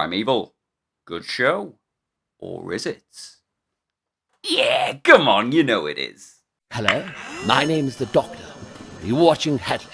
Primeval. Good show. Or is it? Yeah, come on, you know it is. Hello, my name's the Doctor. You're watching Hadley.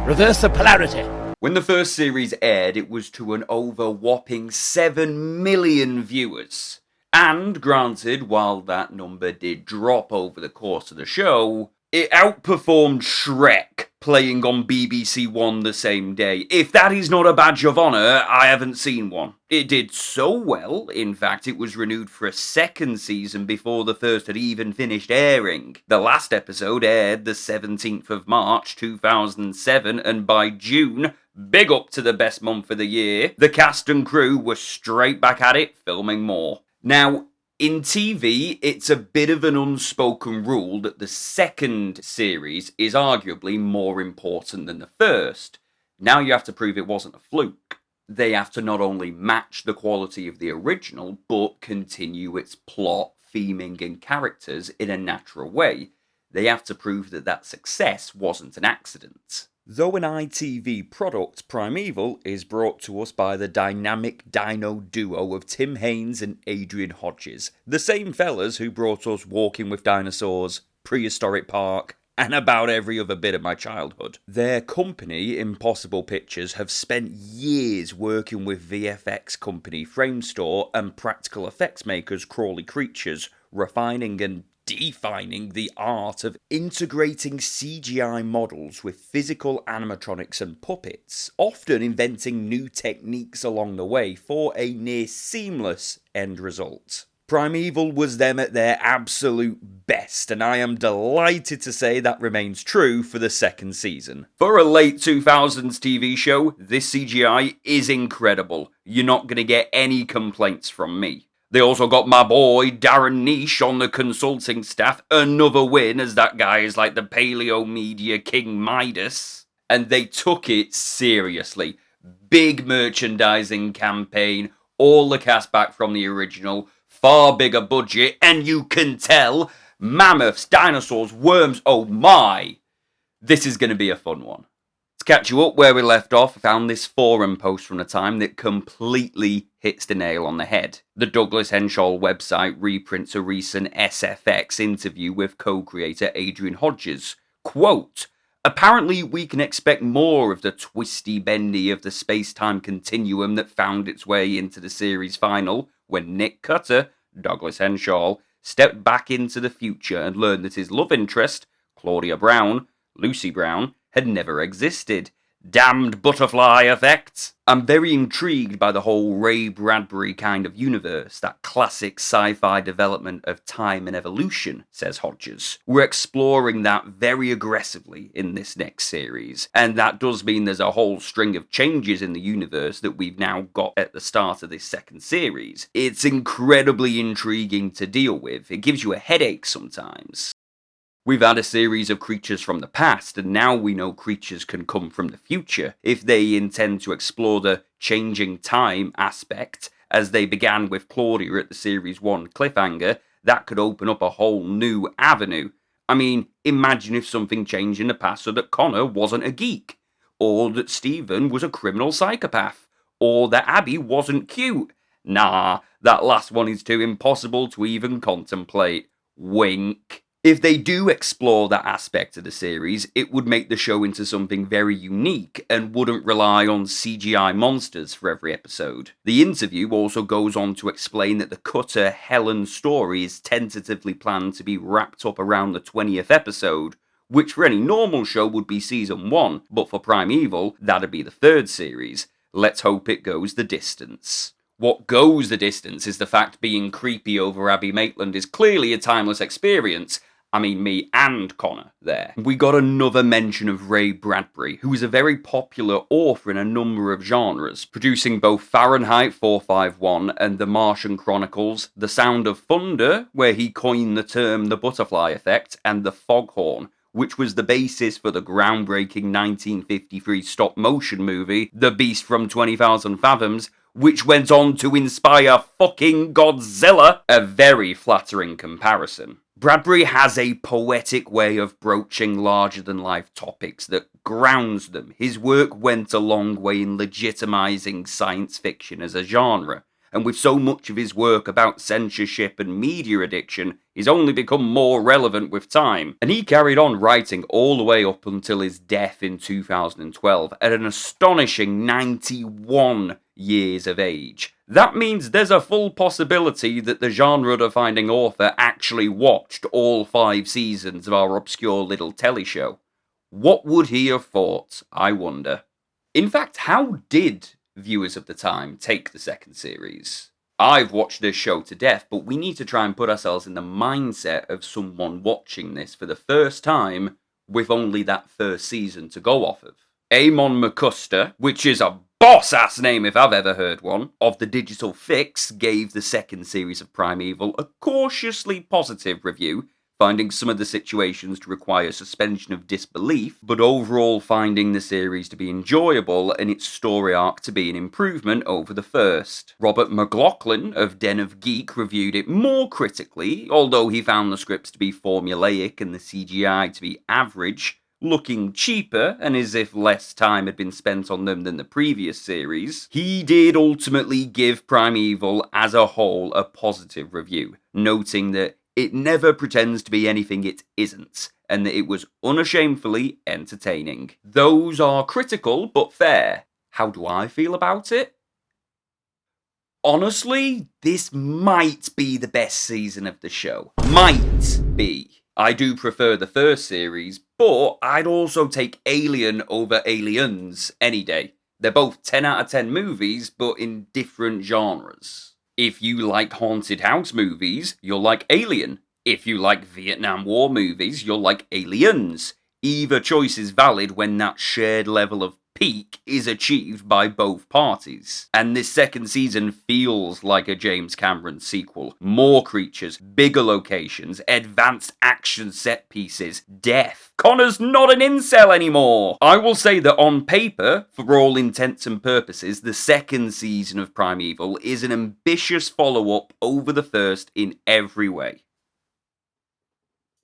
Reverse the polarity. When the first series aired, it was to an over-whopping 7 million viewers. And granted, while that number did drop over the course of the show, it outperformed Shrek playing on BBC One the same day. If that is not a badge of honour, I haven't seen one. It did so well, in fact it was renewed for a second season before the first had even finished airing. The last episode aired the 17th of March 2007, and by June, big up to the best month of the year, the cast and crew were straight back at it, filming more. Now, in TV, it's a bit of an unspoken rule that the second series is arguably more important than the first. Now you have to prove it wasn't a fluke. They have to not only match the quality of the original, but continue its plot, theming, and characters in a natural way. They have to prove that that success wasn't an accident. Though an ITV product, Primeval is brought to us by the dynamic dino duo of Tim Haynes and Adrian Hodges, the same fellas who brought us Walking with Dinosaurs, Prehistoric Park, and about every other bit of my childhood. Their company, Impossible Pictures, have spent years working with VFX company Framestore and practical effects makers Crawley Creatures, refining and defining the art of integrating CGI models with physical animatronics and puppets, often inventing new techniques along the way for a near seamless end result. Primeval was them at their absolute best, and I am delighted to say that remains true for the second season. For a late 2000s TV show, this CGI is incredible. You're not going to get any complaints from me. They also got my boy Darren Niche on the consulting staff, another win as that guy is like the paleo media King Midas. And they took it seriously. Big merchandising campaign, all the cast back from the original, far bigger budget, and you can tell, mammoths, dinosaurs, worms, oh my! This is going to be a fun one. To catch you up where we left off, I found this forum post from the time that completely hits the nail on the head. The Douglas Henshall website reprints a recent SFX interview with co-creator Adrian Hodges. Quote, "Apparently we can expect more of the twisty-bendy of the space-time continuum that found its way into the series final when Nick Cutter, Douglas Henshall, stepped back into the future and learned that his love interest, Claudia Brown, Lucy Brown, had never existed. Damned butterfly effect. I'm very intrigued by the whole Ray Bradbury kind of universe, that classic sci-fi development of time and evolution," says Hodges. "We're exploring that very aggressively in this next series, and that does mean there's a whole string of changes in the universe that we've now got at the start of this second series. It's incredibly intriguing to deal with. It gives you a headache sometimes. We've had a series of creatures from the past, and now we know creatures can come from the future. If they intend to explore the changing time aspect, as they began with Claudia at the Series 1 cliffhanger, that could open up a whole new avenue. I mean, imagine if something changed in the past so that Connor wasn't a geek, or that Stephen was a criminal psychopath, or that Abby wasn't cute. Nah, that last one is too impossible to even contemplate. Wink. If they do explore that aspect of the series, it would make the show into something very unique and wouldn't rely on CGI monsters for every episode. The interview also goes on to explain that the Cutter Helen story is tentatively planned to be wrapped up around the 20th episode, which for any normal show would be season 1, but for Primeval, that'd be the third series. Let's hope it goes the distance. What goes the distance is the fact being creepy over Abby Maitland is clearly a timeless experience. I mean, me and Connor there. We got another mention of Ray Bradbury, who is a very popular author in a number of genres, producing both Fahrenheit 451 and The Martian Chronicles, The Sound of Thunder, where he coined the term the butterfly effect, and The Foghorn, which was the basis for the groundbreaking 1953 stop-motion movie, The Beast from 20,000 Fathoms, which went on to inspire fucking Godzilla, a very flattering comparison. Bradbury has a poetic way of broaching larger-than-life topics that grounds them. His work went a long way in legitimizing science fiction as a genre, and with so much of his work about censorship and media addiction, he's only become more relevant with time. And he carried on writing all the way up until his death in 2012 at an astonishing 91 years of age. That means there's a full possibility that the genre-defining author actually watched all 5 seasons of our obscure little telly show. What would he have thought, I wonder? In fact, how did viewers of the time take the second series? I've watched this show to death, but we need to try and put ourselves in the mindset of someone watching this for the first time with only that first season to go off of. Eamon McCusker, which is a boss-ass name if I've ever heard one, of the Digital Fix, gave the second series of Primeval a cautiously positive review, finding some of the situations to require suspension of disbelief, but overall finding the series to be enjoyable and its story arc to be an improvement over the first. Robert McLaughlin of Den of Geek reviewed it more critically, although he found the scripts to be formulaic and the CGI to be average, looking cheaper and as if less time had been spent on them than the previous series. He did ultimately give Primeval as a whole a positive review, noting that it never pretends to be anything it isn't, and that it was unashamedly entertaining. Those are critical, but fair. How do I feel about it? Honestly, this might be the best season of the show. Might be. I do prefer the first series, but I'd also take Alien over Aliens any day. They're both 10 out of 10 movies, but in different genres. If you like haunted house movies, you'll like Alien. If you like Vietnam War movies, you'll like Aliens. Either choice is valid when that shared level of peak is achieved by both parties. And this second season feels like a James Cameron sequel. More creatures, bigger locations, advanced action set pieces, death. Connor's not an incel anymore! I will say that on paper, for all intents and purposes, the second season of Primeval is an ambitious follow-up over the first in every way.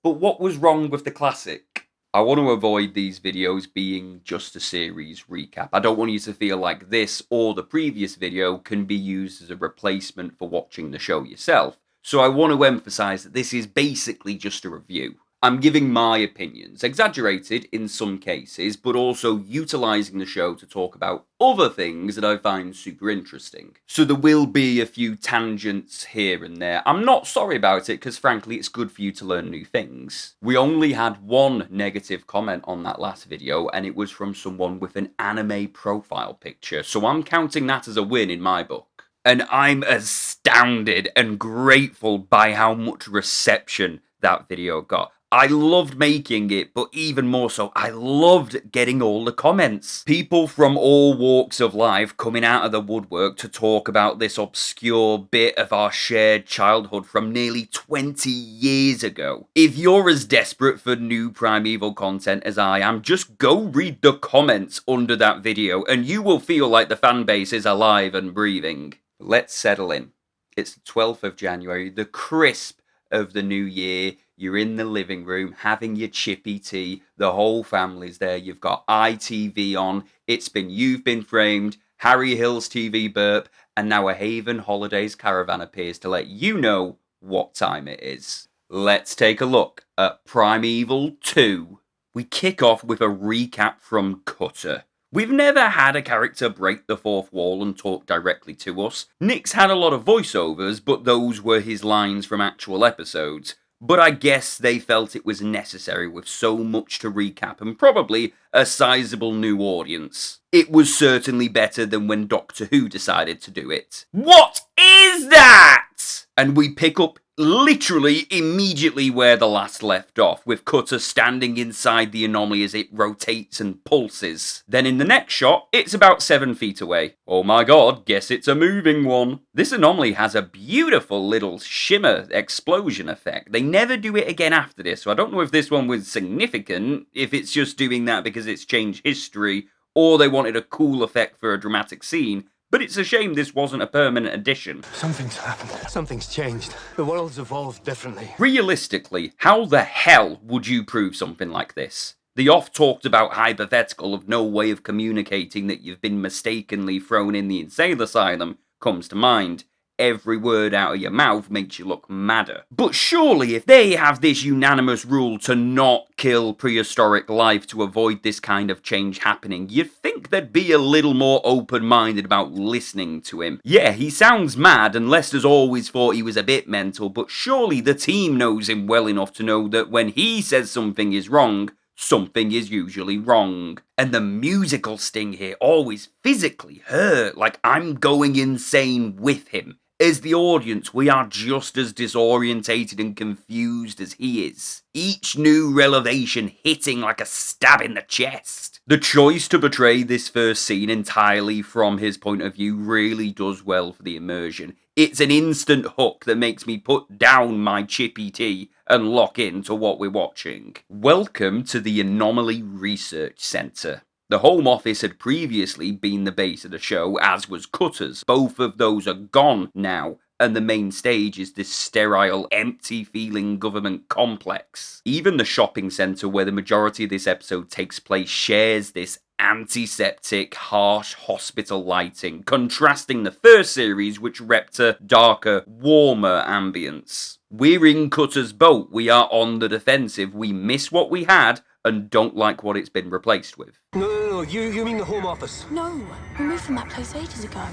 But what was wrong with the classic? I want to avoid these videos being just a series recap. I don't want you to feel like this or the previous video can be used as a replacement for watching the show yourself. So I want to emphasize that this is basically just a review. I'm giving my opinions, exaggerated in some cases, but also utilising the show to talk about other things that I find super interesting. So there will be a few tangents here and there. I'm not sorry about it, because frankly it's good for you to learn new things. We only had one negative comment on that last video, and it was from someone with an anime profile picture, so I'm counting that as a win in my book. And I'm astounded and grateful by how much reception that video got. I loved making it, but even more so, I loved getting all the comments. People from all walks of life coming out of the woodwork to talk about this obscure bit of our shared childhood from nearly 20 years ago. If you're as desperate for new Primeval content as I am, just go read the comments under that video and you will feel like the fanbase is alive and breathing. Let's settle in. It's the 12th of January, the crisp of the new year. You're in the living room having your chippy tea. The whole family's there. You've got ITV on. It's been You've Been Framed, Harry Hill's TV burp, and now a Haven Holidays caravan appears to let you know what time it is. Let's take a look at Primeval 2. We kick off with a recap from Cutter. We've never had a character break the fourth wall and talk directly to us. Nick's had a lot of voiceovers, but those were his lines from actual episodes. But I guess they felt it was necessary with so much to recap and probably a sizable new audience. It was certainly better than when Doctor Who decided to do it. What is that? And we pick up literally immediately where the last left off, with Cutter standing inside the anomaly as it rotates and pulses. Then in the next shot, it's about 7 feet away. Oh my god, guess it's a moving one. This anomaly has a beautiful little shimmer explosion effect. They never do it again after this, so I don't know if this one was significant, if it's just doing that because it's changed history, or they wanted a cool effect for a dramatic scene. But it's a shame this wasn't a permanent addition. Something's happened. Something's changed. The world's evolved differently. Realistically, how the hell would you prove something like this? The oft talked about hypothetical of no way of communicating that you've been mistakenly thrown in the insane asylum comes to mind. Every word out of your mouth makes you look madder. But surely if they have this unanimous rule to not kill prehistoric life to avoid this kind of change happening, you'd think they'd be a little more open-minded about listening to him. Yeah, he sounds mad and Lester's always thought he was a bit mental, but surely the team knows him well enough to know that when he says something is wrong, something is usually wrong. And the musical sting here always physically hurt, like I'm going insane with him. As the audience, we are just as disorientated and confused as he is. Each new revelation hitting like a stab in the chest. The choice to portray this first scene entirely from his point of view really does well for the immersion. It's an instant hook that makes me put down my chippy tea and lock into what we're watching. Welcome to the Anomaly Research Centre. The Home Office had previously been the base of the show, as was Cutter's. Both of those are gone now, and the main stage is this sterile, empty-feeling government complex. Even the shopping centre where the majority of this episode takes place shares this antiseptic, harsh hospital lighting, contrasting the first series, which repped a darker, warmer ambience. We're in Cutter's boat, we are on the defensive, we miss what we had, and don't like what it's been replaced with. No, you mean the Home Office? No, we moved from that place ages ago.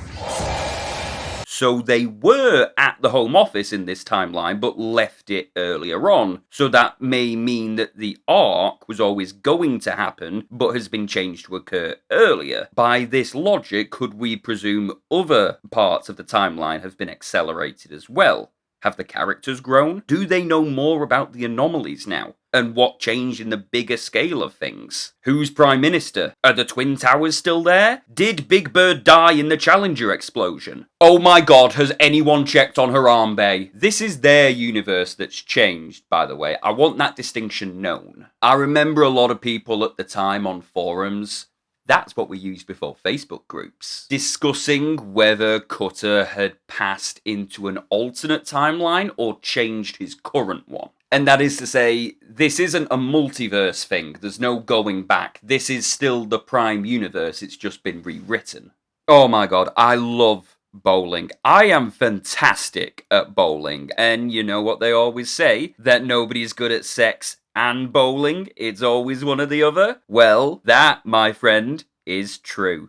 So they were at the Home Office in this timeline, but left it earlier on. So that may mean that the arc was always going to happen, but has been changed to occur earlier. By this logic, could we presume other parts of the timeline have been accelerated as well? Have the characters grown? Do they know more about the anomalies now? And what changed in the bigger scale of things? Who's Prime Minister? Are the Twin Towers still there? Did Big Bird die in the Challenger explosion? Oh my god, has anyone checked on her arm bay? This is their universe that's changed, by the way. I want that distinction known. I remember a lot of people at the time on forums, that's what we used before Facebook groups, discussing whether Cutter had passed into an alternate timeline or changed his current one. And that is to say, this isn't a multiverse thing, there's no going back. This is still the Prime universe, it's just been rewritten. Oh my god, I love bowling. I am fantastic at bowling, and you know what they always say, that nobody's good at sex and bowling, it's always one or the other. Well, that, my friend, is true.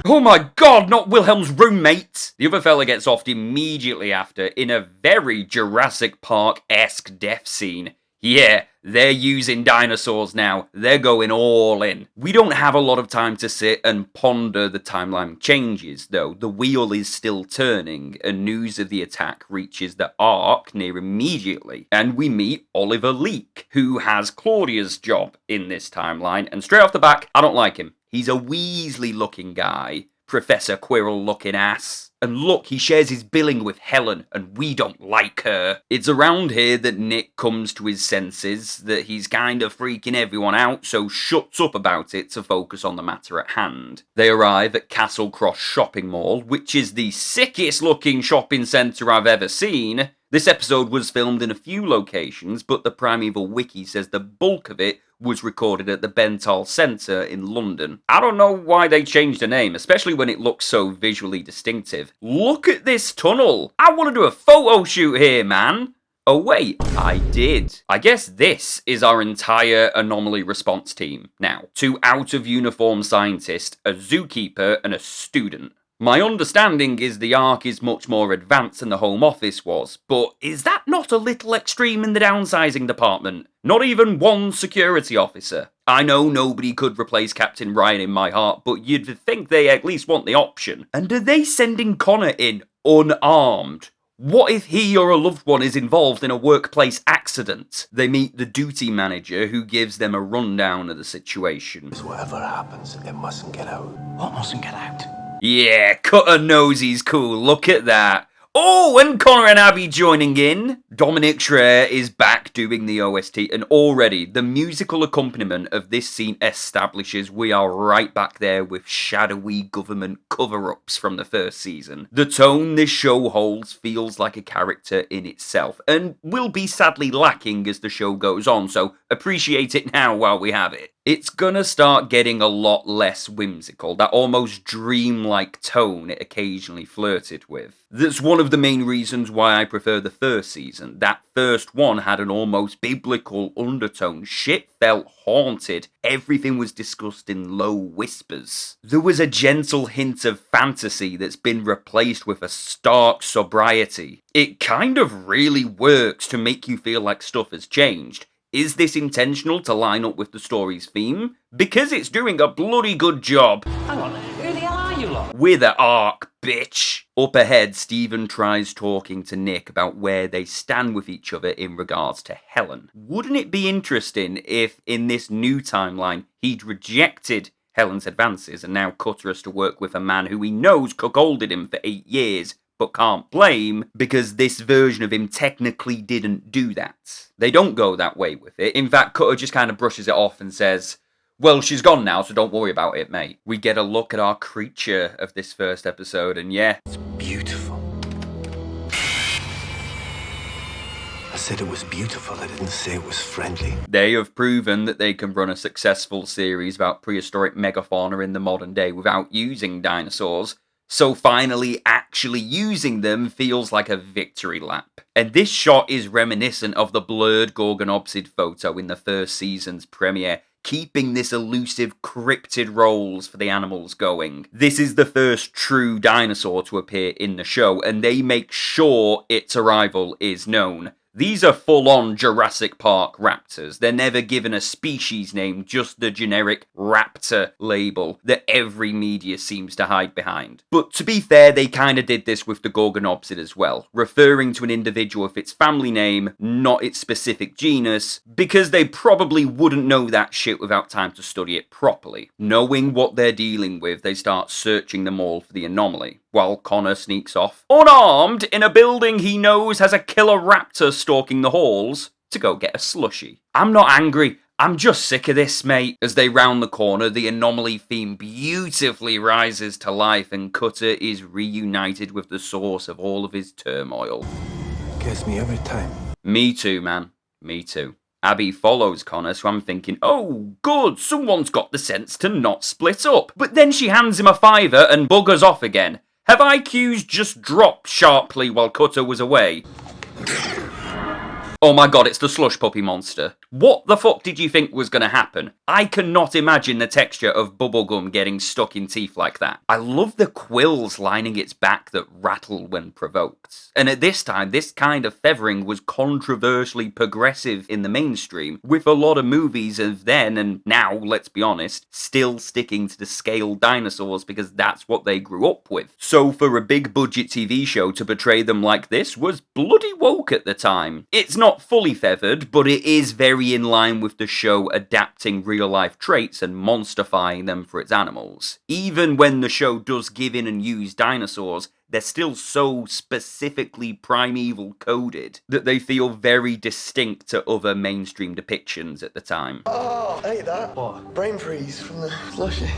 Oh my god, not Wilhelm's roommate! The other fella gets offed immediately after in a very Jurassic Park-esque death scene. Yeah, they're using dinosaurs now. They're going all in. We don't have a lot of time to sit and ponder the timeline changes, though. The wheel is still turning, and news of the attack reaches the Ark near immediately. And we meet Oliver Leake, who has Claudia's job in this timeline. And straight off the back, I don't like him. He's a Weasley-looking guy. Professor Quirrell-looking ass. And look, he shares his billing with Helen, and we don't like her. It's around here that Nick comes to his senses, that he's kind of freaking everyone out, so shuts up about it to focus on the matter at hand. They arrive at Castle Cross Shopping Mall, which is the sickest looking shopping centre I've ever seen. This episode was filmed in a few locations, but the Primeval Wiki says the bulk of it was recorded at the Bentall Centre in London. I don't know why they changed the name, especially when it looks so visually distinctive. Look at this tunnel! I want to do a photo shoot here, man! Oh wait, I did. I guess this is our entire anomaly response team now. 2 out-of-uniform scientists, a zookeeper, and a student. My understanding is the Ark is much more advanced than the Home Office was, but is that not a little extreme in the downsizing department? Not even one security officer. I know nobody could replace Captain Ryan in my heart, but you'd think they at least want the option. And are they sending Connor in unarmed? What if he or a loved one is involved in a workplace accident? They meet the duty manager who gives them a rundown of the situation. Whatever happens, it mustn't get out. What mustn't get out? Yeah, Cutter knows he's cool, look at that. Oh, and Connor and Abby joining in. Dominic Schreier is back doing the OST, and already the musical accompaniment of this scene establishes we are right back there with shadowy government cover-ups from the first season. The tone this show holds feels like a character in itself, and will be sadly lacking as the show goes on, so appreciate it now while we have it. It's gonna start getting a lot less whimsical, that almost dreamlike tone it occasionally flirted with. That's one of the main reasons why I prefer the first season. That first one had an almost biblical undertone. Shit felt haunted. Everything was discussed in low whispers. There was a gentle hint of fantasy that's been replaced with a stark sobriety. It kind of really works to make you feel like stuff has changed. Is this intentional to line up with the story's theme? Because it's doing a bloody good job. Hang on, who the hell are you lot? With an arc, bitch. Up ahead, Stephen tries talking to Nick about where they stand with each other in regards to Helen. Wouldn't it be interesting if, in this new timeline, he'd rejected Helen's advances and now Cutter has to work with a man who he knows cuckolded him for 8 years, but can't blame, because this version of him technically didn't do that. They don't go that way with it. In fact, Cutter just kind of brushes it off and says, well, she's gone now, so don't worry about it, mate. We get a look at our creature of this first episode, and yeah. It's beautiful. I said it was beautiful, I didn't say it was friendly. They have proven that they can run a successful series about prehistoric megafauna in the modern day without using dinosaurs. So finally actually using them feels like a victory lap. And this shot is reminiscent of the blurred Gorgonopsid photo in the first season's premiere, keeping this elusive cryptid roles for the animals going. This is the first true dinosaur to appear in the show, and they make sure its arrival is known. These are full-on Jurassic Park raptors. They're never given a species name, just the generic raptor label that every media seems to hide behind. But to be fair, they kinda did this with the Gorgonopsid as well, referring to an individual with its family name, not its specific genus, because they probably wouldn't know that shit without time to study it properly. Knowing what they're dealing with, they start searching the mall for the anomaly, while Connor sneaks off, unarmed, in a building he knows has a killer raptor stalking the halls, to go get a slushie. I'm not angry, I'm just sick of this, mate. As they round the corner, the anomaly theme beautifully rises to life and Cutter is reunited with the source of all of his turmoil. Gets me every time. Me too, man. Me too. Abby follows Connor, so I'm thinking, oh, good, someone's got the sense to not split up. But then she hands him a fiver and buggers off again. Have IQs just dropped sharply while Cutter was away? Oh my god, it's the slush puppy monster. What the fuck did you think was going to happen? I cannot imagine the texture of bubblegum getting stuck in teeth like that. I love the quills lining its back that rattle when provoked. And at this time, this kind of feathering was controversially progressive in the mainstream, with a lot of movies of then and now, let's be honest, still sticking to the scaled dinosaurs because that's what they grew up with. So for a big budget TV show to portray them like this was bloody woke at the time. It's not fully feathered, but it is very in line with the show adapting real-life traits and monsterifying them for its animals. Even when the show does give in and use dinosaurs, they're still so specifically primeval coded that they feel very distinct to other mainstream depictions at the time. Oh, I ate that. What? Brain freeze from the slushie.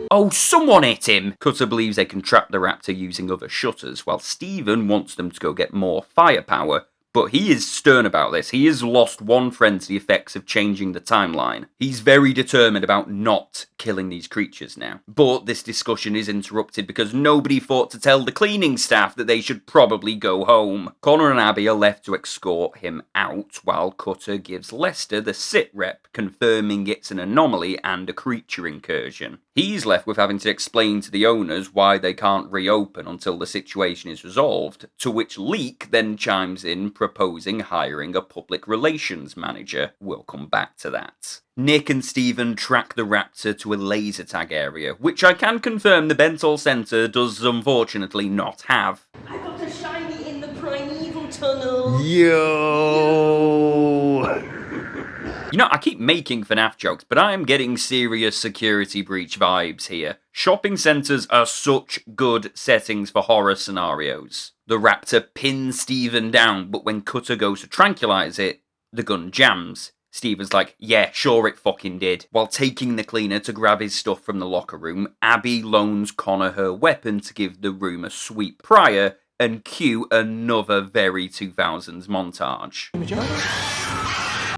Oh, someone hit him! Cutter believes they can trap the raptor using other shutters, while Stephen wants them to go get more firepower. But he is stern about this. He has lost one friend to the effects of changing the timeline. He's very determined about not killing these creatures now. But this discussion is interrupted because nobody thought to tell the cleaning staff that they should probably go home. Connor and Abby are left to escort him out, while Cutter gives Lester the sit rep, confirming it's an anomaly and a creature incursion. He's left with having to explain to the owners why they can't reopen until the situation is resolved, to which Leek then chimes in, proposing hiring a public relations manager. We'll come back to that. Nick and Stephen track the raptor to a laser tag area, which I can confirm the Bentall Centre does unfortunately not have. I got a shiny in the primeval tunnel. Yo! You know, I keep making FNAF jokes, but I am getting serious security breach vibes here. Shopping centres are such good settings for horror scenarios. The raptor pins Steven down, but when Cutter goes to tranquilise it, the gun jams. Steven's like, yeah, sure it fucking did. While taking the cleaner to grab his stuff from the locker room, Abby loans Connor her weapon to give the room a sweep prior and cue another very 2000s montage.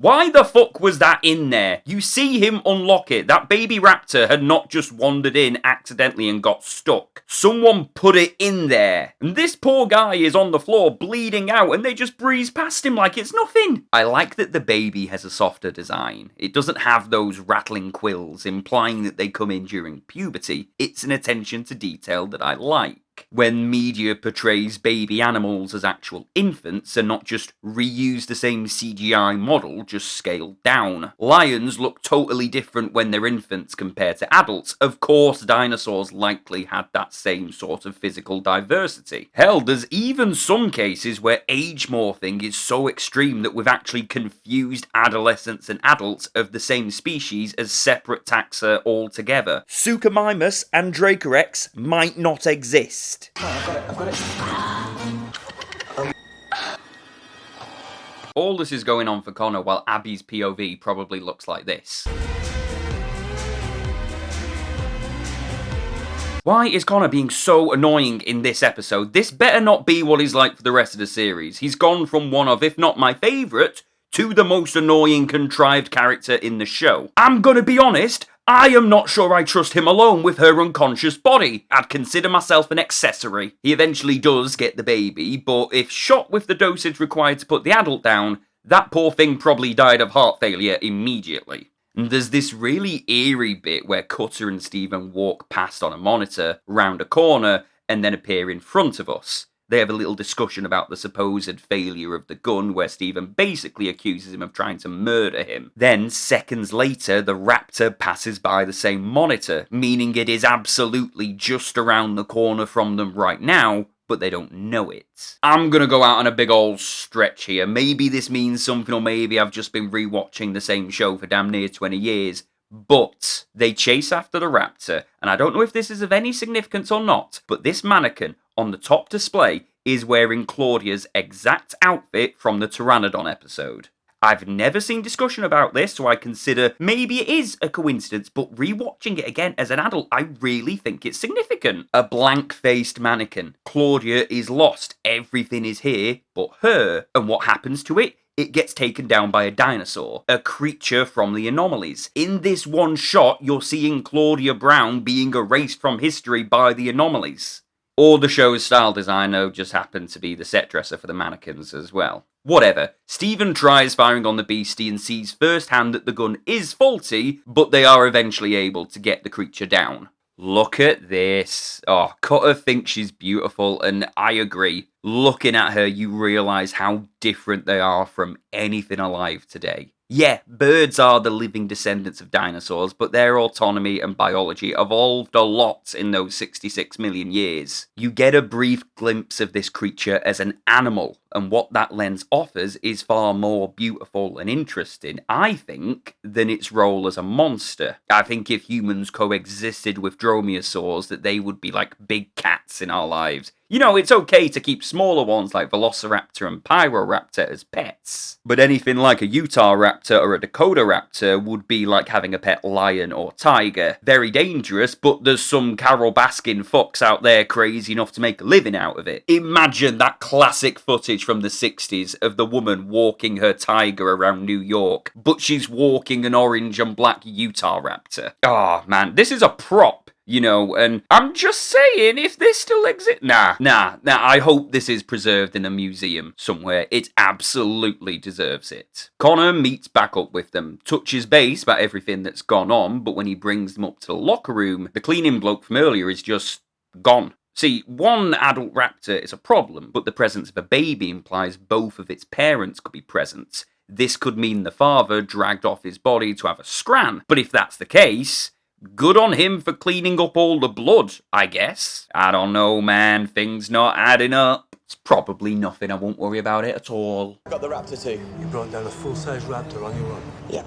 Why the fuck was that in there? You see him unlock it. That baby raptor had not just wandered in accidentally and got stuck. Someone put it in there. And this poor guy is on the floor bleeding out and they just breeze past him like it's nothing. I like that the baby has a softer design. It doesn't have those rattling quills implying that they come in during puberty. It's an attention to detail that I like. When media portrays baby animals as actual infants and not just reuse the same CGI model, just scaled down. Lions look totally different when they're infants compared to adults. Of course, dinosaurs likely had that same sort of physical diversity. Hell, there's even some cases where age morphing is so extreme that we've actually confused adolescents and adults of the same species as separate taxa altogether. Suchomimus and Dracorex might not exist. I've got it. All this is going on for Connor while Abby's POV probably looks like this. Why is Connor being so annoying in this episode? This better not be what he's like for the rest of the series. He's gone from one of, if not my favourite, to the most annoying contrived character in the show. I'm gonna be honest, I am not sure I trust him alone with her unconscious body. I'd consider myself an accessory. He eventually does get the baby, but if shot with the dosage required to put the adult down, that poor thing probably died of heart failure immediately. And there's this really eerie bit where Cutter and Steven walk past on a monitor, round a corner, and then appear in front of us. They have a little discussion about the supposed failure of the gun, where Steven basically accuses him of trying to murder him. Then, seconds later, the raptor passes by the same monitor, meaning it is absolutely just around the corner from them right now, but they don't know it. I'm gonna go out on a big old stretch here. Maybe this means something, or maybe I've just been rewatching the same show for damn near 20 years. But they chase after the raptor, and I don't know if this is of any significance or not, but this mannequin on the top display is wearing Claudia's exact outfit from the Pteranodon episode. I've never seen discussion about this, so I consider maybe it is a coincidence, but rewatching it again as an adult, I really think it's significant. A blank-faced mannequin. Claudia is lost. Everything is here but her. And what happens to it? It gets taken down by a dinosaur, a creature from the anomalies. In this one shot, you're seeing Claudia Brown being erased from history by the anomalies. Or the show's style designer just happened to be the set dresser for the mannequins as well. Whatever. Steven tries firing on the beastie and sees firsthand that the gun is faulty, but they are eventually able to get the creature down. Look at this. Oh, Cutter thinks she's beautiful, and I agree. Looking at her, you realise how different they are from anything alive today. Yeah, birds are the living descendants of dinosaurs, but their autonomy and biology evolved a lot in those 66 million years. You get a brief glimpse of this creature as an animal, and what that lens offers is far more beautiful and interesting, I think, than its role as a monster. I think if humans coexisted with dromaeosaurs, that they would be like big cats in our lives. You know, it's okay to keep smaller ones like Velociraptor and Pyroraptor as pets, but anything like a Utah Raptor or a Dakota Raptor would be like having a pet lion or tiger. Very dangerous, but there's some Carol Baskin fucks out there crazy enough to make a living out of it. Imagine that classic footage from the 60s of the woman walking her tiger around New York, but she's walking an orange and black Utah Raptor. Oh man, this is a prop. You know, and I'm just saying, if this still exists... Nah, I hope this is preserved in a museum somewhere. It absolutely deserves it. Connor meets back up with them, touches base about everything that's gone on, but when he brings them up to the locker room, the cleaning bloke from earlier is just gone. See, one adult raptor is a problem, but the presence of a baby implies both of its parents could be present. This could mean the father dragged off his body to have a scran, but if that's the case... good on him for cleaning up all the blood, I guess. I don't know, man. Things not adding up. It's probably nothing. I won't worry about it at all. Got the raptor too. You brought down a full-size raptor on your own. Yeah.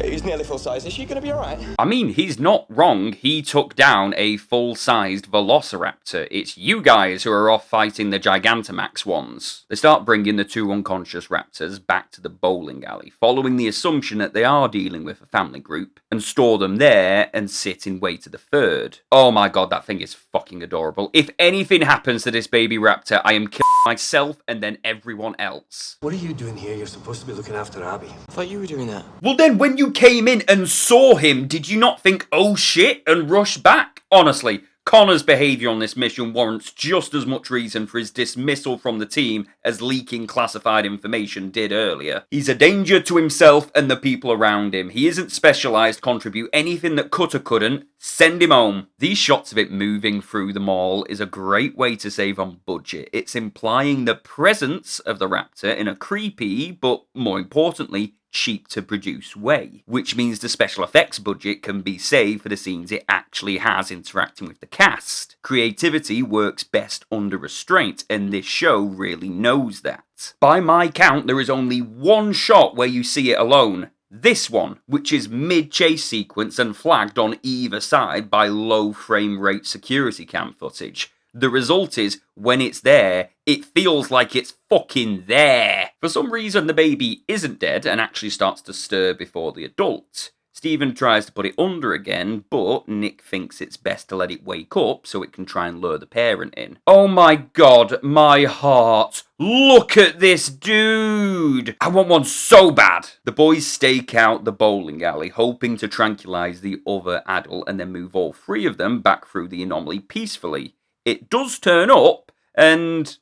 He's nearly full size. Is she going to be alright? I mean, he's not wrong. He took down a full-sized velociraptor. It's you guys who are off fighting the Gigantamax ones. They start bringing the two unconscious raptors back to the bowling alley, following the assumption that they are dealing with a family group, and store them there and sit in wait of the third. Oh my god, that thing is fucking adorable. If anything happens to this baby raptor, I am killing myself and then everyone else. What are you doing here? You're supposed to be looking after Abby. I thought you were doing that. Well then, when you came in and saw him, did you not think, oh shit, and rush back? Honestly, Connor's behaviour on this mission warrants just as much reason for his dismissal from the team as leaking classified information did earlier. He's a danger to himself and the people around him. He isn't specialised to contribute anything that Cutter couldn't. Send him home. These shots of it moving through the mall is a great way to save on budget. It's implying the presence of the raptor in a creepy, but more importantly, cheap to produce way, which means the special effects budget can be saved for the scenes it actually has interacting with the cast. Creativity works best under restraint, and this show really knows that. By my count, there is only one shot where you see it alone. This one, which is mid-chase sequence and flagged on either side by low frame rate security cam footage. The result is, when it's there, it feels like it's fucking there. For some reason, the baby isn't dead and actually starts to stir before the adult. Stephen tries to put it under again, but Nick thinks it's best to let it wake up so it can try and lure the parent in. Oh my god, my heart. Look at this dude! I want one so bad! The boys stake out the bowling alley, hoping to tranquilise the other adult and then move all three of them back through the anomaly peacefully. It does turn up, and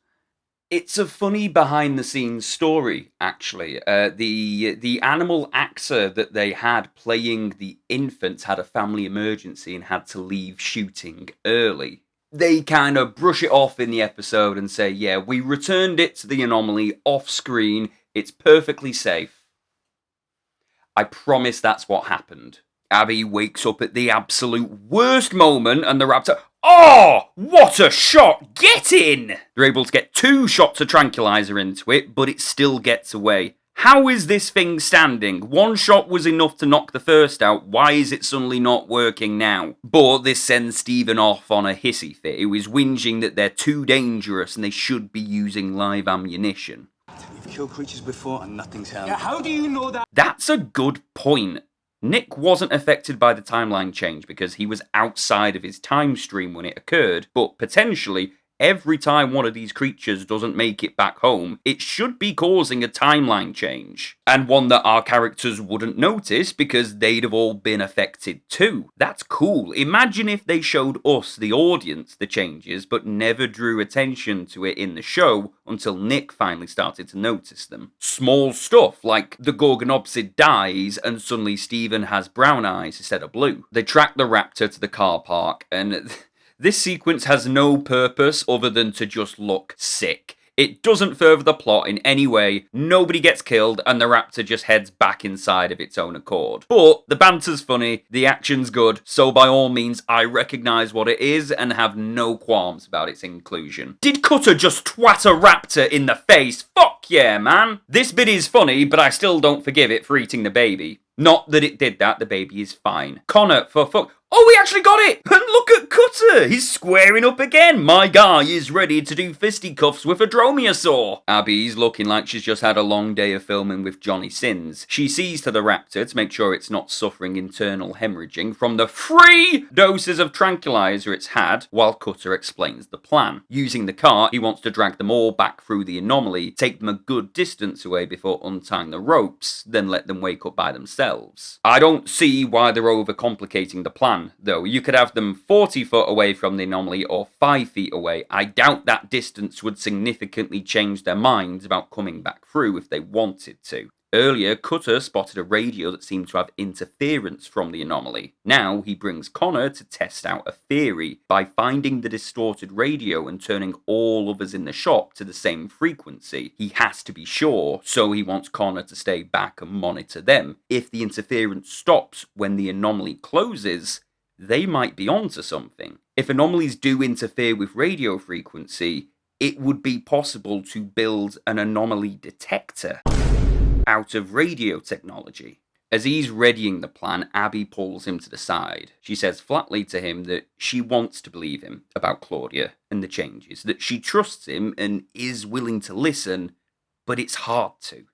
it's a funny behind-the-scenes story, actually. The animal actor that they had playing the infants had a family emergency and had to leave shooting early. They kind of brush it off in the episode and say, yeah, we returned it to the anomaly off-screen. It's perfectly safe. I promise that's what happened. Abby wakes up at the absolute worst moment, and the raptor... Oh, what a shot! Get in! They're able to get 2 shots of tranquilizer into it, but it still gets away. How is this thing standing? 1 shot was enough to knock the first out. Why is it suddenly not working now? But this sends Stephen off on a hissy fit, who is whinging that they're too dangerous and they should be using live ammunition. We've killed creatures before and nothing's happened. Yeah, how do you know that? That's a good point. Nick wasn't affected by the timeline change because he was outside of his time stream when it occurred, but potentially, every time one of these creatures doesn't make it back home, it should be causing a timeline change. And one that our characters wouldn't notice because they'd have all been affected too. That's cool. Imagine if they showed us, the audience, the changes, but never drew attention to it in the show until Nick finally started to notice them. Small stuff, like the Gorgonopsid dies and suddenly Stephen has brown eyes instead of blue. They track the raptor to the car park, and this sequence has no purpose other than to just look sick. It doesn't further the plot in any way, nobody gets killed, and the raptor just heads back inside of its own accord. But the banter's funny, the action's good, so by all means I recognise what it is and have no qualms about its inclusion. Did Cutter just twat a raptor in the face? Fuck yeah, man! This bit is funny, but I still don't forgive it for eating the baby. Not that it did that, the baby is fine. Connor, for fuck... Oh, we actually got it! And look at Cutter! He's squaring up again! My guy is ready to do fisticuffs with a dromaeosaur! Abby's looking like she's just had a long day of filming with Johnny Sins. She sees to the raptor to make sure it's not suffering internal hemorrhaging from the 3 doses of tranquilizer it's had, while Cutter explains the plan. Using the cart, he wants to drag them all back through the anomaly, take them a good distance away before untying the ropes, then let them wake up by themselves. I don't see why they're overcomplicating the plan, though. You could have them 40 foot away from the anomaly or 5 feet away. I doubt that distance would significantly change their minds about coming back through if they wanted to. Earlier, Cutter spotted a radio that seemed to have interference from the anomaly. Now, he brings Connor to test out a theory by finding the distorted radio and turning all others in the shop to the same frequency. He has to be sure, so he wants Connor to stay back and monitor them. If the interference stops when the anomaly closes, they might be onto something. If anomalies do interfere with radio frequency, it would be possible to build an anomaly detector out of radio technology. As he's readying the plan, Abby pulls him to the side. She says flatly to him that she wants to believe him about Claudia and the changes, that she trusts him and is willing to listen, but it's hard to.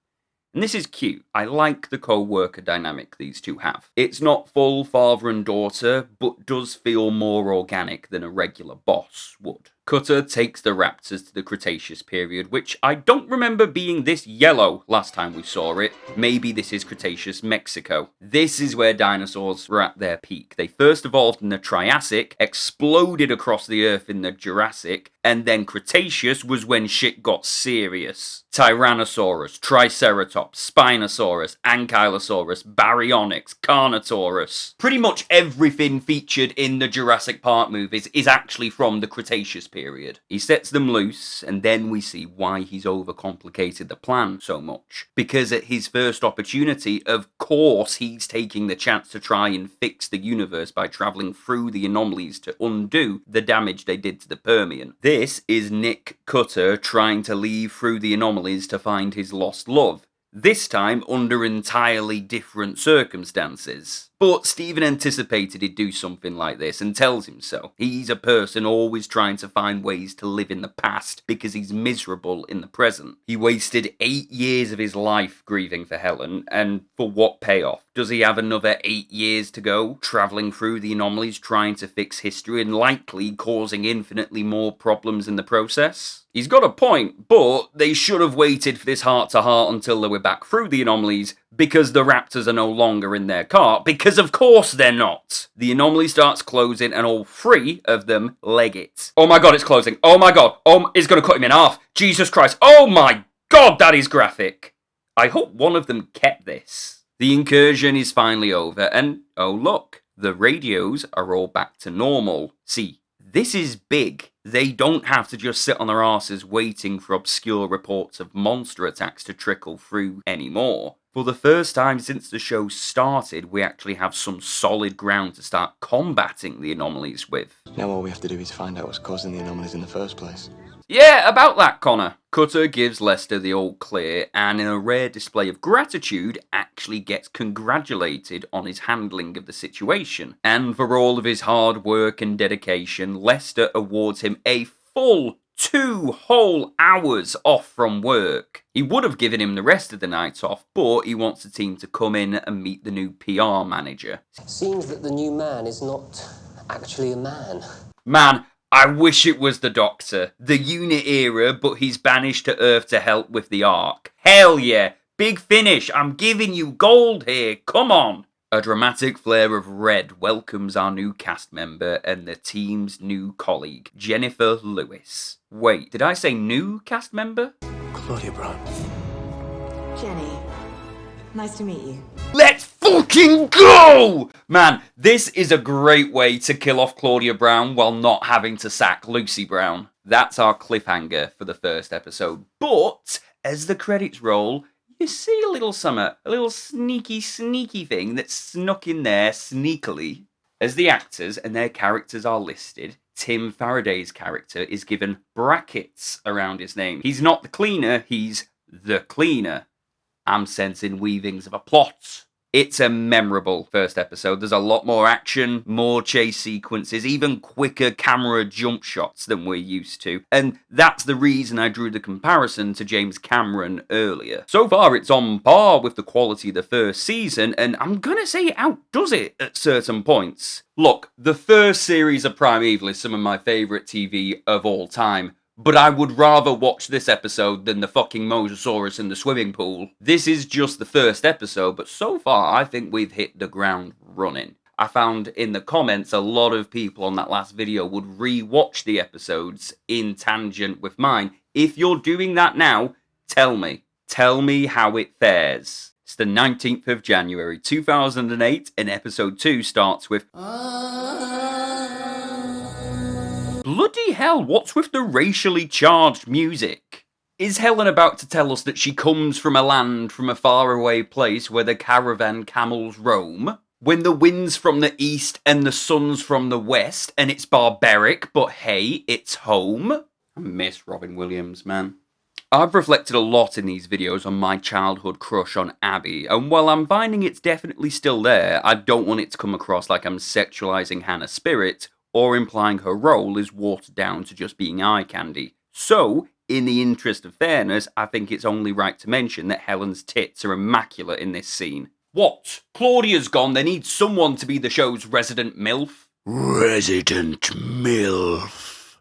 And this is cute. I like the co-worker dynamic these two have. It's not full father and daughter, but does feel more organic than a regular boss would. Cutter takes the Raptors to the Cretaceous period, which I don't remember being this yellow last time we saw it. Maybe this is Cretaceous Mexico. This is where dinosaurs were at their peak. They first evolved in the Triassic, exploded across the Earth in the Jurassic, and then Cretaceous was when shit got serious. Tyrannosaurus, Triceratops, Spinosaurus, Ankylosaurus, Baryonyx, Carnotaurus. Pretty much everything featured in the Jurassic Park movies is actually from the Cretaceous period. He sets them loose, and then we see why he's overcomplicated the plan so much. Because at his first opportunity, of course he's taking the chance to try and fix the universe by travelling through the anomalies to undo the damage they did to the Permian. This is Nick Cutter trying to leave through the anomalies to find his lost love. This time under entirely different circumstances. But Steven anticipated he'd do something like this and tells him so. He's a person always trying to find ways to live in the past because he's miserable in the present. He wasted 8 years of his life grieving for Helen, and for what payoff? Does he have another 8 years to go, travelling through the anomalies trying to fix history and likely causing infinitely more problems in the process? He's got a point, but they should have waited for this heart-to-heart until they were back through the anomalies, because the Raptors are no longer in their cart, because of course they're not. The anomaly starts closing and all 3 of them leg it. Oh my god, it's closing. Oh my god. Oh, it's going to cut him in half. Jesus Christ. Oh my god, that is graphic. I hope one of them kept this. The incursion is finally over and, oh look, the radios are all back to normal. See, this is big. They don't have to just sit on their asses waiting for obscure reports of monster attacks to trickle through anymore. For the first time since the show started, we actually have some solid ground to start combating the anomalies with. Now all we have to do is find out what's causing the anomalies in the first place. Yeah, about that, Connor. Cutter gives Lester the all clear, and in a rare display of gratitude, actually gets congratulated on his handling of the situation. And for all of his hard work and dedication, Lester awards him a full 2 whole hours off from work. He would have given him the rest of the night off, but he wants the team to come in and meet the new PR manager. Seems that the new man is not actually a man. Man, I wish it was the Doctor. The unit era, but he's banished to Earth to help with the Ark. Hell yeah! Big finish! I'm giving you gold here! Come on! A dramatic flare of red welcomes our new cast member and the team's new colleague, Jennifer Lewis. Wait, did I say new cast member? Claudia Brown. Jenny, nice to meet you. Let's fucking go! Man, this is a great way to kill off Claudia Brown while not having to sack Lucy Brown. That's our cliffhanger for the first episode. But, as the credits roll, you see a little sneaky thing that's snuck in there sneakily. As the actors and their characters are listed, Tim Faraday's character is given brackets around his name. He's not the cleaner, he's the cleaner. I'm sensing weavings of a plot. It's a memorable first episode. There's a lot more action, more chase sequences, even quicker camera jump shots than we're used to. And that's the reason I drew the comparison to James Cameron earlier. So far, it's on par with the quality of the first season, and I'm gonna say it outdoes it at certain points. Look, the first series of Primeval is some of my favourite TV of all time. But I would rather watch this episode than the fucking Mosasaurus in the swimming pool. This is just the first episode, but so far I think we've hit the ground running. I found in the comments a lot of people on that last video would re-watch the episodes in tangent with mine. If you're doing that now, tell me. Tell me how it fares. It's the 19th of January 2008 and episode 2 starts with... Bloody hell, what's with the racially charged music? Is Helen about to tell us that she comes from a land from a faraway place where the caravan camels roam? When the wind's from the east and the sun's from the west and it's barbaric, but hey, it's home? I miss Robin Williams, man. I've reflected a lot in these videos on my childhood crush on Abby, and while I'm finding it's definitely still there, I don't want it to come across like I'm sexualizing Hannah's spirit, or implying her role is watered down to just being eye candy. So, in the interest of fairness, I think it's only right to mention that Helen's tits are immaculate in this scene. What? Claudia's gone, they need someone to be the show's resident MILF? Resident MILF.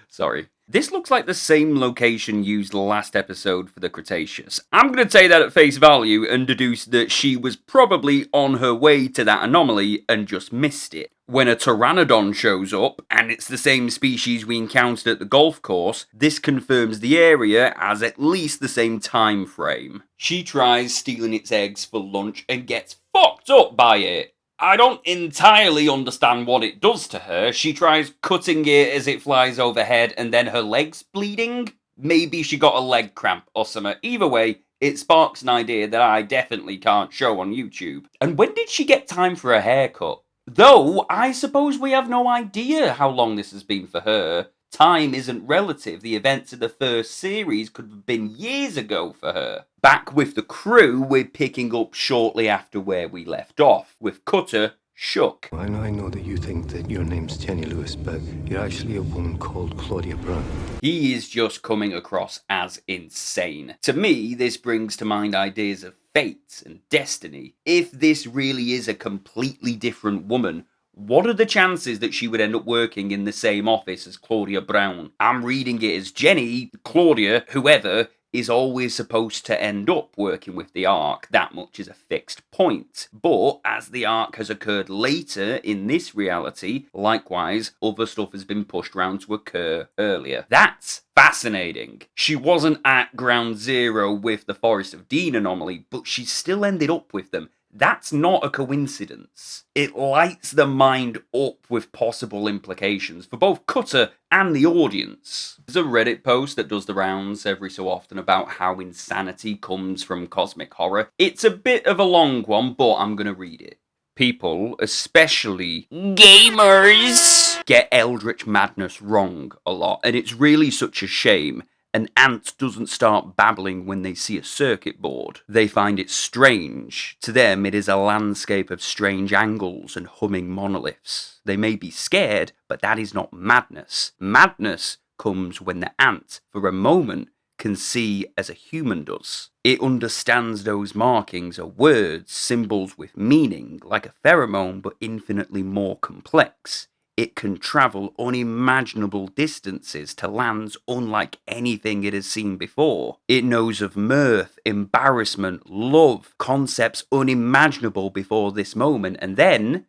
Sorry. This looks like the same location used last episode for the Cretaceous. I'm going to take that at face value and deduce that she was probably on her way to that anomaly and just missed it. When a pteranodon shows up, and it's the same species we encountered at the golf course, this confirms the area as at least the same time frame. She tries stealing its eggs for lunch and gets fucked up by it. I don't entirely understand what it does to her. She tries cutting it as it flies overhead and then her leg's bleeding? Maybe she got a leg cramp or something. Either way, it sparks an idea that I definitely can't show on YouTube. And when did she get time for a haircut? Though, I suppose we have no idea how long this has been for her. Time isn't relative. The events of the first series could have been years ago for her. Back with the crew, we're picking up shortly after where we left off, with Cutter shook. I know that you think that your name's Jenny Lewis, but you're actually a woman called Claudia Brown. He is just coming across as insane. To me, this brings to mind ideas of fate and destiny. If this really is a completely different woman, what are the chances that she would end up working in the same office as Claudia Brown? I'm reading it as Jenny, Claudia, whoever, is always supposed to end up working with the Ark. That much is a fixed point. But as the Ark has occurred later in this reality, likewise, other stuff has been pushed around to occur earlier. That's fascinating. She wasn't at ground zero with the Forest of Dean anomaly, but she still ended up with them. That's not a coincidence. It lights the mind up with possible implications for both Cutter and the audience. There's a Reddit post that does the rounds every so often about how insanity comes from cosmic horror. It's a bit of a long one, but I'm gonna read it. People, especially gamers, get Eldritch Madness wrong a lot, and it's really such a shame. An ant doesn't start babbling when they see a circuit board. They find it strange. To them, it is a landscape of strange angles and humming monoliths. They may be scared, but that is not madness. Madness comes when the ant, for a moment, can see as a human does. It understands those markings are words, symbols with meaning, like a pheromone, but infinitely more complex. It can travel unimaginable distances to lands unlike anything it has seen before. It knows of mirth, embarrassment, love, concepts unimaginable before this moment, and then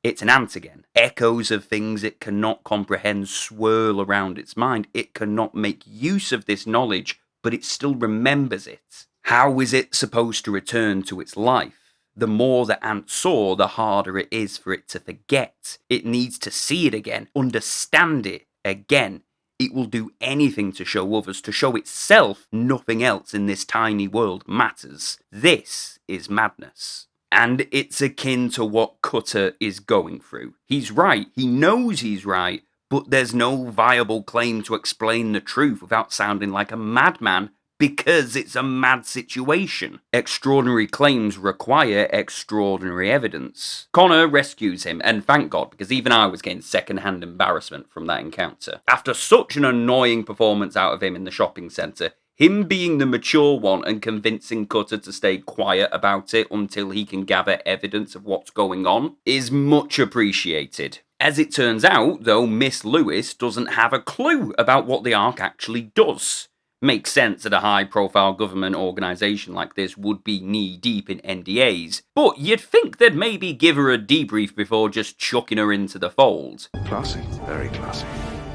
it's an ant again. Echoes of things it cannot comprehend swirl around its mind. It cannot make use of this knowledge, but it still remembers it. How is it supposed to return to its life? The more the ant saw, the harder it is for it to forget. It needs to see it again, understand it again. It will do anything to show others, to show itself. Nothing else in this tiny world matters. This is madness. And it's akin to what Cutter is going through. He's right, he knows he's right, but there's no viable claim to explain the truth without sounding like a madman, because it's a mad situation. Extraordinary claims require extraordinary evidence. Connor rescues him, and thank God, because even I was getting second-hand embarrassment from that encounter. After such an annoying performance out of him in the shopping centre, him being the mature one and convincing Cutter to stay quiet about it until he can gather evidence of what's going on is much appreciated. As it turns out, though, Miss Lewis doesn't have a clue about what the Ark actually does. Makes sense that a high-profile government organisation like this would be knee-deep in NDAs, but you'd think they'd maybe give her a debrief before just chucking her into the fold. Classy, very classy.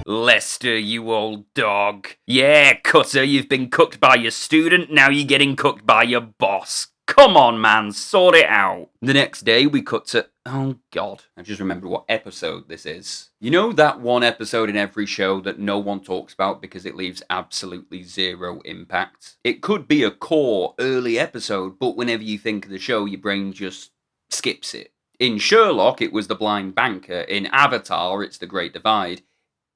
Lester, you old dog. Yeah, Cutter, you've been cooked by your student, now you're getting cooked by your boss. Come on, man, sort it out. The next day, we cut to... Oh, God. I just remembered what episode this is. You know that one episode in every show that no one talks about because it leaves absolutely zero impact? It could be a core, early episode, but whenever you think of the show, your brain just skips it. In Sherlock, it was The Blind Banker. In Avatar, it's The Great Divide.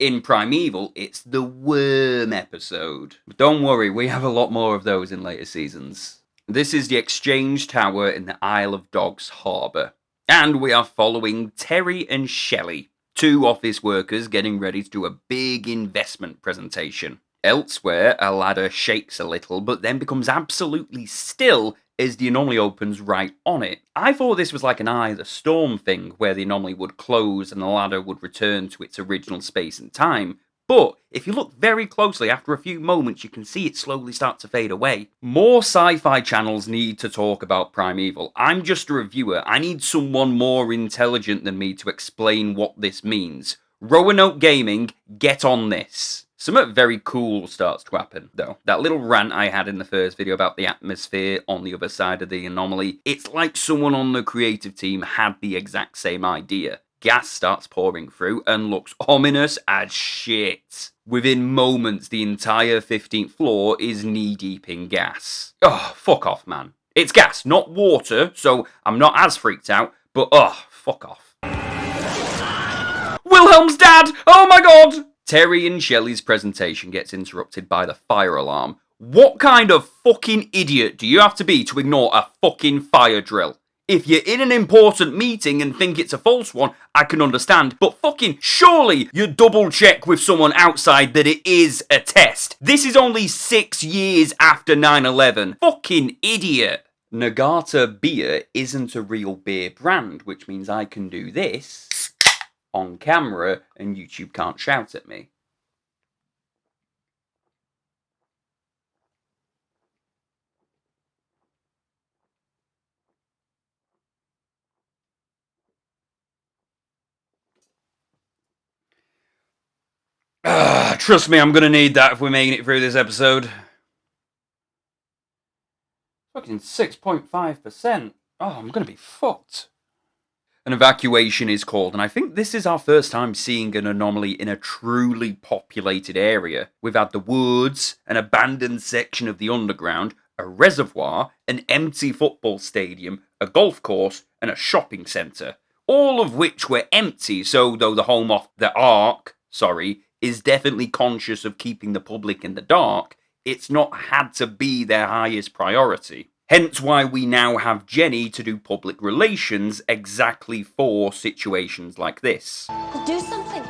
In Primeval, it's the worm episode. But don't worry, we have a lot more of those in later seasons. This is the Exchange Tower in the Isle of Dogs harbour. And we are following Terry and Shelley, two office workers getting ready to do a big investment presentation. Elsewhere, a ladder shakes a little, but then becomes absolutely still as the anomaly opens right on it. I thought this was like an Eye of the Storm thing, where the anomaly would close and the ladder would return to its original space and time. But if you look very closely, after a few moments, you can see it slowly start to fade away. More sci-fi channels need to talk about Primeval. I'm just a reviewer. I need someone more intelligent than me to explain what this means. Roanoke Gaming, get on this. Something very cool starts to happen, though. That little rant I had in the first video about the atmosphere on the other side of the anomaly, it's like someone on the creative team had the exact same idea. Gas starts pouring through and looks ominous as shit. Within moments, the entire 15th floor is knee-deep in gas. Oh, fuck off, man. It's gas, not water, so I'm not as freaked out, but fuck off. Wilhelm's dad! Oh my god! Terry and Shelley's presentation gets interrupted by the fire alarm. What kind of fucking idiot do you have to be to ignore a fucking fire drill? If you're in an important meeting and think it's a false one, I can understand, but fucking surely you double check with someone outside that it is a test. This is only 6 years after 9/11. Fucking idiot. Nagata beer isn't a real beer brand, which means I can do this on camera and YouTube can't shout at me. Trust me, I'm gonna need that if we're making it through this episode. Fucking 6.5%. Oh, I'm gonna be fucked. An evacuation is called, and I think this is our first time seeing an anomaly in a truly populated area. We've had the woods, an abandoned section of the underground, a reservoir, an empty football stadium, a golf course, and a shopping centre. All of which were empty, so though the home of the Ark, is definitely conscious of keeping the public in the dark, it's not had to be their highest priority. Hence why we now have Jenny to do public relations exactly for situations like this. Do something.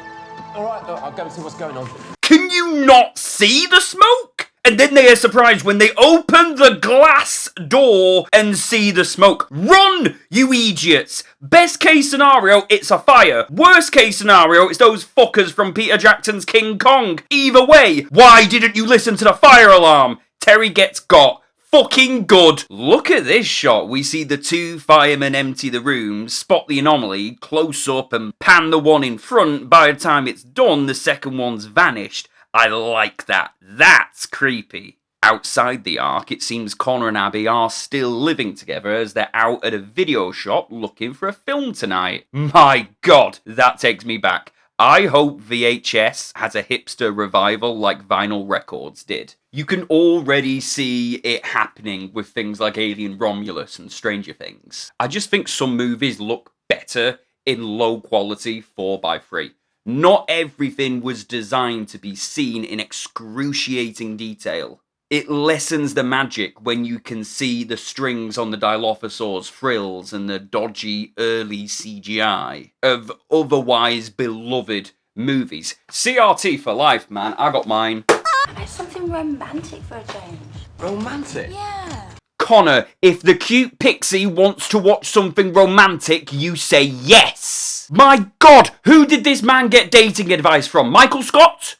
Alright, I'll go and see what's going on. Can you not see the smoke? And then they are surprised when they open the glass door and see the smoke. Run, you idiots! Best case scenario, it's a fire. Worst case scenario, it's those fuckers from Peter Jackson's King Kong. Either way, why didn't you listen to the fire alarm? Terry gets got. Fucking good. Look at this shot. We see the two firemen empty the room, spot the anomaly, close up and pan the one in front. By the time it's done, the second one's vanished. I like that. That's creepy. Outside the Ark, it seems Connor and Abby are still living together as they're out at a video shop looking for a film tonight. My god, that takes me back. I hope VHS has a hipster revival like vinyl records did. You can already see it happening with things like Alien Romulus and Stranger Things. I just think some movies look better in low quality 4x3. Not everything was designed to be seen in excruciating detail. It lessens the magic when you can see the strings on the Dilophosaur's frills and the dodgy early CGI of otherwise beloved movies. CRT for life, man. I got mine. How about something romantic for a change? Romantic? Yeah. Connor, if the cute pixie wants to watch something romantic, you say yes. My god, who did this man get dating advice from? Michael Scott?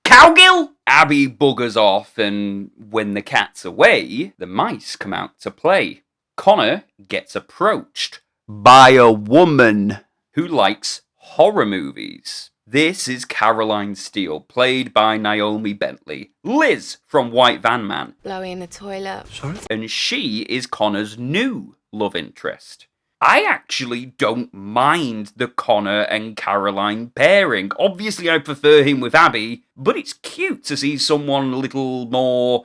Cowgill? Abby buggers off, and when the cat's away, the mice come out to play. Connor gets approached by a woman who likes horror movies. This is Caroline Steele, played by Naomi Bentley. Liz from White Van Man. Blowy in the toilet. Sorry? And she is Connor's new love interest. I actually don't mind the Connor and Caroline pairing. Obviously, I prefer him with Abby, but it's cute to see someone a little more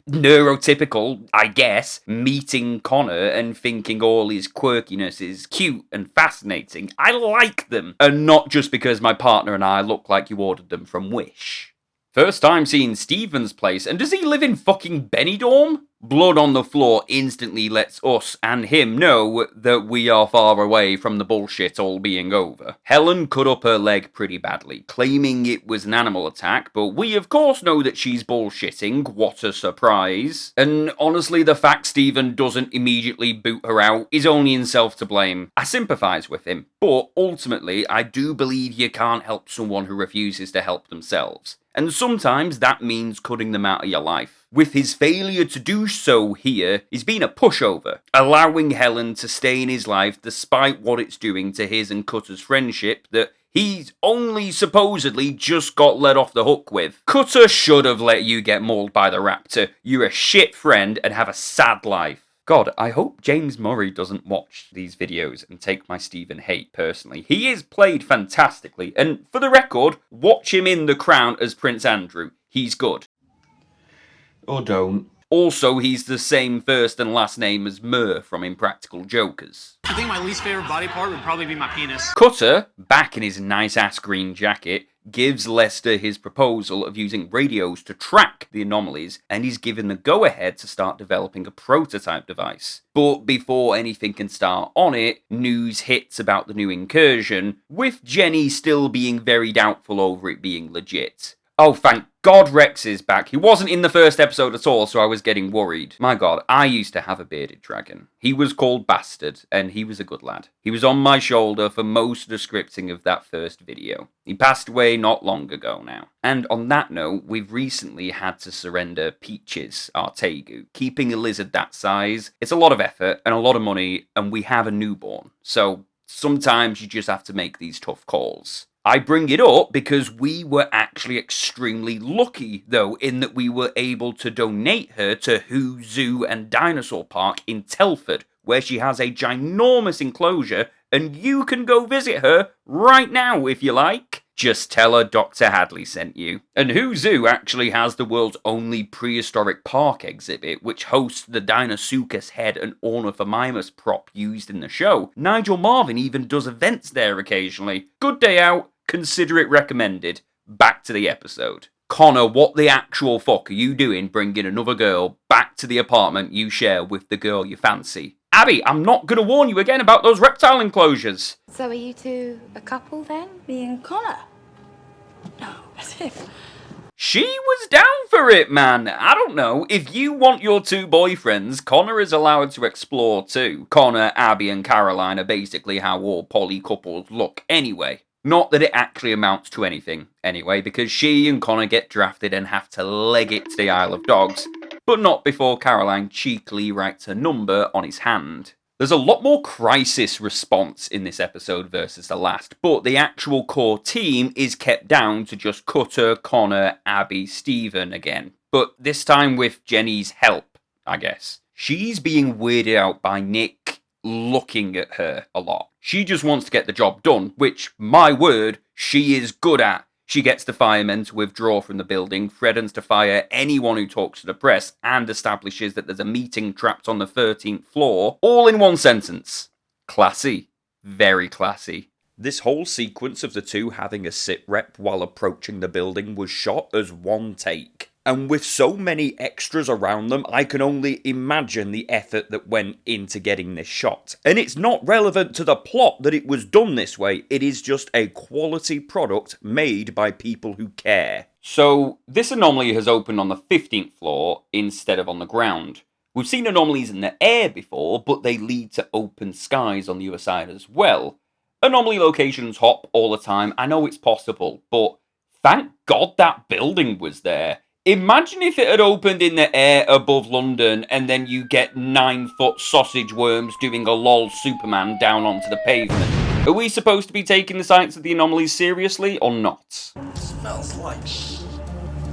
neurotypical, I guess, meeting Connor and thinking all his quirkiness is cute and fascinating. I like them, and not just because my partner and I look like you ordered them from Wish. First time seeing Steven's place, and does he live in fucking Benidorm? Blood on the floor instantly lets us and him know that we are far away from the bullshit all being over. Helen cut up her leg pretty badly, claiming it was an animal attack, but we of course know that she's bullshitting, what a surprise. And honestly, the fact Steven doesn't immediately boot her out is only himself to blame. I sympathise with him, but ultimately I do believe you can't help someone who refuses to help themselves. And sometimes that means cutting them out of your life. With his failure to do so here, he's been a pushover, allowing Helen to stay in his life despite what it's doing to his and Cutter's friendship that he's only supposedly just got let off the hook with. Cutter should have let you get mauled by the raptor. You're a shit friend and have a sad life. God, I hope James Murray doesn't watch these videos and take my Stephen hate personally. He is played fantastically, and for the record, watch him in The Crown as Prince Andrew. He's good. Or don't. Also, he's the same first and last name as Mer from Impractical Jokers. I think my least favorite body part would probably be my penis. Cutter, back in his nice-ass green jacket, gives Lester his proposal of using radios to track the anomalies, and he's given the go-ahead to start developing a prototype device. But before anything can start on it, news hits about the new incursion, with Jenny still being very doubtful over it being legit. Oh, thank God Rex is back. He wasn't in the first episode at all, so I was getting worried. My God, I used to have a bearded dragon. He was called Bastard, and he was a good lad. He was on my shoulder for most of the scripting of that first video. He passed away not long ago now. And on that note, we've recently had to surrender Peaches, our Tegu. Keeping a lizard that size, it's a lot of effort and a lot of money, and we have a newborn. So sometimes you just have to make these tough calls. I bring it up because we were actually extremely lucky, though, in that we were able to donate her to Who Zoo and Dinosaur Park in Telford, where she has a ginormous enclosure, and you can go visit her right now if you like. Just tell her Dr. Hadley sent you. And Who Zoo actually has the world's only prehistoric park exhibit, which hosts the Dinosuchus head and Ornithomimus prop used in the show. Nigel Marvin even does events there occasionally. Good day out. Consider it recommended. Back to the episode. Connor, what the actual fuck are you doing bringing another girl back to the apartment you share with the girl you fancy? Abby, I'm not going to warn you again about those reptile enclosures. So are you two a couple then? Me and Connor? No, as if. She was down for it, man. I don't know. If you want your two boyfriends, Connor is allowed to explore too. Connor, Abby, and Caroline are basically how all poly couples look anyway. Not that it actually amounts to anything, anyway, because she and Connor get drafted and have to leg it to the Isle of Dogs, but not before Caroline cheekily writes her number on his hand. There's a lot more crisis response in this episode versus the last, but the actual core team is kept down to just Cutter, Connor, Abby, Steven again. But this time with Jenny's help, I guess. She's being weirded out by Nick looking at her a lot. She just wants to get the job done, which, my word, she is good at. She gets the firemen to withdraw from the building, threatens to fire anyone who talks to the press, and establishes that there's a meeting trapped on the 13th floor, all in one sentence. Classy. Very classy. This whole sequence of the two having a sit rep while approaching the building was shot as one take. And with so many extras around them, I can only imagine the effort that went into getting this shot. And it's not relevant to the plot that it was done this way, it is just a quality product made by people who care. So, this anomaly has opened on the 15th floor instead of on the ground. We've seen anomalies in the air before, but they lead to open skies on the other side as well. Anomaly locations hop all the time, I know it's possible, but thank God that building was there. Imagine if it had opened in the air above London and then you get 9-foot sausage worms doing a lol Superman down onto the pavement. Are we supposed to be taking the science of the anomalies seriously or not? It smells like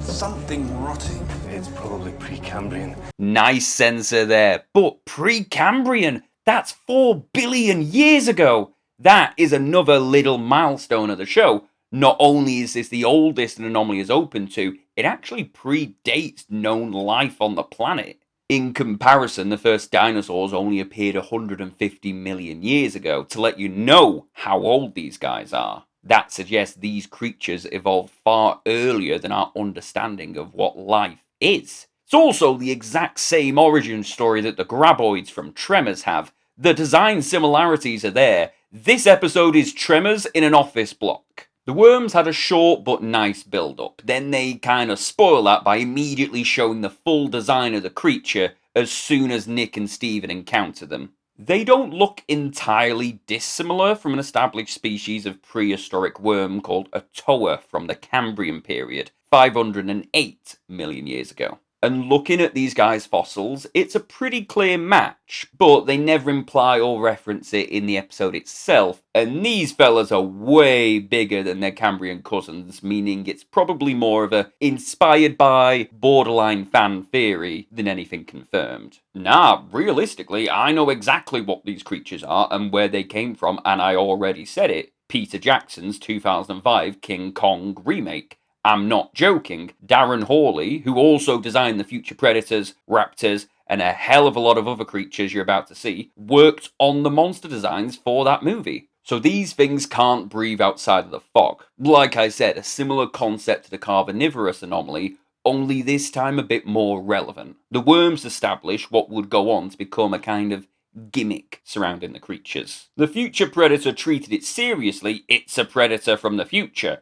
something rotting. It's probably Precambrian. Nice sensor there, but Precambrian, that's 4 billion years ago. That is another little milestone of the show. Not only is this the oldest an anomaly has opened to, it actually predates known life on the planet. In comparison, the first dinosaurs only appeared 150 million years ago, to let you know how old these guys are. That suggests these creatures evolved far earlier than our understanding of what life is. It's also the exact same origin story that the graboids from Tremors have. The design similarities are there. This episode is Tremors in an office block. The worms had a short but nice build-up. Then they kind of spoil that by immediately showing the full design of the creature as soon as Nick and Steven encounter them. They don't look entirely dissimilar from an established species of prehistoric worm called a toa from the Cambrian period, 508 million years ago. And looking at these guys' fossils, it's a pretty clear match, but they never imply or reference it in the episode itself, and these fellas are way bigger than their Cambrian cousins, meaning it's probably more of a inspired by borderline fan theory than anything confirmed. Nah, realistically, I know exactly what these creatures are and where they came from, and I already said it. Peter Jackson's 2005 King Kong remake. I'm not joking. Darren Hawley, who also designed the future Predators, Raptors, and a hell of a lot of other creatures you're about to see, worked on the monster designs for that movie. So these things can't breathe outside of the fog. Like I said, a similar concept to the carnivorous anomaly, only this time a bit more relevant. The worms establish what would go on to become a kind of gimmick surrounding the creatures. The future Predator treated it seriously. It's a predator from the future.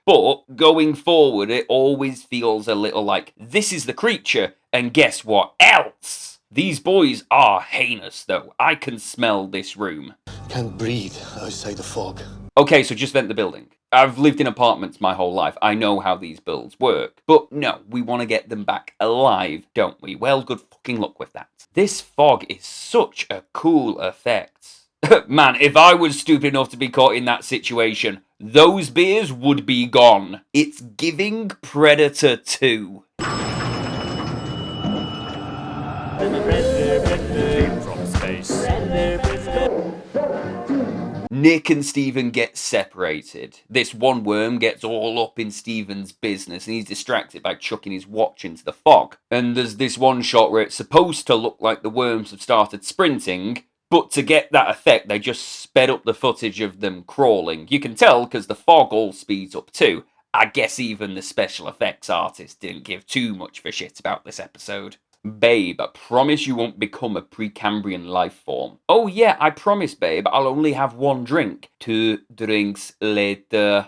But going forward, it always feels a little like, this is the creature, and guess what else? These boys are heinous, though. I can smell this room. Can't breathe outside the fog. Okay, so just vent the building. I've lived in apartments my whole life. I know how these builds work. But no, we want to get them back alive, don't we? Well, good fucking luck with that. This fog is such a cool effect. Man, if I was stupid enough to be caught in that situation, those beers would be gone. It's giving Predator 2. Nick and Steven get separated. This one worm gets all up in Steven's business and he's distracted by chucking his watch into the fog. And there's this one shot where it's supposed to look like the worms have started sprinting, but to get that effect, they just sped up the footage of them crawling. You can tell because the fog all speeds up too. I guess even the special effects artist didn't give too much of a shit about this episode. Babe, I promise you won't become a Precambrian life form. Oh yeah, I promise, babe, I'll only have one drink. 2 drinks later.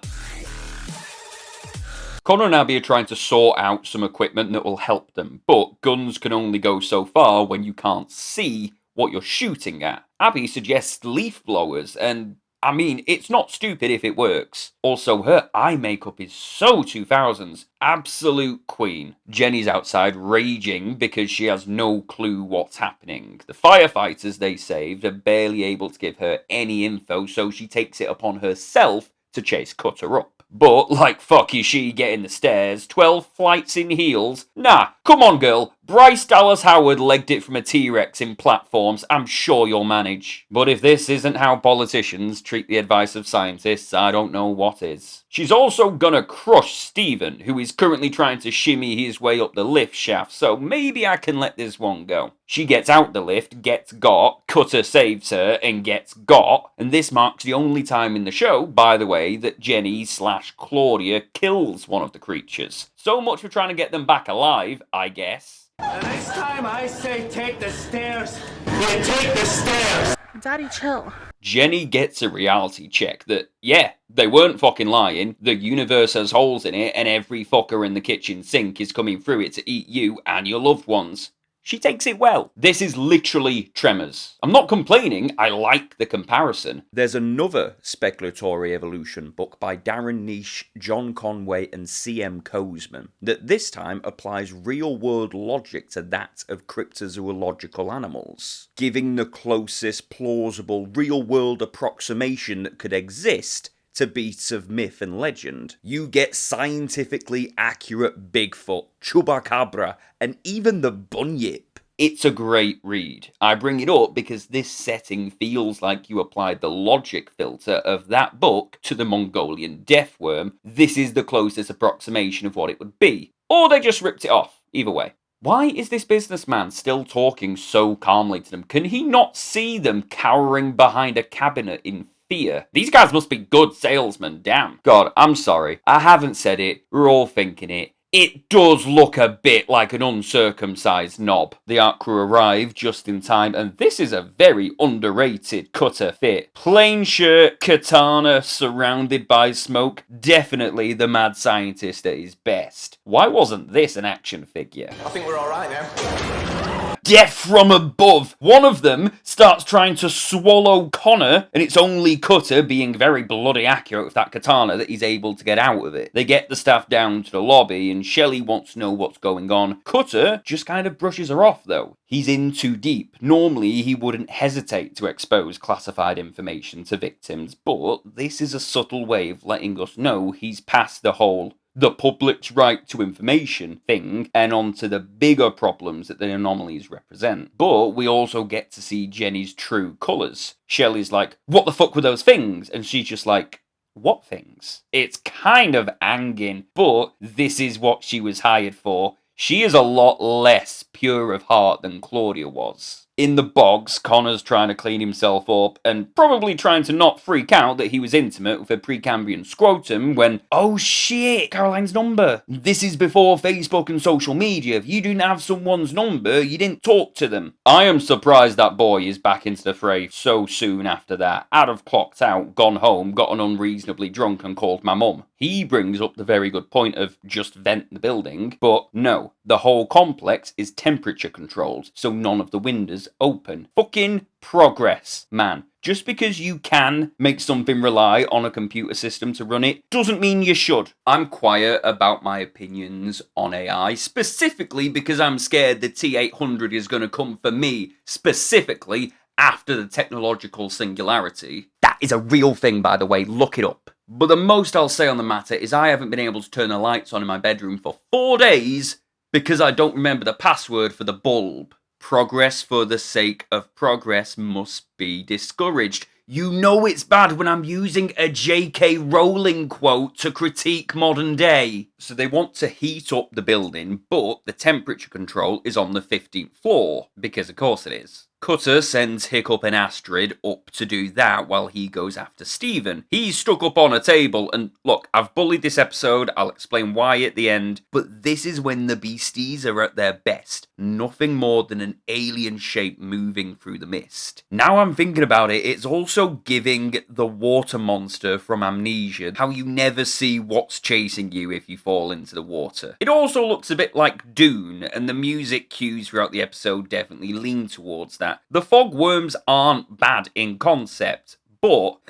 Connor and Abby are trying to sort out some equipment that will help them, but guns can only go so far when you can't see what you're shooting at. Abby suggests leaf blowers, and I mean, it's not stupid if it works. Also, her eye makeup is so 2000s. Absolute queen. Jenny's outside raging because she has no clue what's happening. The firefighters they saved are barely able to give her any info, so she takes it upon herself to chase Cutter up. But, like fuck is she getting the stairs? 12 flights in heels? Nah, come on girl. Bryce Dallas Howard legged it from a T-Rex in platforms. I'm sure you'll manage. But if this isn't how politicians treat the advice of scientists, I don't know what is. She's also gonna crush Steven, who is currently trying to shimmy his way up the lift shaft, so maybe I can let this one go. She gets out the lift, gets got, Cutter saves her, and gets got, and this marks the only time in the show, by the way, that Jenny/Claudia kills one of the creatures. So much for trying to get them back alive, I guess. The next time I say take the stairs, then take the stairs! Daddy, chill. Jenny gets a reality check that, yeah, they weren't fucking lying. The universe has holes in it, and every fucker in the kitchen sink is coming through it to eat you and your loved ones. She takes it well. This is literally Tremors. I'm not complaining, I like the comparison. There's another speculatory evolution book by Darren Nish, John Conway, and C.M. Kozeman that this time applies real-world logic to that of cryptozoological animals, giving the closest plausible real-world approximation that could exist to beats of myth and legend. You get scientifically accurate Bigfoot, Chupacabra, and even the Bunyip. It's a great read. I bring it up because this setting feels like you applied the logic filter of that book to the Mongolian deathworm. This is the closest approximation of what it would be. or they just ripped it off. Either way. Why is this businessman still talking so calmly to them? Can he not see them cowering behind a cabinet in fear? These guys must be good salesmen, damn. God, I'm sorry. I haven't said it. We're all thinking it. It does look a bit like an uncircumcised knob. The art crew arrive just in time, and this is a very underrated cutter fit. Plain shirt, katana, surrounded by smoke. Definitely the mad scientist at his best. Why wasn't this an action figure? I think we're alright now. Death from above. One of them starts trying to swallow Connor, and it's only Cutter, being very bloody accurate with that katana, that he's able to get out of it. They get the staff down to the lobby, and Shelley wants to know what's going on. Cutter just kind of brushes her off, though. He's in too deep. Normally, he wouldn't hesitate to expose classified information to victims, but this is a subtle way of letting us know he's past the whole the public's right to information thing, and onto the bigger problems that the anomalies represent. But we also get to see Jenny's true colours. Shelley's like, what the fuck were those things? And she's just like, what things? It's kind of angin', but this is what she was hired for. She is a lot less pure of heart than Claudia was. In the bogs, Connor's trying to clean himself up and probably trying to not freak out that he was intimate with a Precambrian scrotum when, oh shit, Caroline's number. This is before Facebook and social media. If you didn't have someone's number, you didn't talk to them. I am surprised that boy is back into the fray so soon after that. Clocked out, gone home, gotten unreasonably drunk and called my mum. He brings up the very good point of just vent the building, but no, the whole complex is temperature controlled, so none of the windows open. Fucking progress, man. Just because you can make something rely on a computer system to run it, doesn't mean you should. I'm quiet about my opinions on AI, specifically because I'm scared the T-800 is going to come for me, specifically after the technological singularity. That is a real thing, by the way, look it up. But the most I'll say on the matter is I haven't been able to turn the lights on in my bedroom for 4 days because I don't remember the password for the bulb. Progress for the sake of progress must be discouraged. You know it's bad when I'm using a J.K. Rowling quote to critique modern day. So they want to heat up the building, but the temperature control is on the 15th floor, because of course it is. Cutter sends Hiccup and Astrid up to do that while he goes after Steven. He's stuck up on a table, and look, I've bullied this episode, I'll explain why at the end, but this is when the beasties are at their best. Nothing more than an alien shape moving through the mist. Now I'm thinking about it, it's also giving the water monster from Amnesia, how you never see what's chasing you if you fall into the water. It also looks a bit like Dune, and the music cues throughout the episode definitely lean towards that. The fog worms aren't bad in concept, but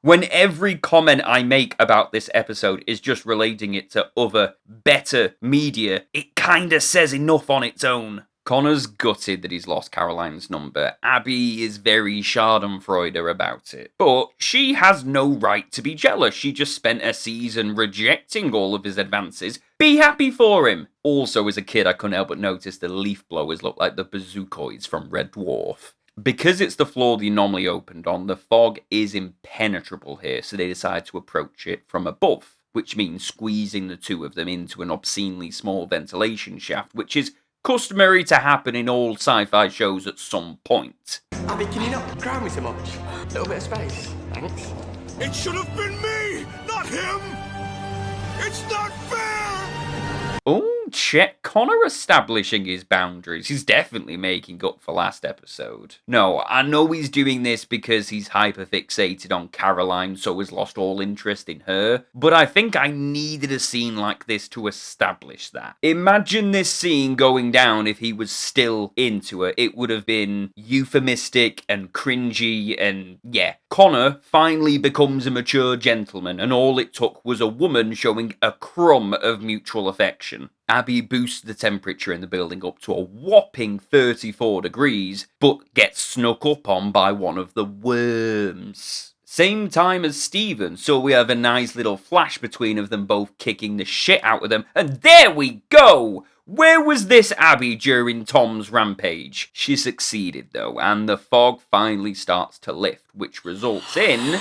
when every comment I make about this episode is just relating it to other, better media, it kinda says enough on its own. Connor's gutted that he's lost Caroline's number. Abby is very schadenfreude about it. But she has no right to be jealous. She just spent a season rejecting all of his advances. Be happy for him. Also, as a kid, I couldn't help but notice the leaf blowers look like the bazookoids from Red Dwarf. Because it's the floor the anomaly opened on, the fog is impenetrable here, so they decide to approach it from above, which means squeezing the two of them into an obscenely small ventilation shaft, which is customary to happen in all sci-fi shows at some point. Abby, can you not crowd me so much? A little bit of space, thanks. It should have been me, not him! It's not fair! Oh, check Connor establishing his boundaries. He's definitely making up for last episode. No, I know he's doing this because he's hyperfixated on Caroline, so has lost all interest in her, but I think I needed a scene like this to establish that. Imagine this scene going down if he was still into her. It would have been euphemistic and cringy and yeah. Connor finally becomes a mature gentleman, and all it took was a woman showing a crumb of mutual affection. Abby boosts the temperature in the building up to a whopping 34 degrees, but gets snuck up on by one of the worms. Same time as Steven, so we have a nice little flash between of them both kicking the shit out of them, and there we go! Where was this Abby during Tom's rampage? She succeeded though, and the fog finally starts to lift, which results in...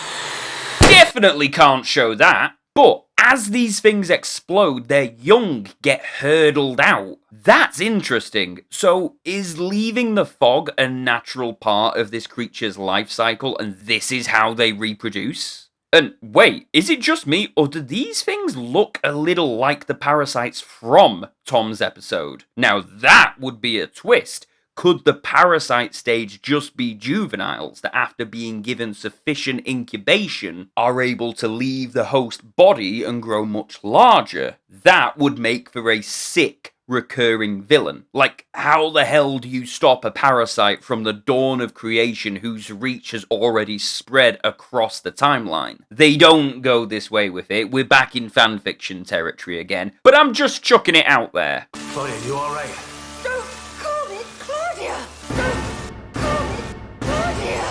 Definitely can't show that! But as these things explode, their young get hurtled out. That's interesting. So is leaving the fog a natural part of this creature's life cycle, and this is how they reproduce? And wait, is it just me, or do these things look a little like the parasites from Tom's episode? Now that would be a twist. Could the parasite stage just be juveniles that, after being given sufficient incubation, are able to leave the host body and grow much larger? That would make for a sick recurring villain. Like, how the hell do you stop a parasite from the dawn of creation whose reach has already spread across the timeline? They don't go this way with it. We're back in fanfiction territory again, but I'm just chucking it out there. Claudia, you alright? Don't call me Claudia! Don't call me Claudia!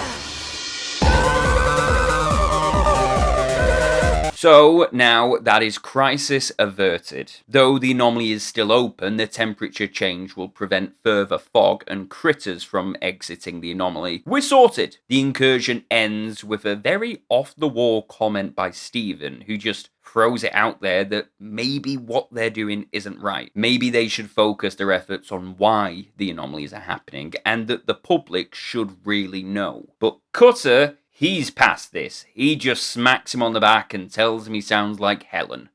So now that is crisis averted. Though the anomaly is still open, the temperature change will prevent further fog and critters from exiting the anomaly. We're sorted. The incursion ends with a very off-the-wall comment by Steven, who just throws it out there that maybe what they're doing isn't right. Maybe they should focus their efforts on why the anomalies are happening, and that the public should really know. But Cutter, he's past this. He just smacks him on the back and tells him he sounds like Helen.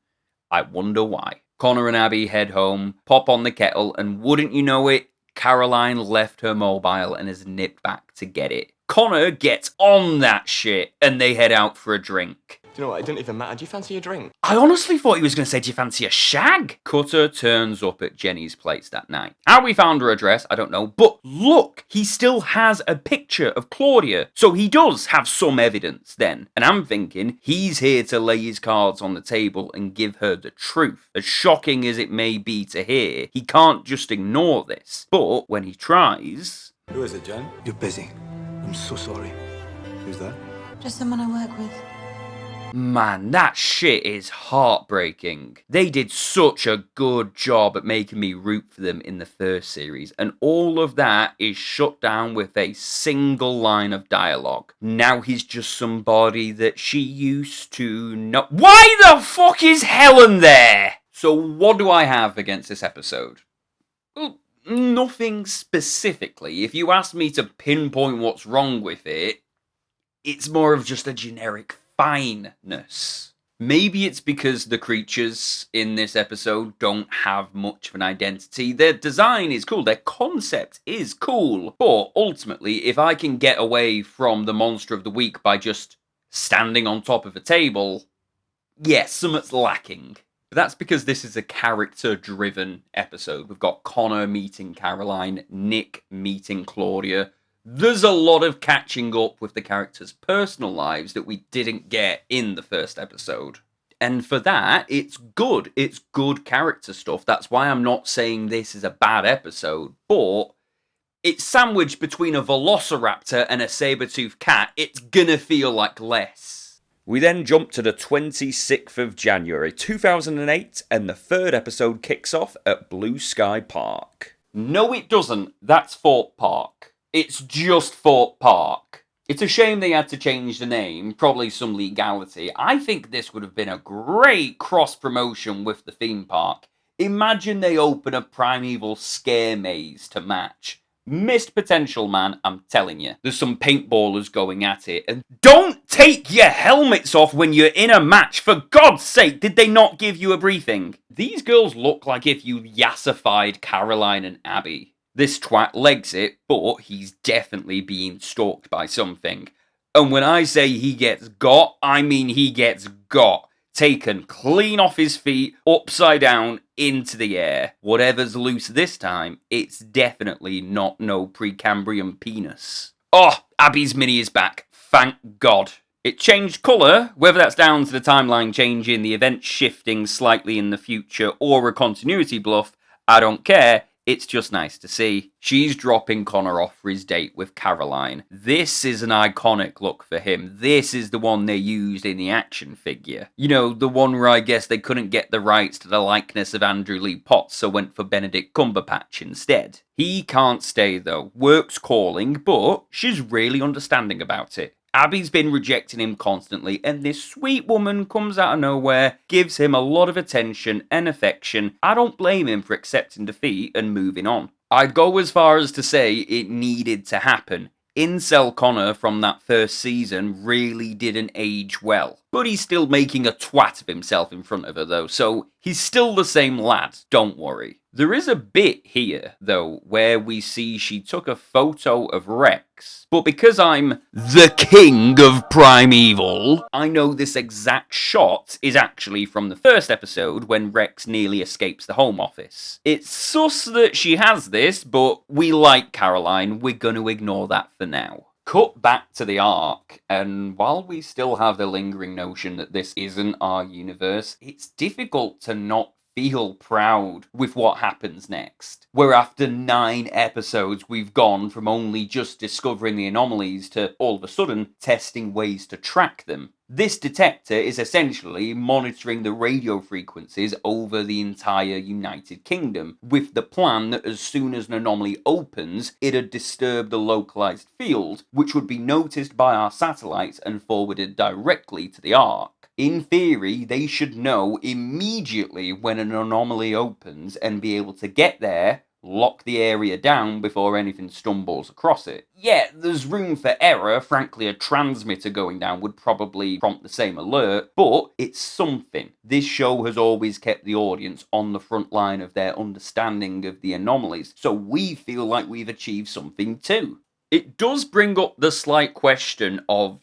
I wonder why. Connor and Abby head home, pop on the kettle, and wouldn't you know it, Caroline left her mobile and has nipped back to get it. Connor gets on that shit, and they head out for a drink. Do you know what? It didn't even matter. Do you fancy a drink? I honestly thought he was going to say, do you fancy a shag? Cutter turns up at Jenny's place that night. How we found her address, I don't know. But look, he still has a picture of Claudia. So he does have some evidence then. And I'm thinking he's here to lay his cards on the table and give her the truth. As shocking as it may be to hear, he can't just ignore this. But when he tries... Who is it, Jen? You're busy. I'm so sorry. Who's that? Just someone I work with. Man, that shit is heartbreaking. They did such a good job at making me root for them in the first series, and all of that is shut down with a single line of dialogue. Now he's just somebody that she used to know. Why the fuck is Helen there? So what do I have against this episode? Well, nothing specifically. If you ask me to pinpoint what's wrong with it, it's more of just a generic fineness. Maybe it's because the creatures in this episode don't have much of an identity. Their design is cool, their concept is cool, but ultimately, if I can get away from the monster of the week by just standing on top of a table, yes, something's lacking. But that's because this is a character-driven episode. We've got Connor meeting Caroline, Nick meeting Claudia. There's a lot of catching up with the characters' personal lives that we didn't get in the first episode. And for that, it's good. It's good character stuff. That's why I'm not saying this is a bad episode. But it's sandwiched between a velociraptor and a saber-toothed cat. It's gonna feel like less. We then jump to the 26th of January 2008, and the third episode kicks off at Blue Sky Park. No, it doesn't. That's Fort Park. It's just Fort Park. It's a shame they had to change the name, probably some legality. I think this would have been a great cross-promotion with the theme park. Imagine they open a Primeval scare maze to match. Missed potential, man, I'm telling you. There's some paintballers going at it. And don't take your helmets off when you're in a match. For God's sake, did they not give you a briefing? These girls look like if you yassified Caroline and Abby. This twat legs it, but he's definitely being stalked by something. And when I say he gets got, I mean he gets got. Taken clean off his feet, upside down, into the air. Whatever's loose this time, it's definitely not no Precambrian penis. Oh, Abby's mini is back. Thank God. It changed colour, whether that's down to the timeline changing, the event shifting slightly in the future, or a continuity bluff, I don't care. It's just nice to see. She's dropping Connor off for his date with Caroline. This is an iconic look for him. This is the one they used in the action figure. You know, the one where I guess they couldn't get the rights to the likeness of Andrew Lee Potts, so went for Benedict Cumberbatch instead. He can't stay though. Work's calling, but she's really understanding about it. Abby's been rejecting him constantly, and this sweet woman comes out of nowhere, gives him a lot of attention and affection. I don't blame him for accepting defeat and moving on. I'd go as far as to say it needed to happen. Incel Connor from that first season really didn't age well. But he's still making a twat of himself in front of her though, so he's still the same lad, don't worry. There is a bit here, though, where we see she took a photo of Rex, but because I'm the king of Primeval, I know this exact shot is actually from the first episode when Rex nearly escapes the Home Office. It's sus that she has this, but we like Caroline, we're gonna ignore that for now. Cut back to the Ark, and while we still have the lingering notion that this isn't our universe, it's difficult to not feel proud with what happens next. Where after 9 episodes we've gone from only just discovering the anomalies to all of a sudden testing ways to track them. This detector is essentially monitoring the radio frequencies over the entire United Kingdom, with the plan that as soon as an anomaly opens, it'd disturb the localized field, which would be noticed by our satellites and forwarded directly to the Ark. In theory, they should know immediately when an anomaly opens and be able to get there, lock the area down before anything stumbles across it. Yeah, there's room for error. Frankly, a transmitter going down would probably prompt the same alert, but it's something. This show has always kept the audience on the front line of their understanding of the anomalies, so we feel like we've achieved something too. It does bring up the slight question of,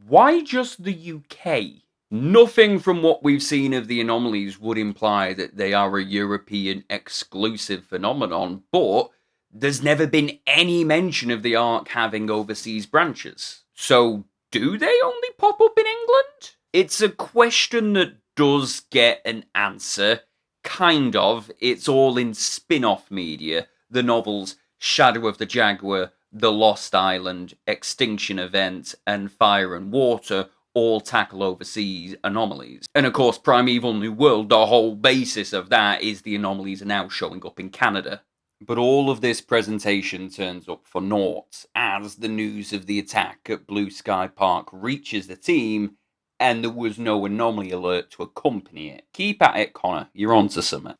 why just the UK? Nothing from what we've seen of the anomalies would imply that they are a European exclusive phenomenon, but there's never been any mention of the Ark having overseas branches. So, do they only pop up in England? It's a question that does get an answer. Kind of. It's all in spin-off media. The novels Shadow of the Jaguar, The Lost Island, Extinction Event, and Fire and Water all tackle overseas anomalies. And of course, Primeval New World, the whole basis of that is the anomalies are now showing up in Canada. But all of this presentation turns up for naught as the news of the attack at Blue Sky Park reaches the team, and there was no anomaly alert to accompany it. Keep at it, Connor. You're on to something.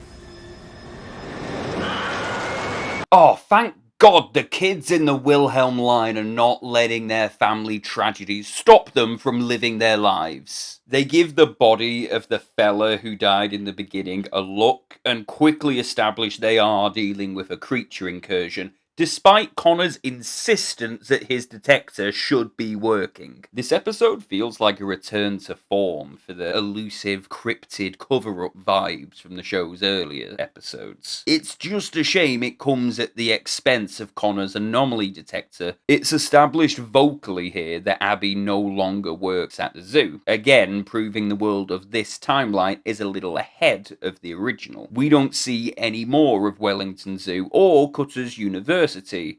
Oh, thank God, the kids in the Wilhelm line are not letting their family tragedies stop them from living their lives. They give the body of the fella who died in the beginning a look and quickly establish they are dealing with a creature incursion, despite Connor's insistence that his detector should be working. This episode feels like a return to form for the elusive, cryptid cover-up vibes from the show's earlier episodes. It's just a shame it comes at the expense of Connor's anomaly detector. It's established vocally here that Abby no longer works at the zoo, again proving the world of this timeline is a little ahead of the original. We don't see any more of Wellington Zoo or Cutter's University.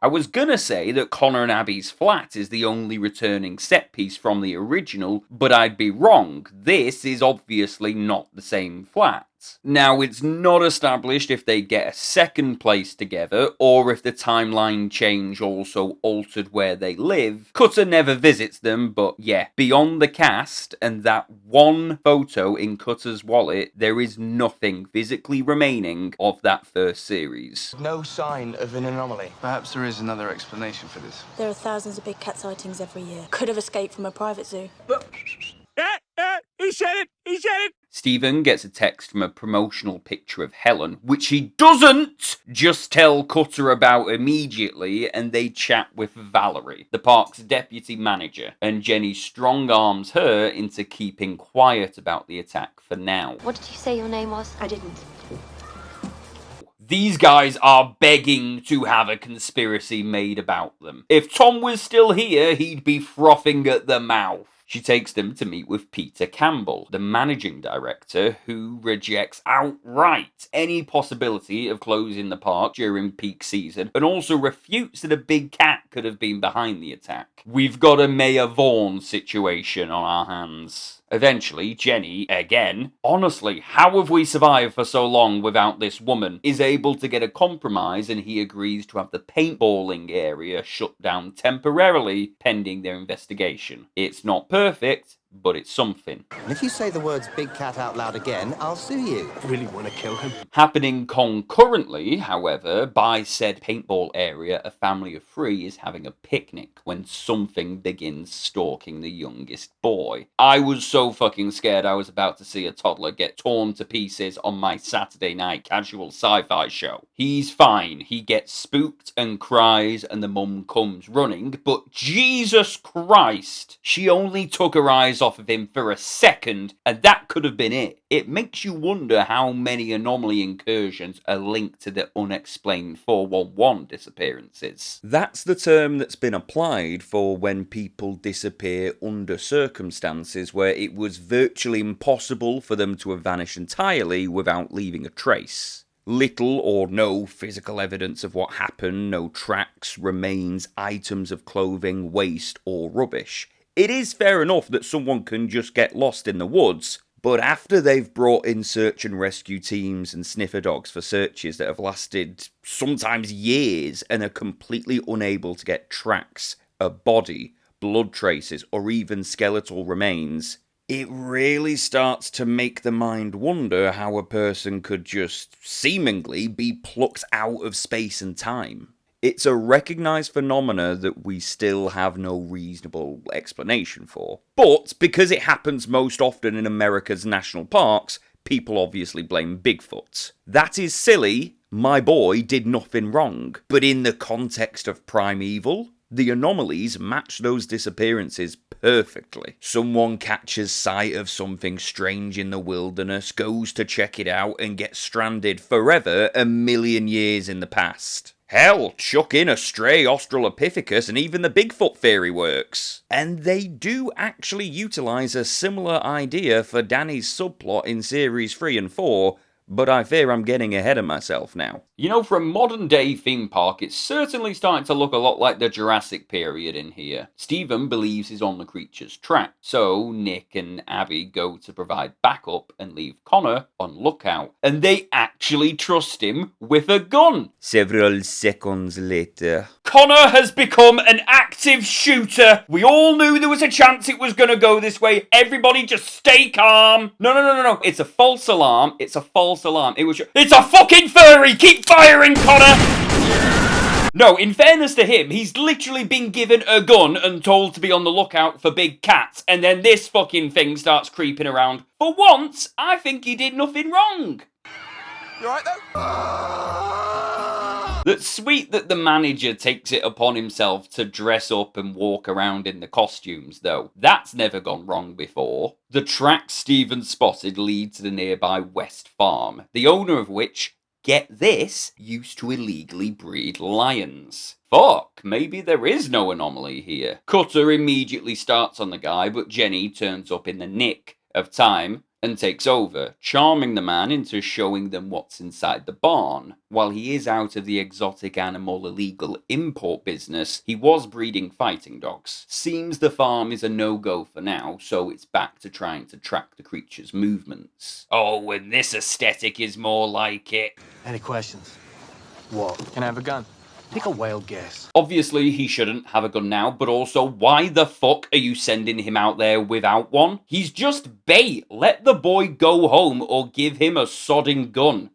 I was gonna say that Connor and Abby's flat is the only returning set piece from the original, but I'd be wrong. This is obviously not the same flat. Now, it's not established if they get a second place together, or if the timeline change also altered where they live. Cutter never visits them, but yeah, beyond the cast and that one photo in Cutter's wallet, there is nothing physically remaining of that first series. No sign of an anomaly. Perhaps there is another explanation for this. There are thousands of big cat sightings every year. Could have escaped from a private zoo. He said it! He said it! Stephen gets a text from a promotional picture of Helen, which he doesn't just tell Cutter about immediately, and they chat with Valerie, the park's deputy manager, and Jenny strong-arms her into keeping quiet about the attack for now. What did you say your name was? I didn't. These guys are begging to have a conspiracy made about them. If Tom was still here, he'd be frothing at the mouth. She takes them to meet with Peter Campbell, the managing director, who rejects outright any possibility of closing the park during peak season, and also refutes that a big cat could have been behind the attack. We've got a Maya Vaughn situation on our hands. Eventually, Jenny, again, honestly, how have we survived for so long without this woman, is able to get a compromise, and he agrees to have the paintballing area shut down temporarily pending their investigation. It's not perfect, but it's something. And if you say the words big cat out loud again, I'll sue you. Really want to kill him? Happening concurrently, however, by said paintball area, a family of 3 is having a picnic when something begins stalking the youngest boy. I was so fucking scared I was about to see a toddler get torn to pieces on my Saturday night casual sci-fi show. He's fine. He gets spooked and cries and the mum comes running, but Jesus Christ, she only took her eyes off of him for a second, and that could have been it. It makes you wonder how many anomaly incursions are linked to the unexplained 411 disappearances. That's the term that's been applied for when people disappear under circumstances where it was virtually impossible for them to have vanished entirely without leaving a trace. Little or no physical evidence of what happened, no tracks, remains, items of clothing, waste, or rubbish. It is fair enough that someone can just get lost in the woods, but after they've brought in search and rescue teams and sniffer dogs for searches that have lasted sometimes years and are completely unable to get tracks, a body, blood traces, or even skeletal remains, it really starts to make the mind wonder how a person could just seemingly be plucked out of space and time. It's a recognised phenomena that we still have no reasonable explanation for. But because it happens most often in America's national parks, people obviously blame Bigfoot. That is silly. My boy did nothing wrong. But in the context of Primeval, the anomalies match those disappearances perfectly. Someone catches sight of something strange in the wilderness, goes to check it out, and gets stranded forever 1,000,000 years in the past. Hell, chuck in a stray Australopithecus and even the Bigfoot theory works. And they do actually utilise a similar idea for Danny's subplot in series 3 and 4, but I fear I'm getting ahead of myself now. You know, for a modern day theme park, it's certainly starting to look a lot like the Jurassic period in here. Stephen believes he's on the creature's track, so Nick and Abby go to provide backup and leave Connor on lookout. And they actually trust him with a gun. Several seconds later, Connor has become an active shooter. We all knew there was a chance it was going to go this way. Everybody just stay calm. No. It's a false alarm. It's a false alarm. It's a fucking furry. Keep firing, Connor! No, in fairness to him, he's literally been given a gun and told to be on the lookout for big cats, and then this fucking thing starts creeping around. For once, I think he did nothing wrong. You alright though? That's sweet that the manager takes it upon himself to dress up and walk around in the costumes, though. That's never gone wrong before. The track Stephen spotted lead to the nearby West Farm, the owner of which, get this, used to illegally breed lions. Fuck, maybe there is no anomaly here. Cutter immediately starts on the guy, but Jenny turns up in the nick of time and takes over, charming the man into showing them what's inside the barn. While he is out of the exotic animal illegal import business, he was breeding fighting dogs. Seems the farm is a no-go for now, so it's back to trying to track the creature's movements. Oh, and this aesthetic is more like it. Any questions? What? Can I have a gun? Take a wild guess. Obviously, he shouldn't have a gun now, but also, why the fuck are you sending him out there without one? He's just bait. Let the boy go home or give him a sodding gun.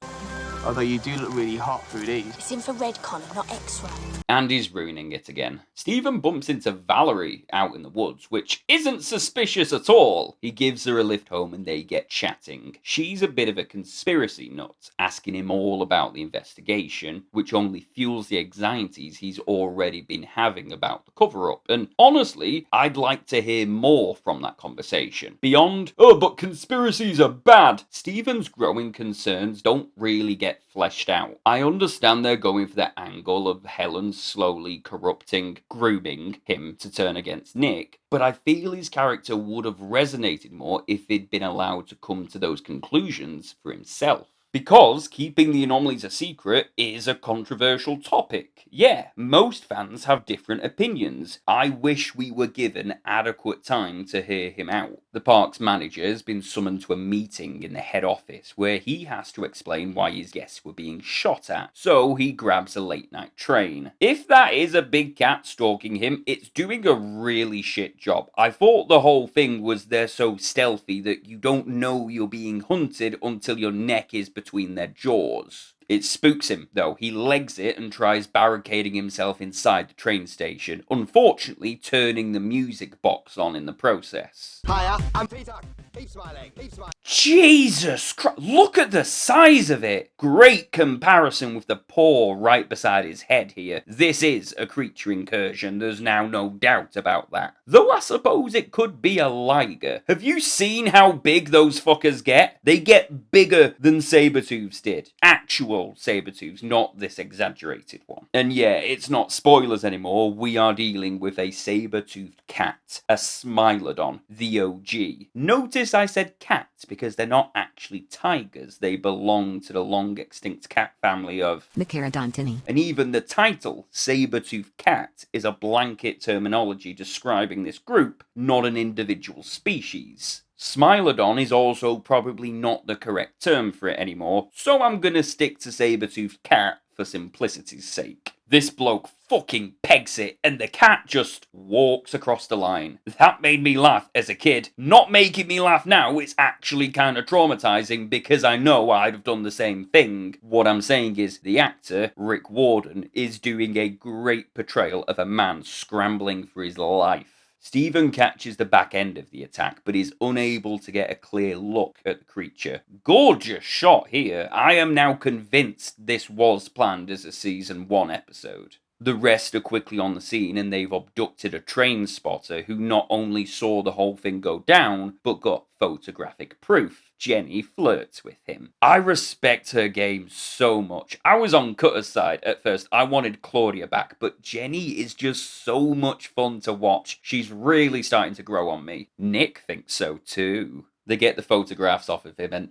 Although you do look really hot through these. It's infrared, Connor, not X-ray. And he's ruining it again. Stephen bumps into Valerie out in the woods, which isn't suspicious at all. He gives her a lift home and they get chatting. She's a bit of a conspiracy nut, asking him all about the investigation, which only fuels the anxieties he's already been having about the cover-up. And honestly, I'd like to hear more from that conversation. Beyond, oh, but conspiracies are bad. Stephen's growing concerns don't really get fleshed out. I understand they're going for the angle of Helen slowly corrupting, grooming him to turn against Nick, but I feel his character would have resonated more if he'd been allowed to come to those conclusions for himself. Because keeping the anomalies a secret is a controversial topic. Yeah, most fans have different opinions. I wish we were given adequate time to hear him out. The park's manager has been summoned to a meeting in the head office where he has to explain why his guests were being shot at, so he grabs a late night train. If that is a big cat stalking him, it's doing a really shit job. I thought the whole thing was they're so stealthy that you don't know you're being hunted until your neck is between their jaws. It spooks him, though. He legs it and tries barricading himself inside the train station, unfortunately turning the music box on in the process. Hiya, I'm Peter. Keep smiling, keep smiling. Jesus Christ, look at the size of it! Great comparison with the paw right beside his head here. This is a creature incursion, there's now no doubt about that. Though I suppose it could be a liger. Have you seen how big those fuckers get? They get bigger than SaberTooths did. Actual SaberTooths, not this exaggerated one. And yeah, it's not spoilers anymore, we are dealing with a SaberTooth cat, a Smilodon, the OG. Notice I said cat because they're not actually tigers, they belong to the long extinct cat family of Mecharadontini. And even the title, SaberTooth Cat, is a blanket terminology describing this group, not an individual species. Smilodon is also probably not the correct term for it anymore, so I'm gonna stick to SaberTooth Cat for simplicity's sake. This bloke fucking pegs it, and the cat just walks across the line. That made me laugh as a kid. Not making me laugh now, it's actually kind of traumatizing because I know I'd have done the same thing. What I'm saying is, the actor, Rick Warden, is doing a great portrayal of a man scrambling for his life. Stephen catches the back end of the attack, but is unable to get a clear look at the creature. Gorgeous shot here. I am now convinced this was planned as a season 1 episode. The rest are quickly on the scene and they've abducted a train spotter who not only saw the whole thing go down, but got photographic proof. Jenny flirts with him. I respect her game so much. I was on Cutter's side at first. I wanted Claudia back, but Jenny is just so much fun to watch. She's really starting to grow on me. Nick thinks so too. They get the photographs off of him and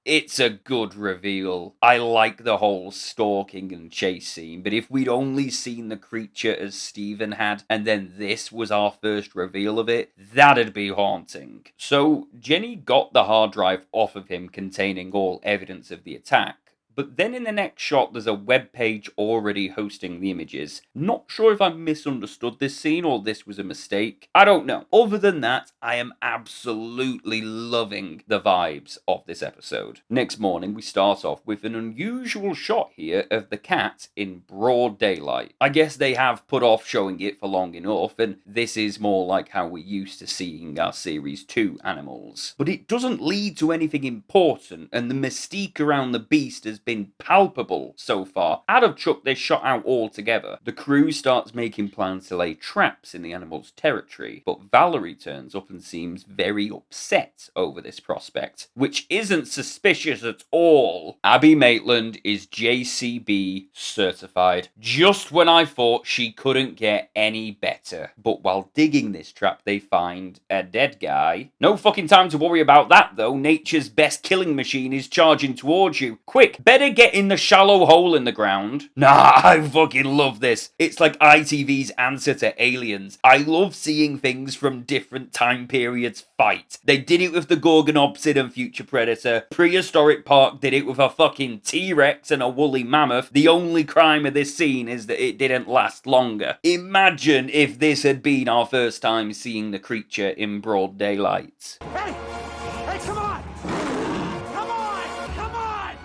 it's a good reveal. I like the whole stalking and chase scene, but if we'd only seen the creature as Stephen had, and then this was our first reveal of it, that'd be haunting. So, Jenny got the hard drive off of him containing all evidence of the attack. But then in the next shot, there's a web page already hosting the images. Not sure if I misunderstood this scene or this was a mistake. I don't know. Other than that, I am absolutely loving the vibes of this episode. Next morning, we start off with an unusual shot here of the cat in broad daylight. I guess they have put off showing it for long enough, and this is more like how we're used to seeing our Series 2 animals. But it doesn't lead to anything important, and the mystique around the beast has been palpable so far. I'd have chucked this shot out altogether. The crew starts making plans to lay traps in the animal's territory, but Valerie turns up and seems very upset over this prospect, which isn't suspicious at all. Abby Maitland is JCB certified, just when I thought she couldn't get any better. But while digging this trap, they find a dead guy. No fucking time to worry about that though. Nature's best killing machine is charging towards you. Quick, better get in the shallow hole in the ground. Nah, I fucking love this. It's like ITV's answer to Aliens. I love seeing things from different time periods fight. They did it with the Gorgonopsid and Future Predator. Prehistoric Park did it with a fucking T-Rex and a woolly mammoth. The only crime of this scene is that it didn't last longer. Imagine if this had been our first time seeing the creature in broad daylight. Hey! Hey, come on! Come on! Come on!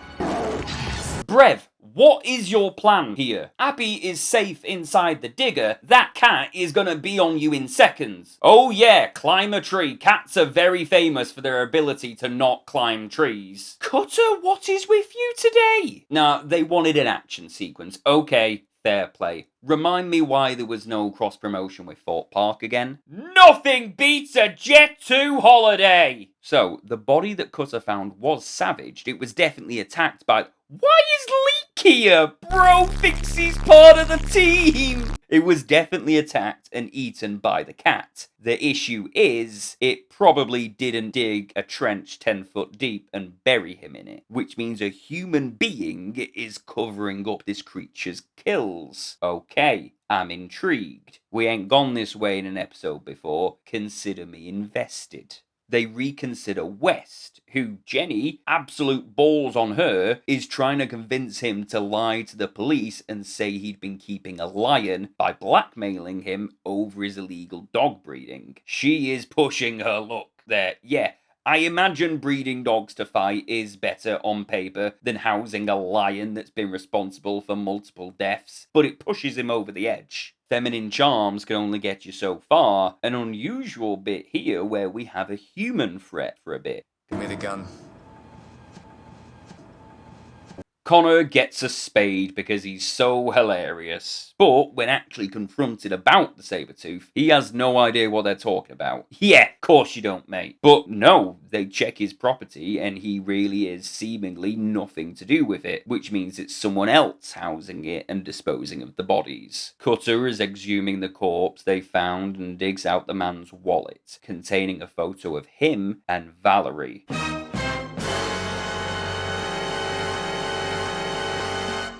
Brev, what is your plan here? Abby is safe inside the digger. That cat is gonna be on you in seconds. Oh yeah, climb a tree. Cats are very famous for their ability to not climb trees. Cutter, what is with you today? Nah, they wanted an action sequence. Okay, fair play. Remind me why there was no cross-promotion with Fort Park again? Nothing beats a Jet 2 holiday! So, the body that Cutter found was savaged. It was definitely attacked by... Why is Leek here? Bro thinks he's part of the team! It was definitely attacked and eaten by the cat. The issue is, it probably didn't dig a trench 10 foot deep and bury him in it, which means a human being is covering up this creature's kills. Okay, I'm intrigued. We ain't gone this way in an episode before. Consider me invested. They reconsider West, who Jenny, absolute balls on her, is trying to convince him to lie to the police and say he'd been keeping a lion by blackmailing him over his illegal dog breeding. She is pushing her luck there. Yeah, I imagine breeding dogs to fight is better on paper than housing a lion that's been responsible for multiple deaths, but it pushes him over the edge. Feminine charms can only get you so far. An unusual bit here where we have a human threat for a bit. Give me the gun. Connor gets a spade because he's so hilarious. But when actually confronted about the Sabertooth, he has no idea what they're talking about. Yeah, of course you don't, mate. But no, they check his property and he really is seemingly nothing to do with it, which means it's someone else housing it and disposing of the bodies. Cutter is exhuming the corpse they found and digs out the man's wallet, containing a photo of him and Valerie.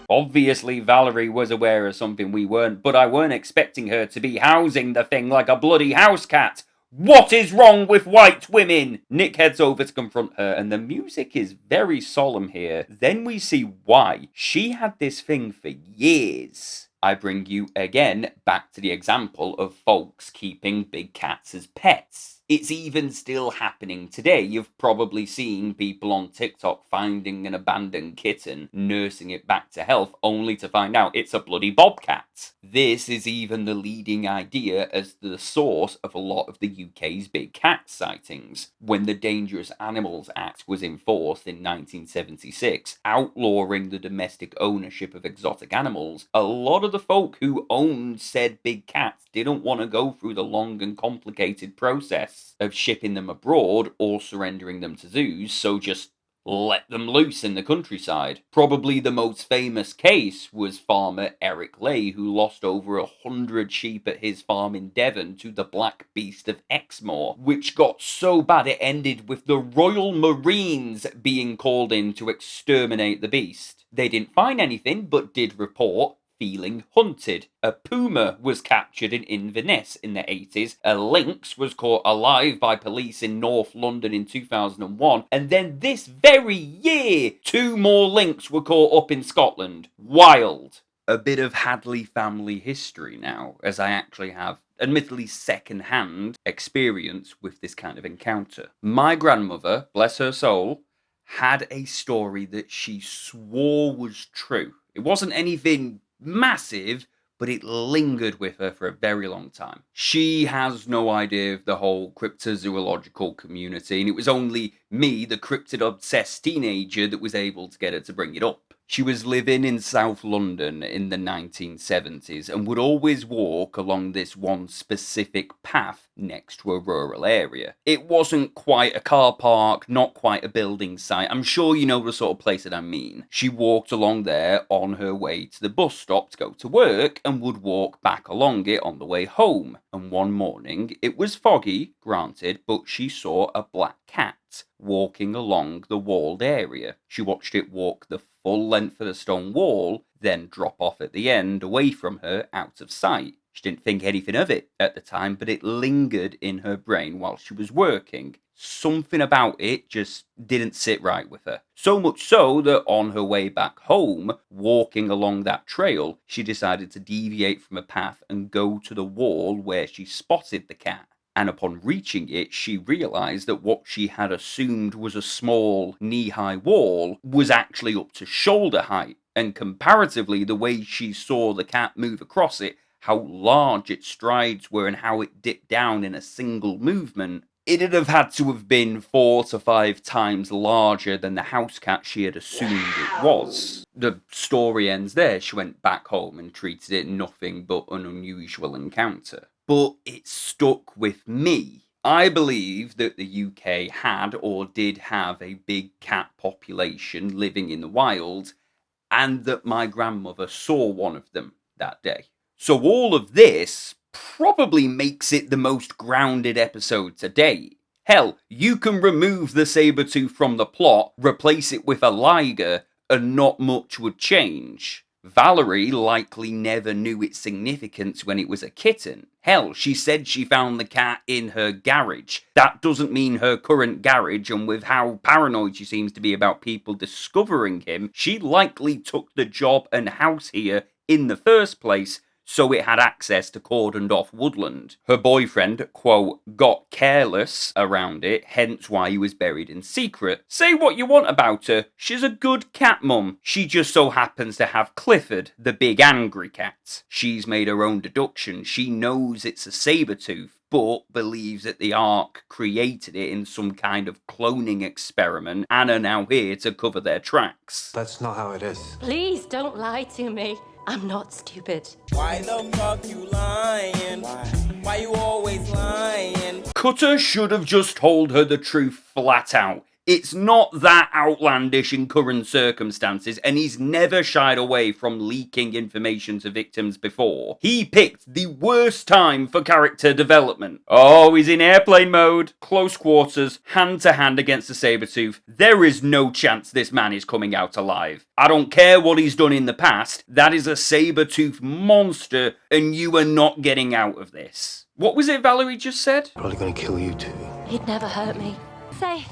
Obviously, Valerie was aware of something we weren't, but I weren't expecting her to be housing the thing like a bloody house cat. What is wrong with white women? Nick heads over to confront her, and the music is very solemn here. Then we see why. She had this thing for years. I bring you again back to the example of folks keeping big cats as pets. It's even still happening today. You've probably seen people on TikTok finding an abandoned kitten, nursing it back to health, only to find out it's a bloody bobcat. This is even the leading idea as the source of a lot of the UK's big cat sightings. When the Dangerous Animals Act was enforced in 1976, outlawing the domestic ownership of exotic animals, a lot of the folk who owned said big cats didn't want to go through the long and complicated process of shipping them abroad or surrendering them to zoos, so just let them loose in the countryside. Probably the most famous case was farmer Eric Lay, who lost over 100 sheep at his farm in Devon to the Black Beast of Exmoor, which got so bad it ended with the Royal Marines being called in to exterminate the beast. They didn't find anything, but did report feeling hunted. A puma was captured in Inverness in the 80s, a lynx was caught alive by police in North London in 2001, and then this very year, 2 more lynx were caught up in Scotland. Wild. A bit of Hadley family history now, as I actually have admittedly second-hand experience with this kind of encounter. My grandmother, bless her soul, had a story that she swore was true. It wasn't anything massive, but it lingered with her for a very long time. She has no idea of the whole cryptozoological community, and it was only me, the cryptid-obsessed teenager, that was able to get her to bring it up. She was living in South London in the 1970s and would always walk along this one specific path next to a rural area. It wasn't quite a car park, not quite a building site. I'm sure you know the sort of place that I mean. She walked along there on her way to the bus stop to go to work and would walk back along it on the way home. And one morning, it was foggy, granted, but she saw a black cat walking along the walled area. She watched it walk the full length of the stone wall, then drop off at the end, away from her, out of sight. She didn't think anything of it at the time, but it lingered in her brain while she was working. Something about it just didn't sit right with her. So much so that on her way back home, walking along that trail, she decided to deviate from a path and go to the wall where she spotted the cat. And upon reaching it, she realised that what she had assumed was a small, knee-high wall was actually up to shoulder height. And comparatively, the way she saw the cat move across it, how large its strides were and how it dipped down in a single movement, it'd have had to have been 4 to 5 times larger than the house cat she had assumed it was. The story ends there. She went back home and treated it nothing but an unusual encounter. But it stuck with me. I believe that the UK had or did have a big cat population living in the wild, and that my grandmother saw one of them that day. So all of this probably makes it the most grounded episode to date. Hell, you can remove the Sabertooth from the plot, replace it with a liger, and not much would change. Valerie likely never knew its significance when it was a kitten. Hell, she said she found the cat in her garage. That doesn't mean her current garage, and with how paranoid she seems to be about people discovering him, she likely took the job and house here in the first place, so it had access to cordoned off woodland. Her boyfriend, quote, got careless around it, hence why he was buried in secret. Say what you want about her, she's a good cat mum. She just so happens to have Clifford, the big angry cat. She's made her own deduction. She knows it's a Sabertooth, but believes that the Ark created it in some kind of cloning experiment and are now here to cover their tracks. That's not how it is. Please don't lie to me. I'm not stupid. Why the fuck you lying? Why you always lying? Cutter should have just told her the truth flat out. It's not that outlandish in current circumstances, and he's never shied away from leaking information to victims before. He picked the worst time for character development. Oh, he's in airplane mode, close quarters, hand to hand against the Sabertooth. There is no chance this man is coming out alive. I don't care what he's done in the past, that is a Sabertooth monster, and you are not getting out of this. What was it Valerie just said? Probably gonna kill you too. He'd never hurt me. Say.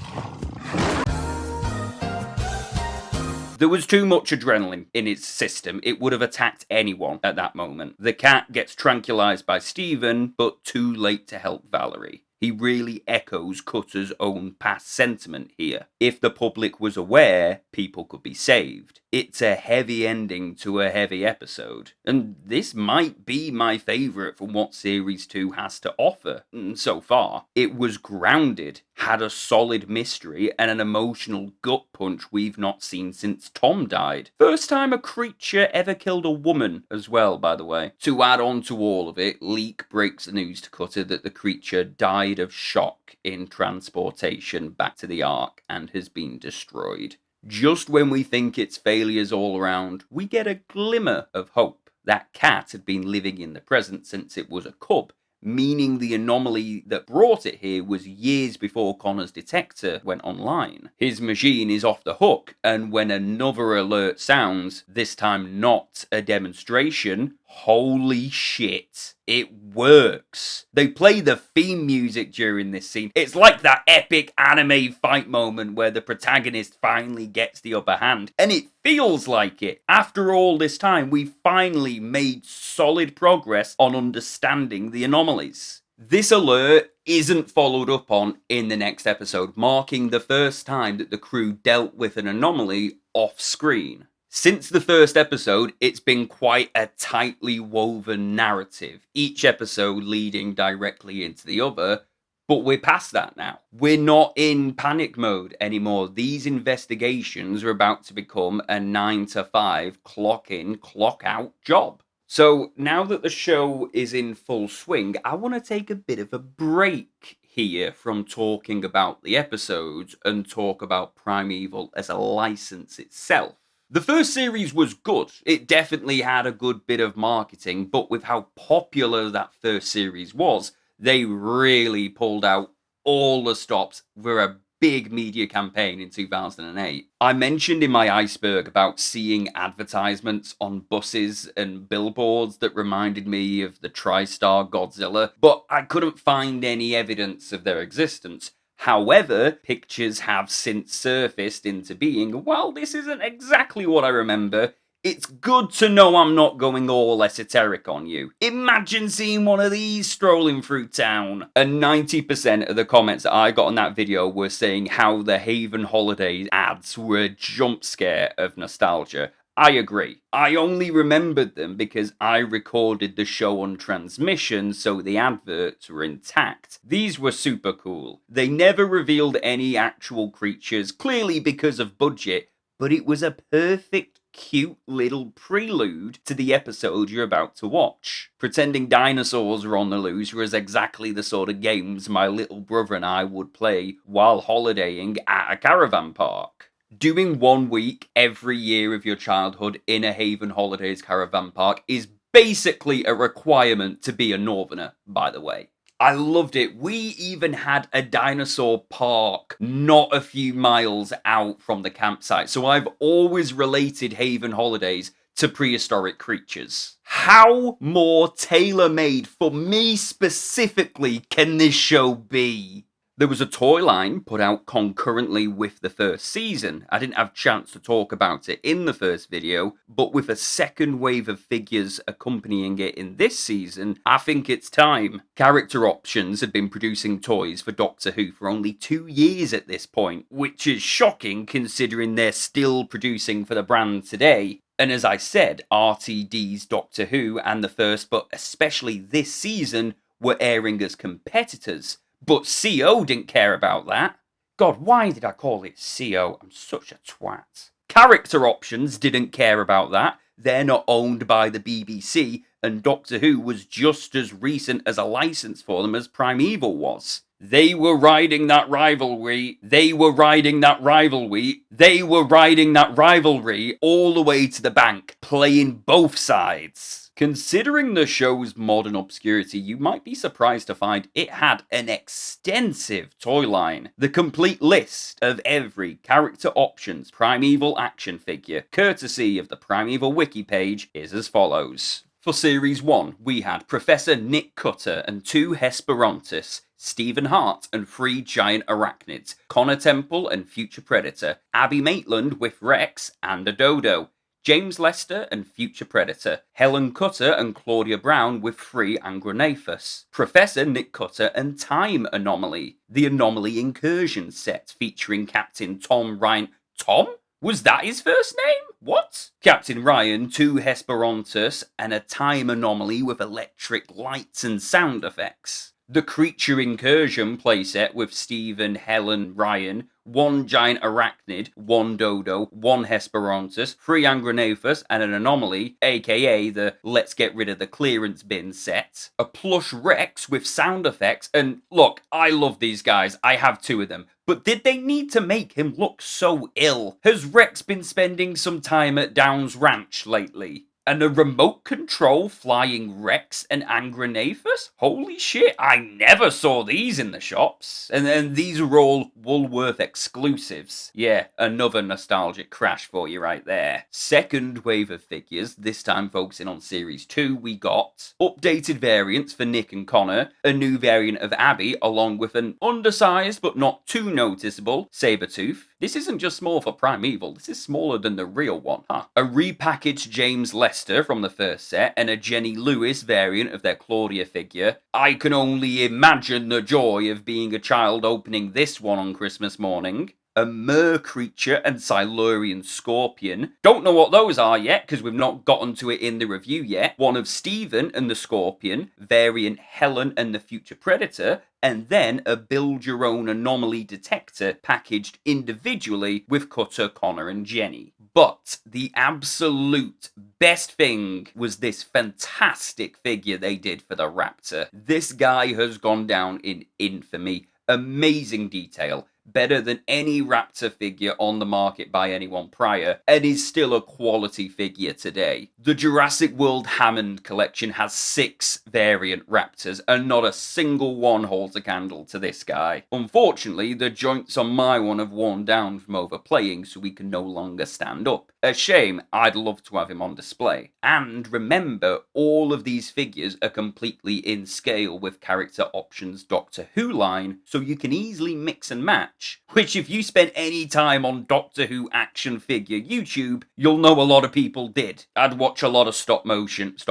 There was too much adrenaline in its system. It would have attacked anyone at that moment. The cat gets tranquilized by Stephen, but too late to help Valerie. He really echoes Cutter's own past sentiment here. If the public was aware, people could be saved. It's a heavy ending to a heavy episode, and this might be my favourite from what Series 2 has to offer so far. It was grounded, had a solid mystery, and an emotional gut punch we've not seen since Tom died. First time a creature ever killed a woman as well, by the way. To add on to all of it, Leek breaks the news to Cutter that the creature died of shock in transportation back to the Ark and has been destroyed. Just when we think it's failures all around, we get a glimmer of hope. That cat had been living in the present since it was a cub, meaning the anomaly that brought it here was years before Connor's detector went online. His machine is off the hook, and when another alert sounds, this time not a demonstration, holy shit, it works. They play the theme music during this scene. It's like that epic anime fight moment where the protagonist finally gets the upper hand, and it feels like it. After all this time, we finally made solid progress on understanding the anomalies. This alert isn't followed up on in the next episode, marking the first time that the crew dealt with an anomaly off screen. Since the first episode, it's been quite a tightly woven narrative, each episode leading directly into the other, but we're past that now. We're not in panic mode anymore. These investigations are about to become a 9 to 5 clock in, clock out job. So now that the show is in full swing, I want to take a bit of a break here from talking about the episodes and talk about Primeval as a license itself. The first series was good. It definitely had a good bit of marketing, but with how popular that first series was, they really pulled out all the stops for a big media campaign in 2008. I mentioned in my iceberg about seeing advertisements on buses and billboards that reminded me of the TriStar Godzilla, but I couldn't find any evidence of their existence. However, pictures have since surfaced into being. While this isn't exactly what I remember, it's good to know I'm not going all esoteric on you. Imagine seeing one of these strolling through town. And 90% of the comments that I got on that video were saying how the Haven Holidays ads were a jump scare of nostalgia. I agree. I only remembered them because I recorded the show on transmission, so the adverts were intact. These were super cool. They never revealed any actual creatures, clearly because of budget, but it was a perfect cute little prelude to the episode you're about to watch. Pretending dinosaurs are on the loose was exactly the sort of games my little brother and I would play while holidaying at a caravan park. Doing 1 week every year of your childhood in a Haven Holidays caravan park is basically a requirement to be a northerner, by the way. I loved it. We even had a dinosaur park not a few miles out from the campsite. So I've always related Haven Holidays to prehistoric creatures. How more tailor-made for me specifically can this show be? There was a toy line put out concurrently with the first season. I didn't have a chance to talk about it in the first video, but with a second wave of figures accompanying it in this season, I think it's time. Character Options had been producing toys for Doctor Who for only 2 years at this point, which is shocking considering they're still producing for the brand today. And as I said, RTD's Doctor Who and the first, but especially this season, were airing as competitors. But CO didn't care about that. God, why did I call it CO? I'm such a twat. Character Options didn't care about that. They're not owned by the BBC, and Doctor Who was just as recent as a license for them as Primeval was. They were riding that rivalry. They were riding that rivalry. They were riding that rivalry all the way to the bank, playing both sides. Considering the show's modern obscurity, you might be surprised to find it had an extensive toy line. The complete list of every Character Options Primeval action figure, courtesy of the Primeval wiki page, is as follows. For Series 1, we had Professor Nick Cutter and 2 Hesperontus, Stephen Hart and 3 giant arachnids, Connor Temple and Future Predator, Abby Maitland with Rex and a dodo, James Lester and Future Predator, Helen Cutter and Claudia Brown with 3 Angranathus, Professor Nick Cutter and Time Anomaly, the Anomaly Incursion set featuring Captain Tom Ryan. Tom? Was that his first name? What? Captain Ryan, 2 Hesperontus, and a time anomaly with electric lights and sound effects. The Creature Incursion playset with Stephen, Helen, Ryan, 1 giant arachnid, 1 dodo, 1 Hesperontus, 3 Angranathus, and an anomaly, aka the Let's Get Rid of the Clearance Bin set. A plush Rex with sound effects, and look, I love these guys, I have 2 of them. But did they need to make him look so ill? Has Rex been spending some time at Downs Ranch lately? And a remote control flying Rex and Angranathus? Holy shit, I never saw these in the shops. And then these are all Woolworth exclusives. Yeah, another nostalgic crash for you right there. Second wave of figures, this time focusing on Series 2, we got updated variants for Nick and Connor, a new variant of Abby, along with an undersized but not too noticeable SaberTooth. This isn't just small for Primeval, this is smaller than the real one, huh? A repackaged James Lester from the first set, and a Jenny Lewis variant of their Claudia figure. I can only imagine the joy of being a child opening this one on Christmas morning. A Mer Creature and Silurian Scorpion. Don't know what those are yet, because we've not gotten to it in the review yet. One of Stephen and the Scorpion, variant Helen and the Future Predator, and then a build-your-own anomaly detector packaged individually with Cutter, Connor, and Jenny. But the absolute best thing was this fantastic figure they did for the Raptor. This guy has gone down in infamy. Amazing detail. Better than any Raptor figure on the market by anyone prior, and is still a quality figure today. The Jurassic World Hammond collection has 6 variant Raptors, and not a single one holds a candle to this guy. Unfortunately, the joints on my one have worn down from overplaying, so we can no longer stand up. A shame, I'd love to have him on display. And remember, all of these figures are completely in scale with Character Options Doctor Who line, so you can easily mix and match. Which, if you spent any time on Doctor Who action figure YouTube, you'll know a lot of people did. I'd watch a lot of stop motions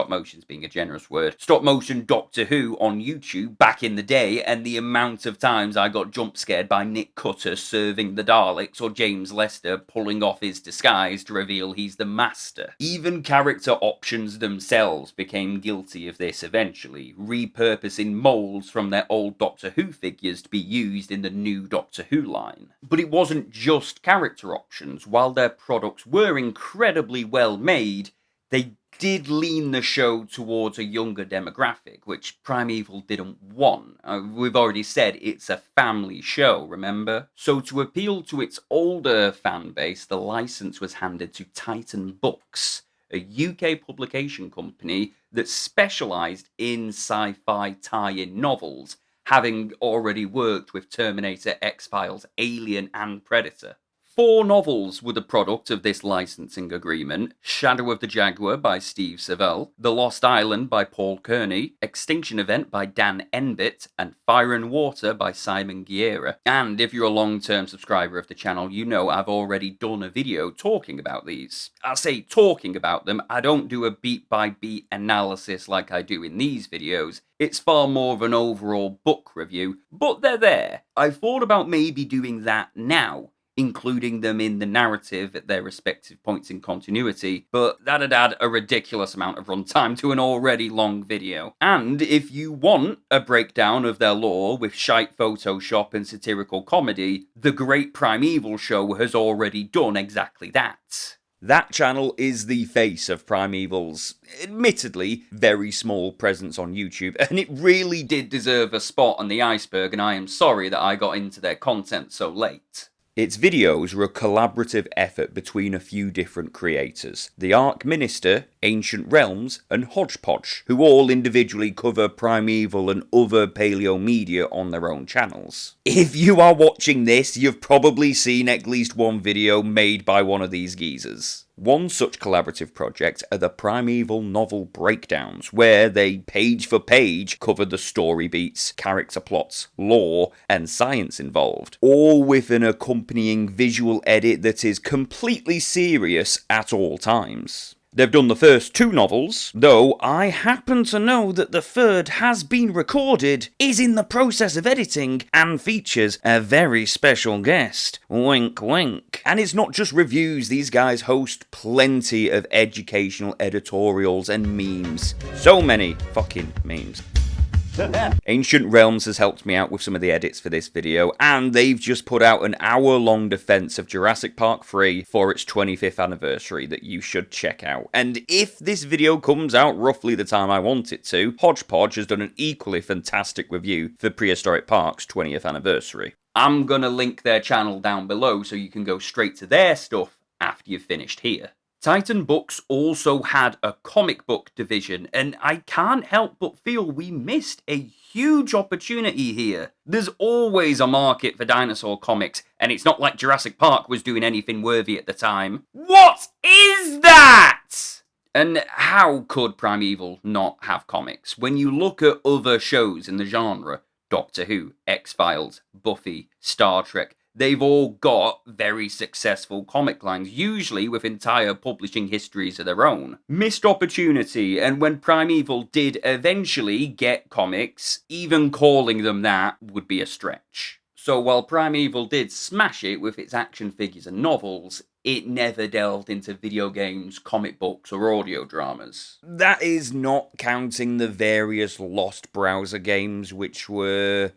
being a generous word, stop motion Doctor Who on YouTube back in the day, and the amount of times I got jump scared by Nick Cutter serving the Daleks or James Lester pulling off his disguise to reveal he's the Master. Even character options themselves became guilty of this eventually, repurposing moulds from their old Doctor Who figures to be used in the new Doctor Who line. But it wasn't just character options. While their products were incredibly well made, they did lean the show towards a younger demographic, which Primeval didn't want. We've already said it's a family show, remember? So to appeal to its older fan base, the license was handed to Titan Books, a UK publication company that specialised in sci-fi tie-in novels, having already worked with Terminator, X-Files, Alien and Predator. 4 novels were the product of this licensing agreement: Shadow of the Jaguar by Steve Savell, The Lost Island by Paul Kearney, Extinction Event by Dan Enbit, and Fire and Water by Simon Guerra. And if you're a long-term subscriber of the channel, you know I've already done a video talking about these. I say talking about them, I don't do a beat-by-beat analysis like I do in these videos. It's far more of an overall book review, but they're there. I thought about maybe doing that now, including them in the narrative at their respective points in continuity, but that'd add a ridiculous amount of runtime to an already long video. And if you want a breakdown of their lore with shite Photoshop and satirical comedy, the Great Primeval Show has already done exactly that. That channel is the face of Primeval's, admittedly, very small presence on YouTube, and it really did deserve a spot on the iceberg, and I am sorry that I got into their content so late. Its videos were a collaborative effort between a few different creators: the Ark Minister, Ancient Realms, and Hodgepodge, who all individually cover Primeval and other paleo media on their own channels. If you are watching this, you've probably seen at least one video made by one of these geezers. One such collaborative project are the Primeval novel breakdowns, where they, page for page, cover the story beats, character plots, lore, and science involved, all with an accompanying visual edit that is completely serious at all times. They've done the first 2 novels, though I happen to know that the third has been recorded, is in the process of editing, and features a very special guest. Wink wink. And it's not just reviews, these guys host plenty of educational editorials and memes. So many fucking memes. Ancient Realms has helped me out with some of the edits for this video, and they've just put out an hour-long defense of Jurassic Park 3 for its 25th anniversary that you should check out. And if this video comes out roughly the time I want it to, Hodgepodge has done an equally fantastic review for Prehistoric Park's 20th anniversary. I'm gonna link their channel down below so you can go straight to their stuff after you've finished here. Titan Books also had a comic book division, and I can't help but feel we missed a huge opportunity here. There's always a market for dinosaur comics, and it's not like Jurassic Park was doing anything worthy at the time. What is that? And how could Primeval not have comics? When you look at other shows in the genre, Doctor Who, X-Files, Buffy, Star Trek, they've all got very successful comic lines, usually with entire publishing histories of their own. Missed opportunity, and when Primeval did eventually get comics, even calling them that would be a stretch. So while Primeval did smash it with its action figures and novels, it never delved into video games, comic books, or audio dramas. That is not counting the various Lost browser games, which were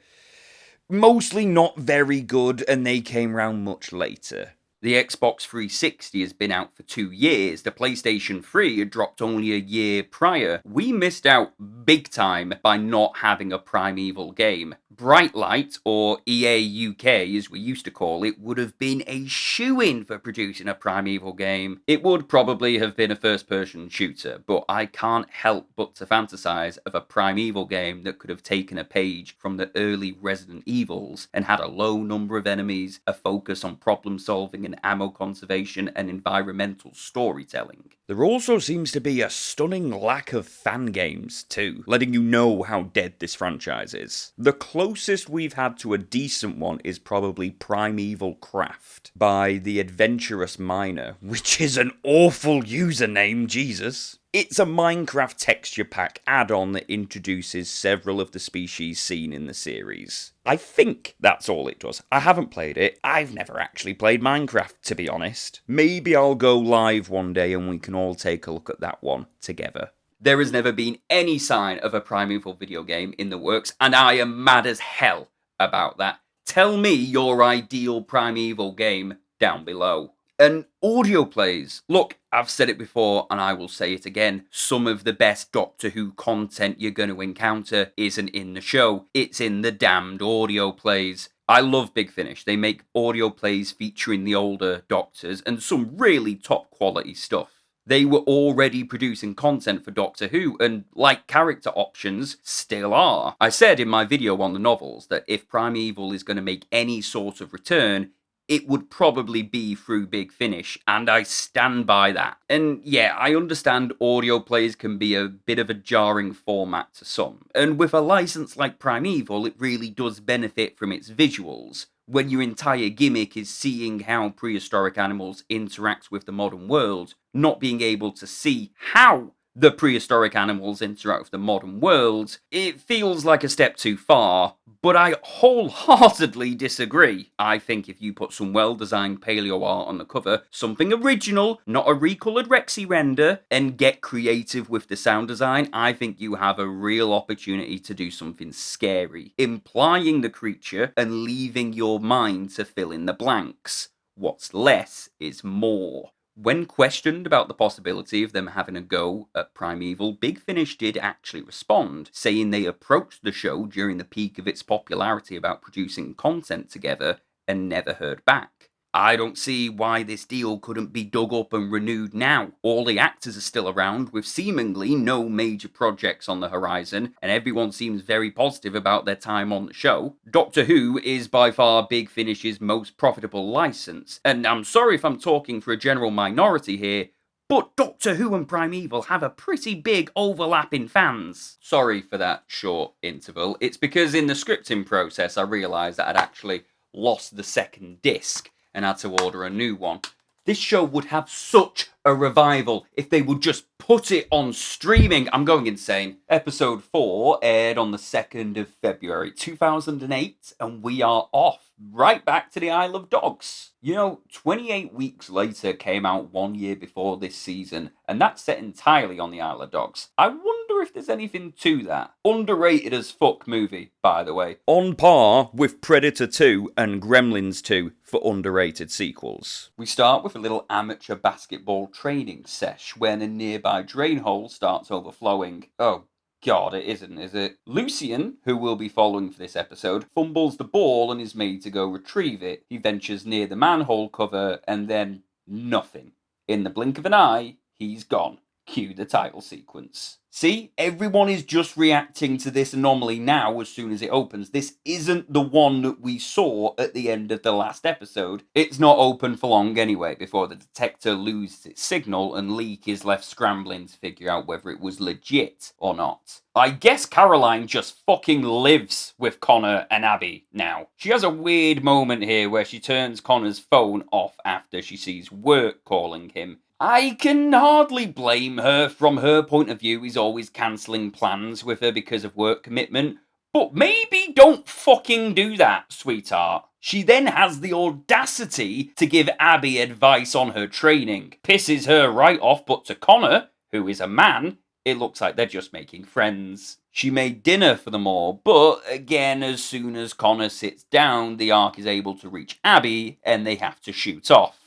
mostly not very good, and they came round much later. The Xbox 360 has been out for 2 years, the PlayStation 3 had dropped only a year prior. We missed out big time by not having a Primeval game. Brightlight, or EA UK as we used to call it, would have been a shoo-in for producing a Primeval game. It would probably have been a first-person shooter, but I can't help but to fantasize of a Primeval game that could have taken a page from the early Resident Evils and had a low number of enemies, a focus on problem-solving and ammo conservation, and environmental storytelling. There also seems to be a stunning lack of fan games too, letting you know how dead this franchise is. The closest we've had to a decent one is probably Primeval Craft by The Adventurous Miner, which is an awful username, Jesus. It's a Minecraft texture pack add-on that introduces several of the species seen in the series. I think that's all it does. I haven't played it. I've never actually played Minecraft, to be honest. Maybe I'll go live one day and we can all take a look at that one together. There has never been any sign of a Primeval video game in the works, and I am mad as hell about that. Tell me your ideal Primeval game down below. And audio plays. Look, I've said it before and I will say it again. Some of the best Doctor Who content you're going to encounter isn't in the show. It's in the damned audio plays. I love Big Finish. They make audio plays featuring the older Doctors and some really top quality stuff. They were already producing content for Doctor Who, and like character options, still are. I said in my video on the novels that if Primeval is going to make any sort of return, it would probably be through Big Finish, and I stand by that. And yeah, I understand audio plays can be a bit of a jarring format to some, and with a license like Primeval, it really does benefit from its visuals. When your entire gimmick is seeing how prehistoric animals interact with the modern world, not being able to see how the prehistoric animals interact with the modern world, it feels like a step too far, but I wholeheartedly disagree. I think if you put some well-designed paleo art on the cover, something original, not a recoloured Rexy render, and get creative with the sound design, I think you have a real opportunity to do something scary, implying the creature and leaving your mind to fill in the blanks. What's less is more. When questioned about the possibility of them having a go at Primeval, Big Finish did actually respond, saying they approached the show during the peak of its popularity about producing content together and never heard back. I don't see why this deal couldn't be dug up and renewed now. All the actors are still around, with seemingly no major projects on the horizon, and everyone seems very positive about their time on the show. Doctor Who is by far Big Finish's most profitable license, and I'm sorry if I'm talking for a general minority here, but Doctor Who and Primeval have a pretty big overlap in fans. Sorry for that short interval. It's because in the scripting process I realised that I'd actually lost the second disc and had to order a new one. This show would have such a revival if they would just put it on streaming. I'm going insane. Episode 4 aired on the 2nd of February 2008, and we are off right back to the Isle of Dogs. You know, 28 weeks later came out 1 year before this season, and that's set entirely on the Isle of Dogs. I wonder if there's anything to that. Underrated as fuck movie, by the way. On par with Predator 2 and Gremlins 2 for underrated sequels. We start with a little amateur basketball training sesh when a nearby drain hole starts overflowing. Oh God, it isn't, is it? Lucian, who we'll be following for this episode, fumbles the ball and is made to go retrieve it. He ventures near the manhole cover and then nothing. In the blink of an eye, he's gone. Cue the title sequence. See, everyone is just reacting to this anomaly now as soon as it opens. This isn't the one that we saw at the end of the last episode. It's not open for long anyway, before the detector loses its signal and Leek is left scrambling to figure out whether it was legit or not. I guess Caroline just fucking lives with Connor and Abby now. She has a weird moment here where she turns Connor's phone off after she sees work calling him. I can hardly blame her. From her point of view, he's always cancelling plans with her because of work commitment. But maybe don't fucking do that, sweetheart. She then has the audacity to give Abby advice on her training. Pisses her right off, but to Connor, who is a man, it looks like they're just making friends. She made dinner for them all, but again, as soon as Connor sits down, the Ark is able to reach Abby and they have to shoot off.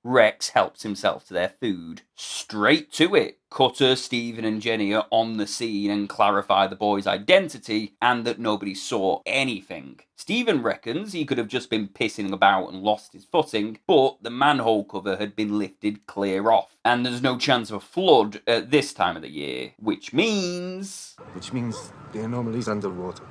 Rex helps himself to their food. Straight to it. Cutter, Stephen and Jenny are on the scene and clarify the boy's identity and that nobody saw anything. Stephen reckons he could have just been pissing about and lost his footing, but the manhole cover had been lifted clear off, and there's no chance of a flood at this time of the year, which means the anomaly's underwater.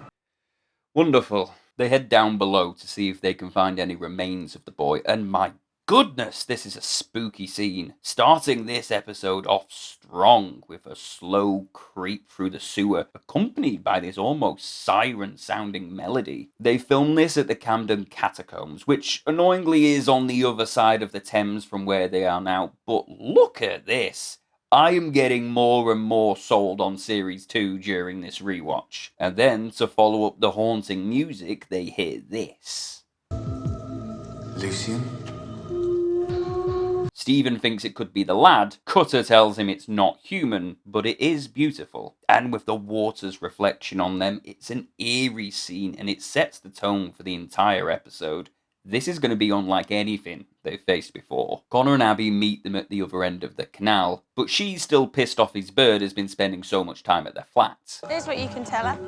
Wonderful. They head down below to see if they can find any remains of the boy, and my goodness, this is a spooky scene. Starting this episode off strong with a slow creep through the sewer, accompanied by this almost siren-sounding melody. They filmed this at the Camden Catacombs, which annoyingly is on the other side of the Thames from where they are now. But look at this. I am getting more and more sold on Series 2 during this rewatch. And then, to follow up the haunting music, they hear this. Lucian? Stephen thinks it could be the lad. Cutter tells him it's not human, but it is beautiful. And with the water's reflection on them, it's an eerie scene and it sets the tone for the entire episode. This is going to be unlike anything they've faced before. Connor and Abby meet them at the other end of the canal, but she's still pissed off his bird has been spending so much time at their flat. Here's what you can tell her.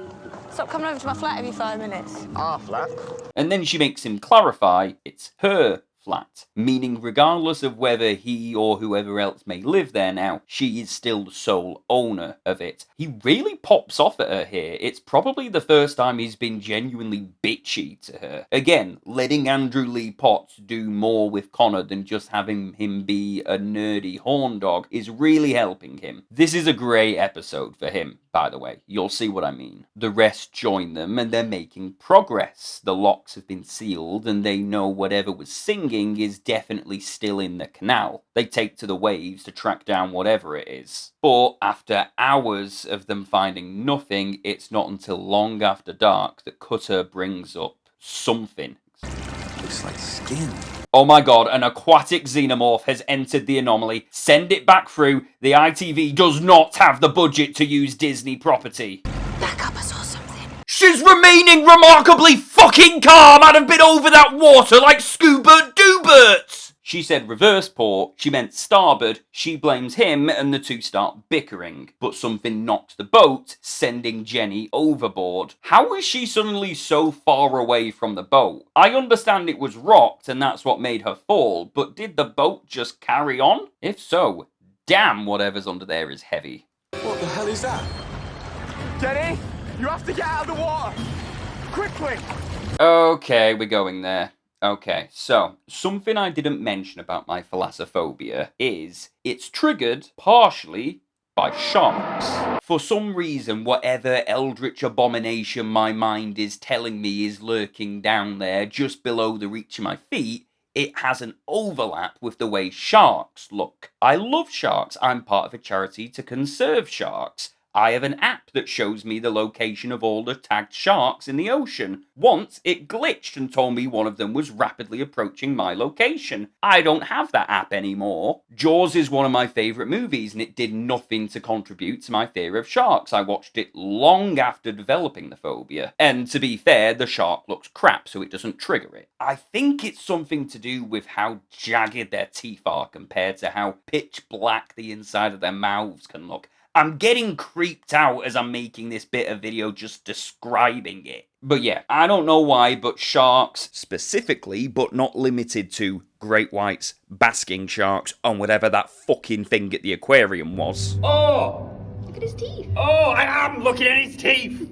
Stop coming over to my flat every 5 minutes. Our flat? And then she makes him clarify it's her flat, meaning regardless of whether he or whoever else may live there now, she is still the sole owner of it. He really pops off at her here. It's probably the first time he's been genuinely bitchy to her. Again, letting Andrew Lee Potts do more with Connor than just having him be a nerdy horn dog is really helping him. This is a great episode for him, by the way. You'll see what I mean. The rest join them and they're making progress. The locks have been sealed and they know whatever was singing is definitely still in the canal. They take to the waves to track down whatever it is. But after hours of them finding nothing, it's not until long after dark that Cutter brings up something. Looks like skin. Oh my god, an aquatic xenomorph has entered the anomaly. Send it back through. The ITV does not have the budget to use Disney property. Back up, I saw something. She's remaining remarkably fucking calm. I'd have been over that water like Scoobert Doobert. She said reverse port, she meant starboard. She blames him and the two start bickering. But something knocks the boat, sending Jenny overboard. How is she suddenly so far away from the boat? I understand it was rocked and that's what made her fall, but did the boat just carry on? If so, damn, whatever's under there is heavy. What the hell is that? Jenny, you have to get out of the water! Quickly! Okay, we're going there. Okay, so, something I didn't mention about my thalassophobia is it's triggered partially by sharks. For some reason, whatever eldritch abomination my mind is telling me is lurking down there just below the reach of my feet, it has an overlap with the way sharks look. I love sharks. I'm part of a charity to conserve sharks. I have an app that shows me the location of all the tagged sharks in the ocean. Once, it glitched and told me one of them was rapidly approaching my location. I don't have that app anymore. Jaws is one of my favourite movies and it did nothing to contribute to my fear of sharks. I watched it long after developing the phobia. And to be fair, the shark looks crap, so it doesn't trigger it. I think it's something to do with how jagged their teeth are compared to how pitch black the inside of their mouths can look. I'm getting creeped out as I'm making this bit of video just describing it. But yeah, I don't know why, but sharks specifically, but not limited to great whites, basking sharks, and whatever that fucking thing at the aquarium was. Oh! Look at his teeth. Oh, I am looking at his teeth!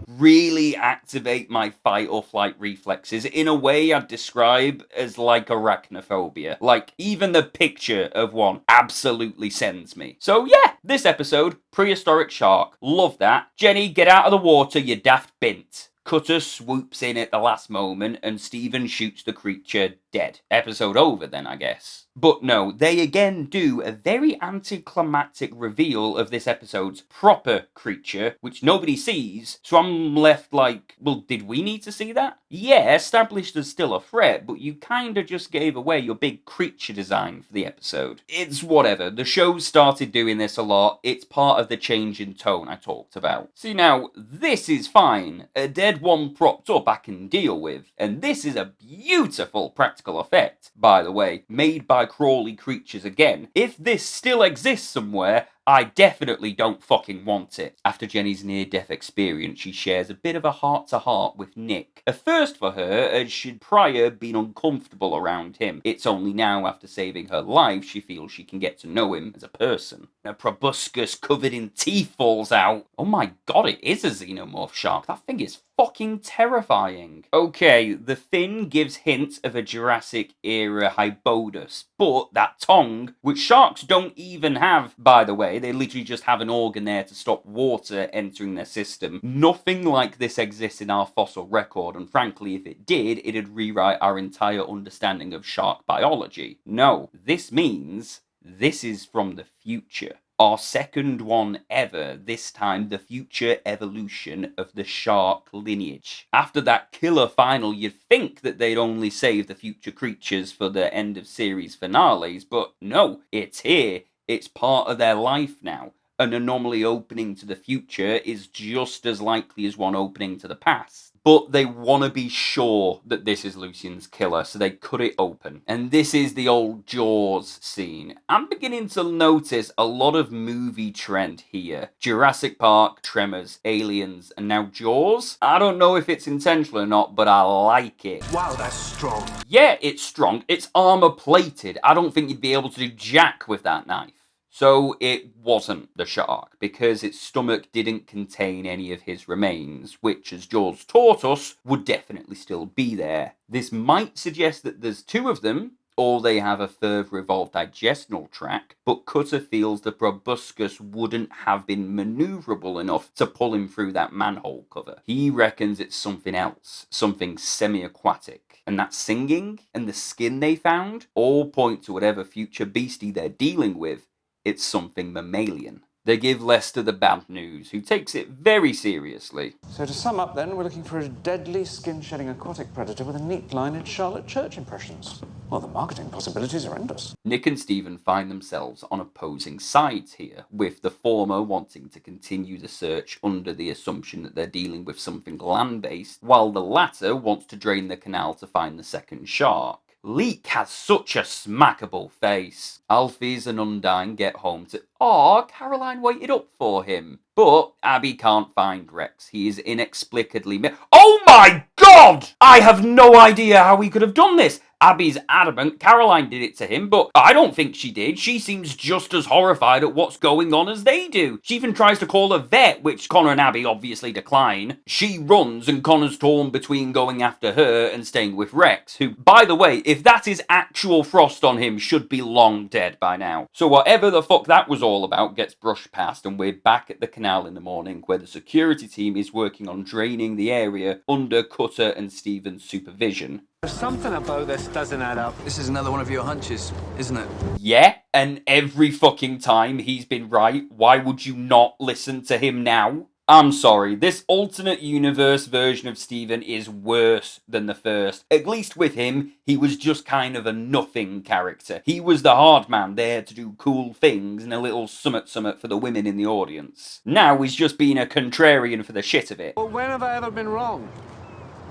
Really activate my fight or flight reflexes in a way I'd describe as like arachnophobia. Like, even the picture of one absolutely sends me. So yeah, this episode, prehistoric shark. Love that. Jenny, get out of the water, you daft bint. Cutter swoops in at the last moment and Stephen shoots the creature dead. Episode over then, I guess. But no, they again do a very anticlimactic reveal of this episode's proper creature, which nobody sees, so I'm left like, well, did we need to see that? Yeah, established as still a threat, but you kinda just gave away your big creature design for the episode. It's whatever, the show's started doing this a lot, it's part of the change in tone I talked about. See now, this is fine, a dead one propped up I can deal with, and this is a beautiful practical effect, by the way, made by crawly creatures again. If this still exists somewhere, I definitely don't fucking want it. After Jenny's near-death experience, she shares a bit of a heart-to-heart with Nick. A first for her, as she'd prior been uncomfortable around him. It's only now, after saving her life, she feels she can get to know him as a person. A proboscis covered in teeth falls out. Oh my god, it is a xenomorph shark. That thing is fucking terrifying. Okay, the fin gives hints of a Jurassic-era Hybodus, but that tongue, which sharks don't even have, by the way, they literally just have an organ there to stop water entering their system. Nothing like this exists in our fossil record, and frankly, if it did, it'd rewrite our entire understanding of shark biology. No, this means This is from the future. Our second one ever, this time the future evolution of the shark lineage. After that killer final, you'd think that they'd only save the future creatures for the end of series finales, but no, it's here. It's part of their life now. An anomaly opening to the future is just as likely as one opening to the past. But they want to be sure that this is Lucian's killer, so they cut it open. And this is the old Jaws scene. I'm beginning to notice a lot of movie trend here. Jurassic Park, Tremors, Aliens, and now Jaws. I don't know if it's intentional or not, but I like it. Wow, that's strong. Yeah, it's strong. It's armor plated. I don't think you'd be able to do jack with that knife. So it wasn't the shark, because its stomach didn't contain any of his remains, which, as Jaws taught us, would definitely still be there. This might suggest that there's two of them, or they have a further evolved digestional tract, but Cutter feels the proboscis wouldn't have been manoeuvrable enough to pull him through that manhole cover. He reckons it's something else, something semi-aquatic. And that singing and the skin they found all point to whatever future beastie they're dealing with. It's something mammalian. They give Lester the bad news, who takes it very seriously. So to sum up then, we're looking for a deadly skin-shedding aquatic predator with a neat line in Charlotte Church impressions. Well, the marketing possibilities are endless. Nick and Stephen find themselves on opposing sides here, with the former wanting to continue the search under the assumption that they're dealing with something land-based, while the latter wants to drain the canal to find the second shark. Leek has such a smackable face. Alphys and Undyne get home to... Aw, Caroline waited up for him. But Abby can't find Rex. He is inexplicably... Oh my god! I have no idea how he could have done this. Abby's adamant Caroline did it to him, but I don't think she did. She seems just as horrified at what's going on as they do. She even tries to call a vet, which Connor and Abby obviously decline. She runs, and Connor's torn between going after her and staying with Rex, who, by the way, if that is actual frost on him, should be long dead by now. So whatever the fuck that was all about gets brushed past, and we're back at the canal in the morning, where the security team is working on draining the area under Cutter and Stephen's supervision. Something about this doesn't add up. This is another one of your hunches, isn't it? Yeah, and every fucking time he's been right, why would you not listen to him now? I'm sorry, this alternate universe version of Stephen is worse than the first. At least with him, he was just kind of a nothing character. He was the hard man there to do cool things and a little summit for the women in the audience. Now he's just being a contrarian for the shit of it. Well, when have I ever been wrong?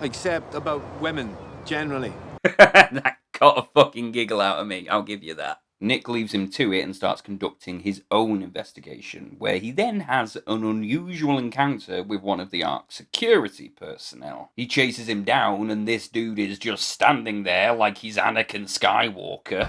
Except about women. Generally. That got a fucking giggle out of me, I'll give you that. Nick leaves him to it and starts conducting his own investigation, where he then has an unusual encounter with one of the Ark's security personnel. He chases him down, and this dude is just standing there like he's Anakin Skywalker.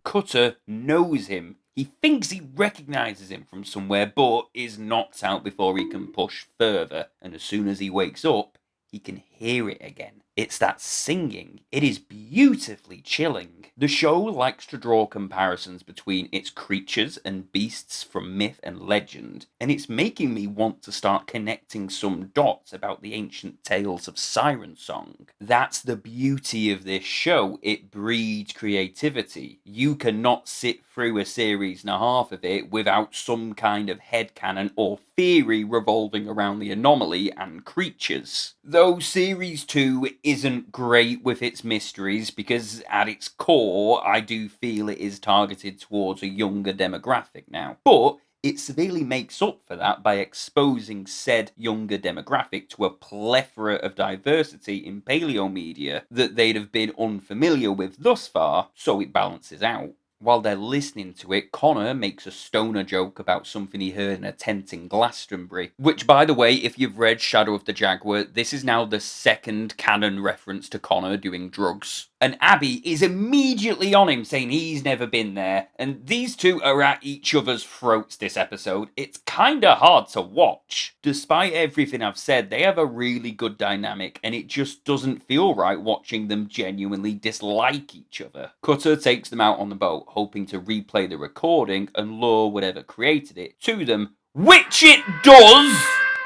Cutter knows him. He thinks he recognises him from somewhere, but is knocked out before he can push further, and as soon as he wakes up, he can hear it again. It's that singing. It is beautifully chilling. The show likes to draw comparisons between its creatures and beasts from myth and legend, and it's making me want to start connecting some dots about the ancient tales of Siren Song. That's the beauty of this show. It breeds creativity. You cannot sit through a series and a half of it without some kind of headcanon or theory revolving around the anomaly and creatures. Though Series 2 isn't great with its mysteries, because at its core, I do feel it is targeted towards a younger demographic now. But it severely makes up for that by exposing said younger demographic to a plethora of diversity in paleo media that they'd have been unfamiliar with thus far, so it balances out. While they're listening to it, Connor makes a stoner joke about something he heard in a tent in Glastonbury. Which, by the way, if you've read Shadow of the Jaguar, this is now the second canon reference to Connor doing drugs. And Abby is immediately on him, saying he's never been there. And these two are at each other's throats this episode. It's kinda hard to watch. Despite everything I've said, they have a really good dynamic, and it just doesn't feel right watching them genuinely dislike each other. Cutter takes them out on the boat, hoping to replay the recording and lure whatever created it to them, which it does!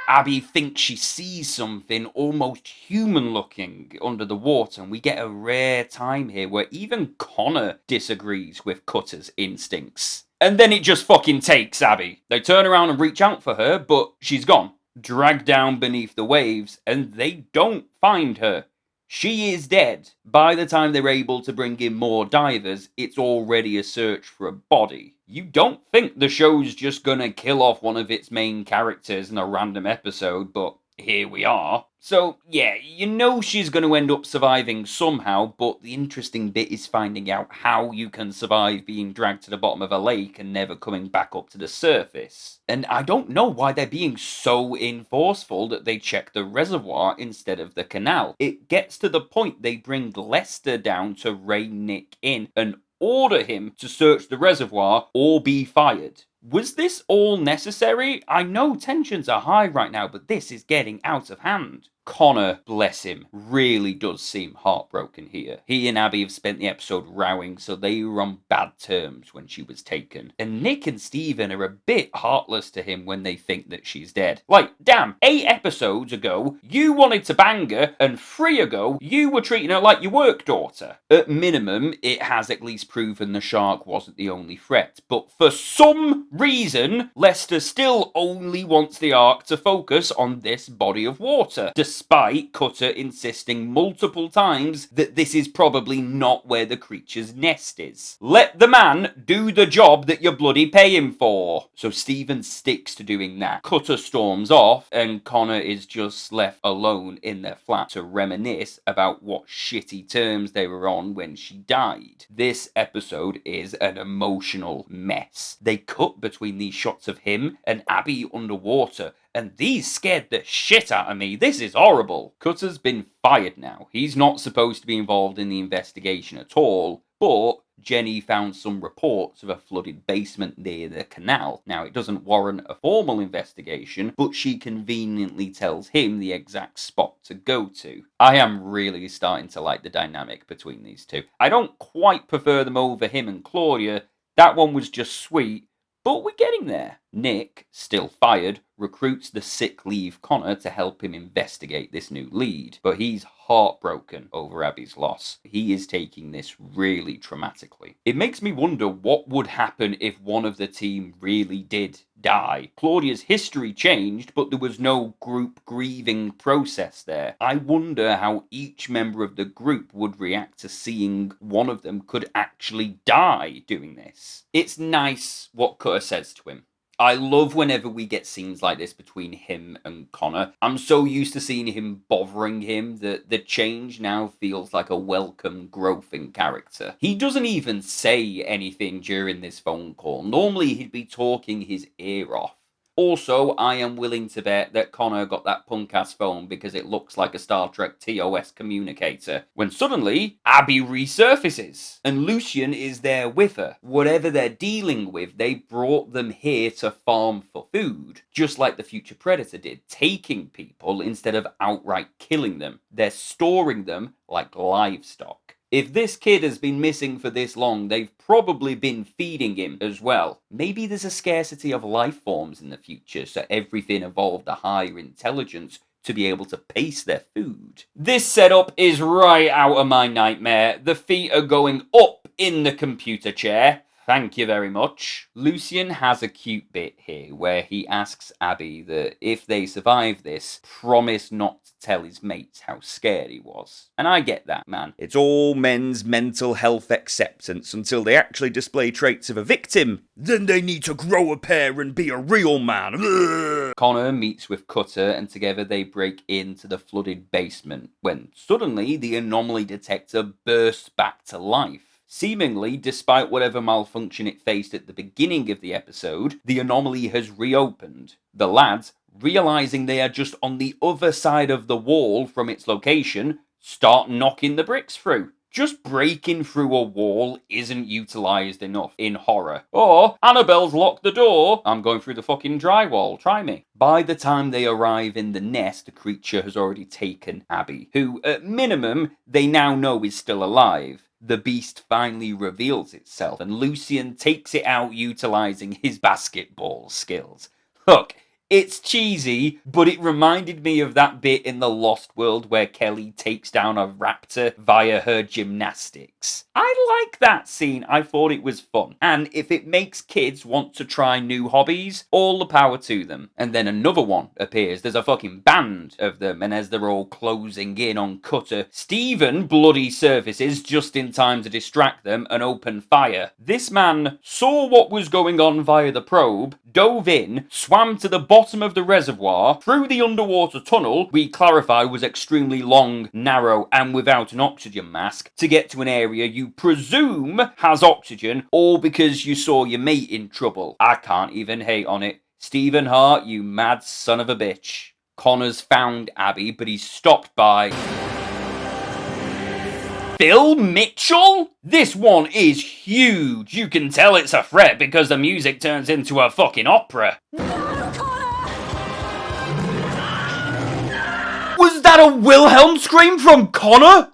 Abby thinks she sees something almost human-looking under the water, and we get a rare time here where even Connor disagrees with Cutter's instincts. And then it just fucking takes Abby. They turn around and reach out for her, but she's gone, dragged down beneath the waves, and they don't find her. She is dead. By the time they're able to bring in more divers, it's already a search for a body. You don't think the show's just gonna kill off one of its main characters in a random episode, but here we are. So, yeah, you know she's going to end up surviving somehow, but the interesting bit is finding out how you can survive being dragged to the bottom of a lake and never coming back up to the surface. And I don't know why they're being so enforceful that they check the reservoir instead of the canal. It gets to the point they bring Lester down to rein Nick in and order him to search the reservoir or be fired. Was this all necessary? I know tensions are high right now, but this is getting out of hand. Connor, bless him, really does seem heartbroken here. He and Abby have spent the episode rowing, so they were on bad terms when she was taken. And Nick and Steven are a bit heartless to him when they think that she's dead. Like, damn, 8 episodes ago, you wanted to bang her, and 3 ago, you were treating her like your work daughter. At minimum, it has at least proven the shark wasn't the only threat. But for some reason, Lester still only wants the Ark to focus on this body of water, despite Cutter insisting multiple times that this is probably not where the creature's nest is. Let the man do the job that you bloody pay him for. So Steven sticks to doing that. Cutter storms off, and Connor is just left alone in their flat to reminisce about what shitty terms they were on when she died. This episode is an emotional mess. They cut between these shots of him and Abby underwater, and these scared the shit out of me. This is horrible. Cutter's been fired now. He's not supposed to be involved in the investigation at all, but Jenny found some reports of a flooded basement near the canal. Now, it doesn't warrant a formal investigation, but she conveniently tells him the exact spot to go to. I am really starting to like the dynamic between these two. I don't quite prefer them over him and Claudia. That one was just sweet, but we're getting there. Nick, still fired, recruits the sick leave Connor to help him investigate this new lead, but he's heartbroken over Abby's loss. He is taking this really traumatically. It makes me wonder what would happen if one of the team really did die. Claudia's history changed, but there was no group grieving process there. I wonder how each member of the group would react to seeing one of them could actually die doing this. It's nice what Cutter says to him. I love whenever we get scenes like this between him and Connor. I'm so used to seeing him bothering him that the change now feels like a welcome growth in character. He doesn't even say anything during this phone call. Normally he'd be talking his ear off. Also, I am willing to bet that Connor got that punk-ass phone because it looks like a Star Trek TOS communicator. When suddenly, Abby resurfaces, and Lucian is there with her. Whatever they're dealing with, they brought them here to farm for food, just like the future Predator did, taking people instead of outright killing them. They're storing them like livestock. If this kid has been missing for this long, they've probably been feeding him as well. Maybe there's a scarcity of life forms in the future, so everything evolved a higher intelligence to be able to pace their food. This setup is right out of my nightmare. The feet are going up in the computer chair. Thank you very much. Lucian has a cute bit here where he asks Abby that if they survive this, promise not to tell his mates how scared he was. And I get that, man. It's all men's mental health acceptance until they actually display traits of a victim. Then they need to grow a pair and be a real man. Ugh. Connor meets with Cutter and together they break into the flooded basement when suddenly the anomaly detector bursts back to life. Seemingly, despite whatever malfunction it faced at the beginning of the episode, the anomaly has reopened. The lads, realizing they are just on the other side of the wall from its location, start knocking the bricks through. Just breaking through a wall isn't utilized enough in horror. Or, Annabelle's locked the door. I'm going through the fucking drywall. Try me. By the time they arrive in the nest, the creature has already taken Abby, who, at minimum, they now know is still alive. The beast finally reveals itself, and Lucian takes it out utilizing his basketball skills. Look, It's cheesy, but it reminded me of that bit in The Lost World where Kelly takes down a raptor via her gymnastics. I like that scene. I thought it was fun. And if it makes kids want to try new hobbies, all the power to them. And then another one appears. There's a fucking band of them, and as they're all closing in on Cutter, Stephen bloody surfaces just in time to distract them and open fire. This man saw what was going on via the probe, dove in, swam to the bottom of the reservoir, through the underwater tunnel, we clarify was extremely long, narrow, and without an oxygen mask, to get to an area you presume has oxygen, all because you saw your mate in trouble. I can't even hate on it. Stephen Hart, you mad son of a bitch. Connor's found Abby, but he's stopped by Phil Mitchell? This one is huge. You can tell it's a threat because the music turns into a fucking opera. Was that a Wilhelm scream from Connor?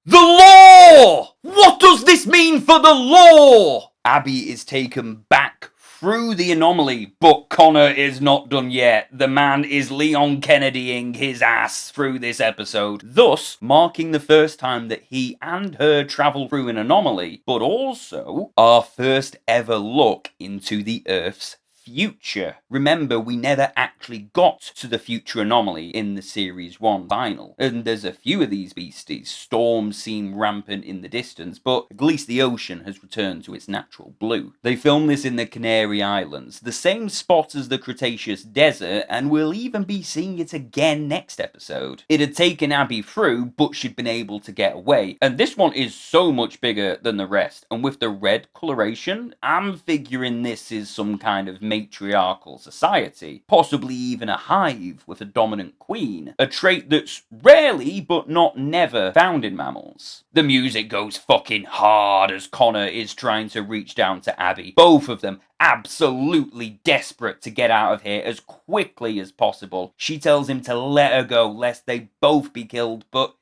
The law! What does this mean for the law? Abby is taken back through the anomaly, but Connor is not done yet. The man is Leon Kennedying his ass through this episode, thus marking the first time that he and her travel through an anomaly, but also our first ever look into the Earth's future. Remember, we never actually got to the future anomaly in the Series 1 final, and there's a few of these beasties. Storms seem rampant in the distance, but at least the ocean has returned to its natural blue. They filmed this in the Canary Islands, the same spot as the Cretaceous Desert, and we'll even be seeing it again next episode. It had taken Abby through, but she'd been able to get away, and this one is so much bigger than the rest, and with the red coloration, I'm figuring this is some kind of matriarchal society, possibly even a hive with a dominant queen, a trait that's rarely but not never found in mammals. The music goes fucking hard as Connor is trying to reach down to Abby, both of them absolutely desperate to get out of here as quickly as possible. She tells him to let her go lest they both be killed, but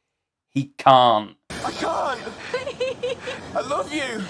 he can't. I can't! I love you!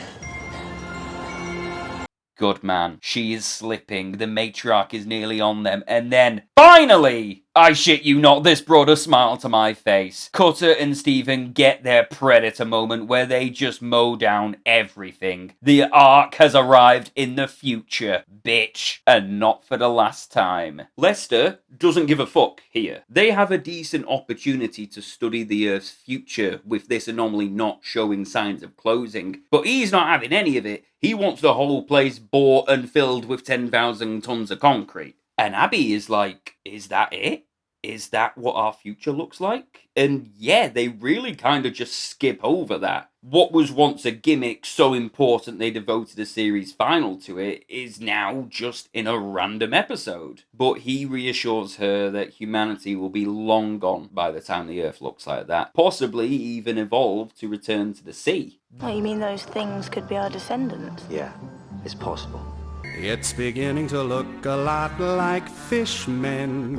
Good man. She is slipping. The matriarch is nearly on them. And then, finally, I shit you not, this brought a smile to my face. Cutter and Stephen get their predator moment where they just mow down everything. The Ark has arrived in the future, bitch. And not for the last time. Lester doesn't give a fuck here. They have a decent opportunity to study the Earth's future with this anomaly not showing signs of closing. But he's not having any of it. He wants the whole place bought and filled with 10,000 tons of concrete. And Abby is like, is that it? Is that what our future looks like? And yeah, they really kind of just skip over that. What was once a gimmick so important they devoted a series final to it is now just in a random episode. But he reassures her that humanity will be long gone by the time the Earth looks like that. Possibly even evolve to return to the sea. What, you mean those things could be our descendants? Yeah, it's possible. It's beginning to look a lot like fishmen.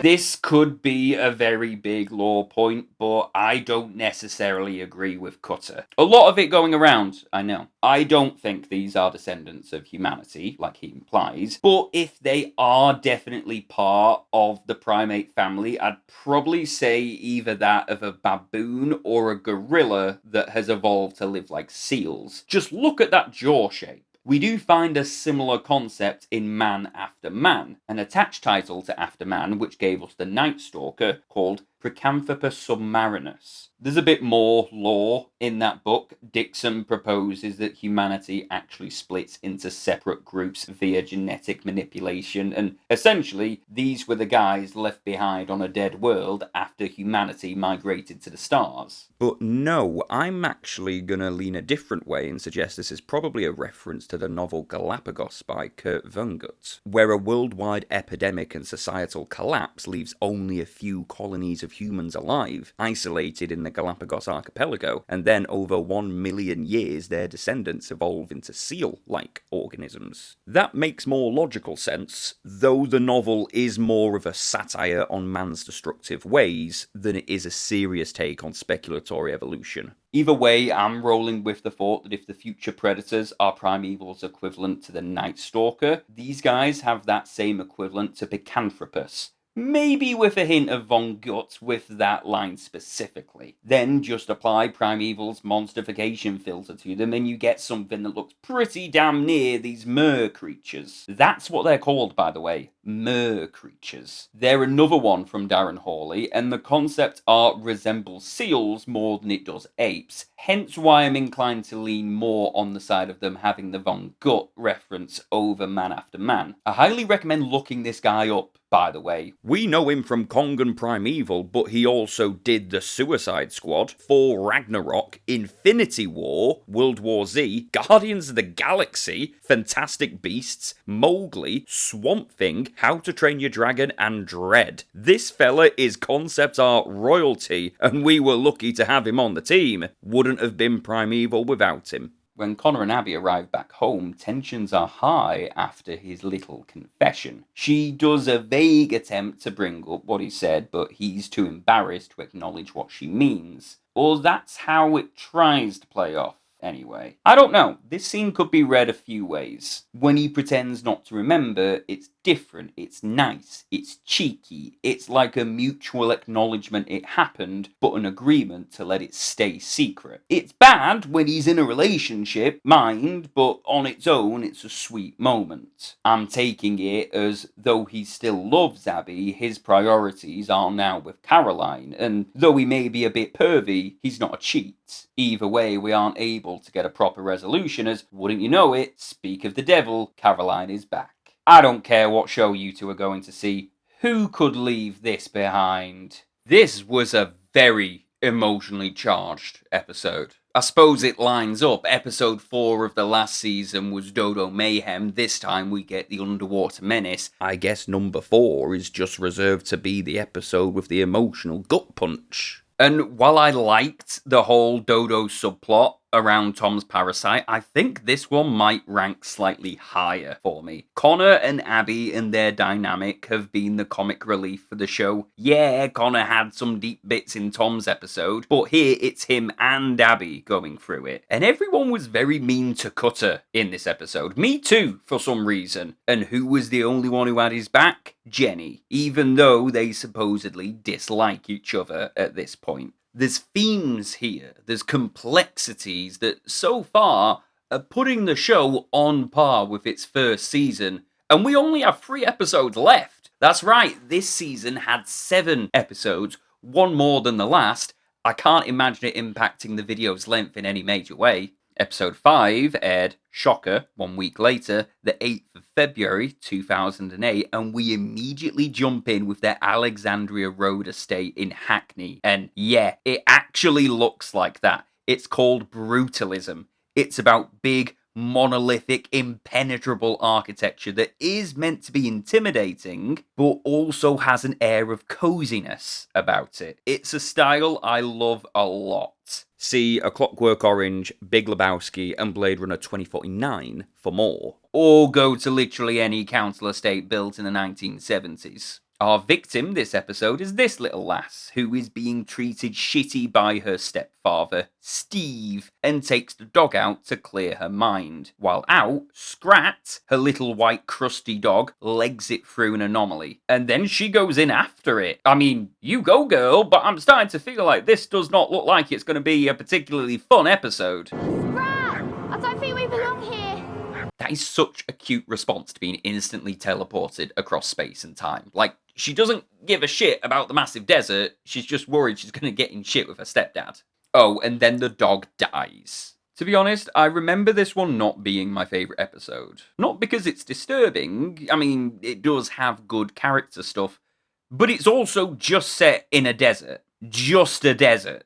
This could be a very big lore point, but I don't necessarily agree with Cutter. A lot of it going around, I know. I don't think these are descendants of humanity, like he implies, but if they are definitely part of the primate family, I'd probably say either that of a baboon or a gorilla that has evolved to live like seals. Just look at that jaw shape. We do find a similar concept in Man After Man, an attached title to After Man which gave us the Night Stalker called Precanthropus submarinus. There's a bit more lore in that book. Dixon proposes that humanity actually splits into separate groups via genetic manipulation, and essentially these were the guys left behind on a dead world after humanity migrated to the stars. But no, I'm actually gonna lean a different way and suggest this is probably a reference to the novel Galapagos by Kurt Vonnegut, where a worldwide epidemic and societal collapse leaves only a few colonies of of humans alive, isolated in the Galapagos archipelago, and then over 1 million years their descendants evolve into seal-like organisms. That makes more logical sense, though the novel is more of a satire on man's destructive ways than it is a serious take on speculatory evolution. Either way, I'm rolling with the thought that if the future predators are Primeval's equivalent to the Night Stalker, these guys have that same equivalent to Picanthropus. Maybe with a hint of Von Guts with that line specifically. Then just apply Primeval's monsterification filter to them and you get something that looks pretty damn near these Mer Creatures. That's what they're called, by the way. Mer Creatures. They're another one from Darren Hawley, and the concept art resembles seals more than it does apes, hence why I'm inclined to lean more on the side of them having the Von Gut reference over Man After Man. I highly recommend looking this guy up, by the way. We know him from Kong and Primeval, but he also did the Suicide Squad, Thor Ragnarok, Infinity War, World War Z, Guardians of the Galaxy, Fantastic Beasts, Mowgli, Swamp Thing, How to Train Your Dragon, and Dread. This fella is concept art royalty, and we were lucky to have him on the team. Wouldn't have been Primeval without him. When Connor and Abby arrive back home, tensions are high after his little confession. She does a vague attempt to bring up what he said, but he's too embarrassed to acknowledge what she means. Or that's how it tries to play off. Anyway, I don't know. This scene could be read a few ways. When he pretends not to remember, it's different, it's nice, it's cheeky, it's like a mutual acknowledgement it happened, but an agreement to let it stay secret. It's bad when he's in a relationship, mind, but on its own, it's a sweet moment. I'm taking it as though he still loves Abby, his priorities are now with Caroline, and though he may be a bit pervy, he's not a cheat. Either way, we aren't able to get a proper resolution as, wouldn't you know it, speak of the devil, Caroline is back. I don't care what show you two are going to see, who could leave this behind? This was a very emotionally charged episode. I suppose it lines up. Episode 4 of the last season was Dodo Mayhem. This time we get the Underwater Menace. I guess number 4 is just reserved to be the episode with the emotional gut punch. And while I liked the whole Dodo subplot around Tom's parasite, I think this one might rank slightly higher for me. Connor and Abby and their dynamic have been the comic relief for the show. Yeah, Connor had some deep bits in Tom's episode, but here it's him and Abby going through it. And everyone was very mean to Cutter in this episode. Me too, for some reason. And who was the only one who had his back? Jenny. Even though they supposedly dislike each other at this point. There's themes here, there's complexities that so far are putting the show on par with its first season, and we only have 3 episodes left. That's right, this season had 7 episodes, one more than the last. I can't imagine it impacting the video's length in any major way. Episode 5 aired, shocker, 1 week later, the 8th of February 2008, and we immediately jump in with their Alexandria Road estate in Hackney. And yeah, it actually looks like that. It's called brutalism. It's about big, monolithic, impenetrable architecture that is meant to be intimidating, but also has an air of coziness about it. It's a style I love a lot. See A Clockwork Orange, Big Lebowski, and Blade Runner 2049 for more. Or go to literally any council estate built in the 1970s. Our victim this episode is this little lass, who is being treated shitty by her stepfather, Steve, and takes the dog out to clear her mind. While out, Scrat, her little white crusty dog, legs it through an anomaly, and then she goes in after it. I mean, you go girl, but I'm starting to feel like this does not look like it's going to be a particularly fun episode. Scrat! I don't think we belong here. That is such a cute response to being instantly teleported across space and time. Like, she doesn't give a shit about the massive desert, she's just worried she's going to get in shit with her stepdad. Oh, and then the dog dies. To be honest, I remember this one not being my favourite episode. Not because it's disturbing, I mean, it does have good character stuff, but it's also just set in a desert. Just a desert.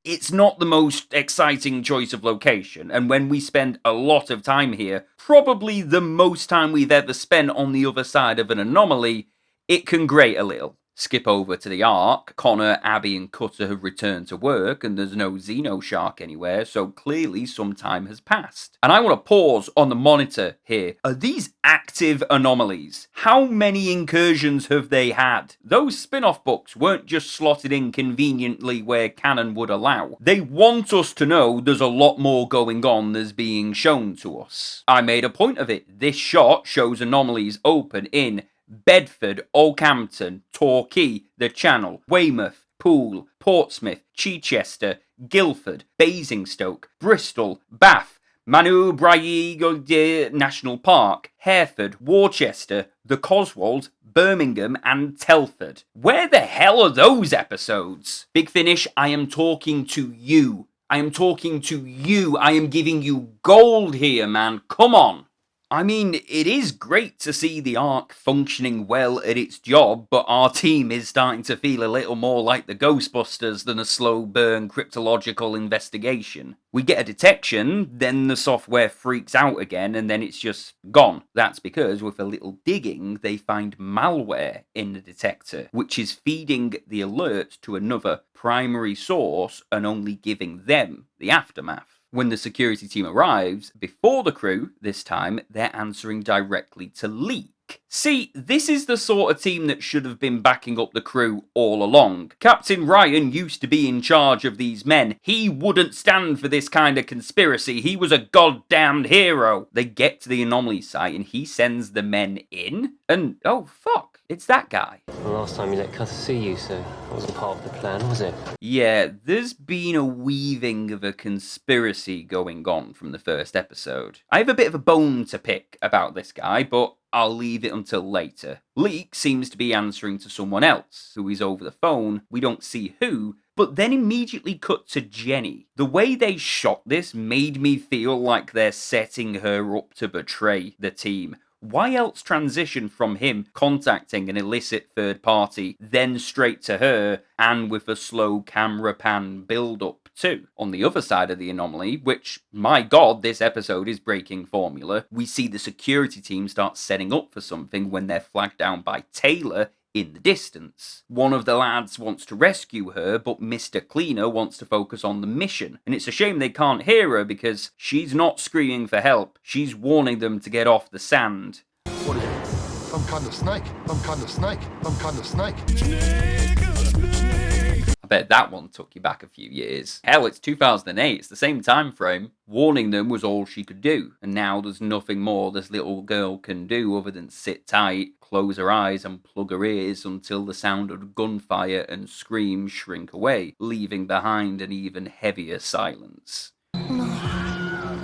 It's not the most exciting choice of location, and when we spend a lot of time here, probably the most time we've ever spent on the other side of an anomaly, it can grate a little. Skip over to the Ark. Connor, Abby and Cutter have returned to work and there's no Xenoshark anywhere, so clearly some time has passed. And I want to pause on the monitor here. Are these active anomalies? How many incursions have they had? Those spin-off books weren't just slotted in conveniently where canon would allow. They want us to know there's a lot more going on than's being shown to us. I made a point of it. This shot shows anomalies open in Bedford, Okehampton, Torquay, the Channel, Weymouth, Poole, Portsmouth, Chichester, Guildford, Basingstoke, Bristol, Bath, Manu Braigo National Park, Hereford, Worcester, the Cotswolds, Birmingham and Telford. Where the hell are those episodes? Big Finish, I am talking to you. I am talking to you. I am giving you gold here, man. Come on. I mean, it is great to see the Ark functioning well at its job, but our team is starting to feel a little more like the Ghostbusters than a slow burn cryptological investigation. We get a detection, then the software freaks out again, and then it's just gone. That's because with a little digging, they find malware in the detector, which is feeding the alert to another primary source and only giving them the aftermath. When the security team arrives, before the crew, this time, they're answering directly to Leek. See, this is the sort of team that should have been backing up the crew all along. Captain Ryan used to be in charge of these men. He wouldn't stand for this kind of conspiracy. He was a goddamned hero. They get to the anomaly site and he sends the men in. And, oh fuck, it's that guy. The last time you let Cutter see you, so that wasn't part of the plan, was it? Yeah, there's been a weaving of a conspiracy going on from the first episode. I have a bit of a bone to pick about this guy, but I'll leave it until later. Leek seems to be answering to someone else, who is over the phone. We don't see who, but then immediately cut to Jenny. The way they shot this made me feel like they're setting her up to betray the team. Why else transition from him contacting an illicit third party, then straight to her, and with a slow camera pan build-up too? On the other side of the anomaly, which, my god, this episode is breaking formula, we see the security team start setting up for something when they're flagged down by Taylor in the distance. One of the lads wants to rescue her, but Mr. Cleaner wants to focus on the mission. And it's a shame they can't hear her because she's not screaming for help. She's warning them to get off the sand. What is it? Some kind of snake. Some kind of snake. Some kind of snake. I bet that one took you back a few years. Hell, it's 2008, it's the same time frame. Warning them was all she could do, and now there's nothing more this little girl can do other than sit tight, close her eyes and plug her ears until the sound of gunfire and screams shrink away, leaving behind an even heavier silence.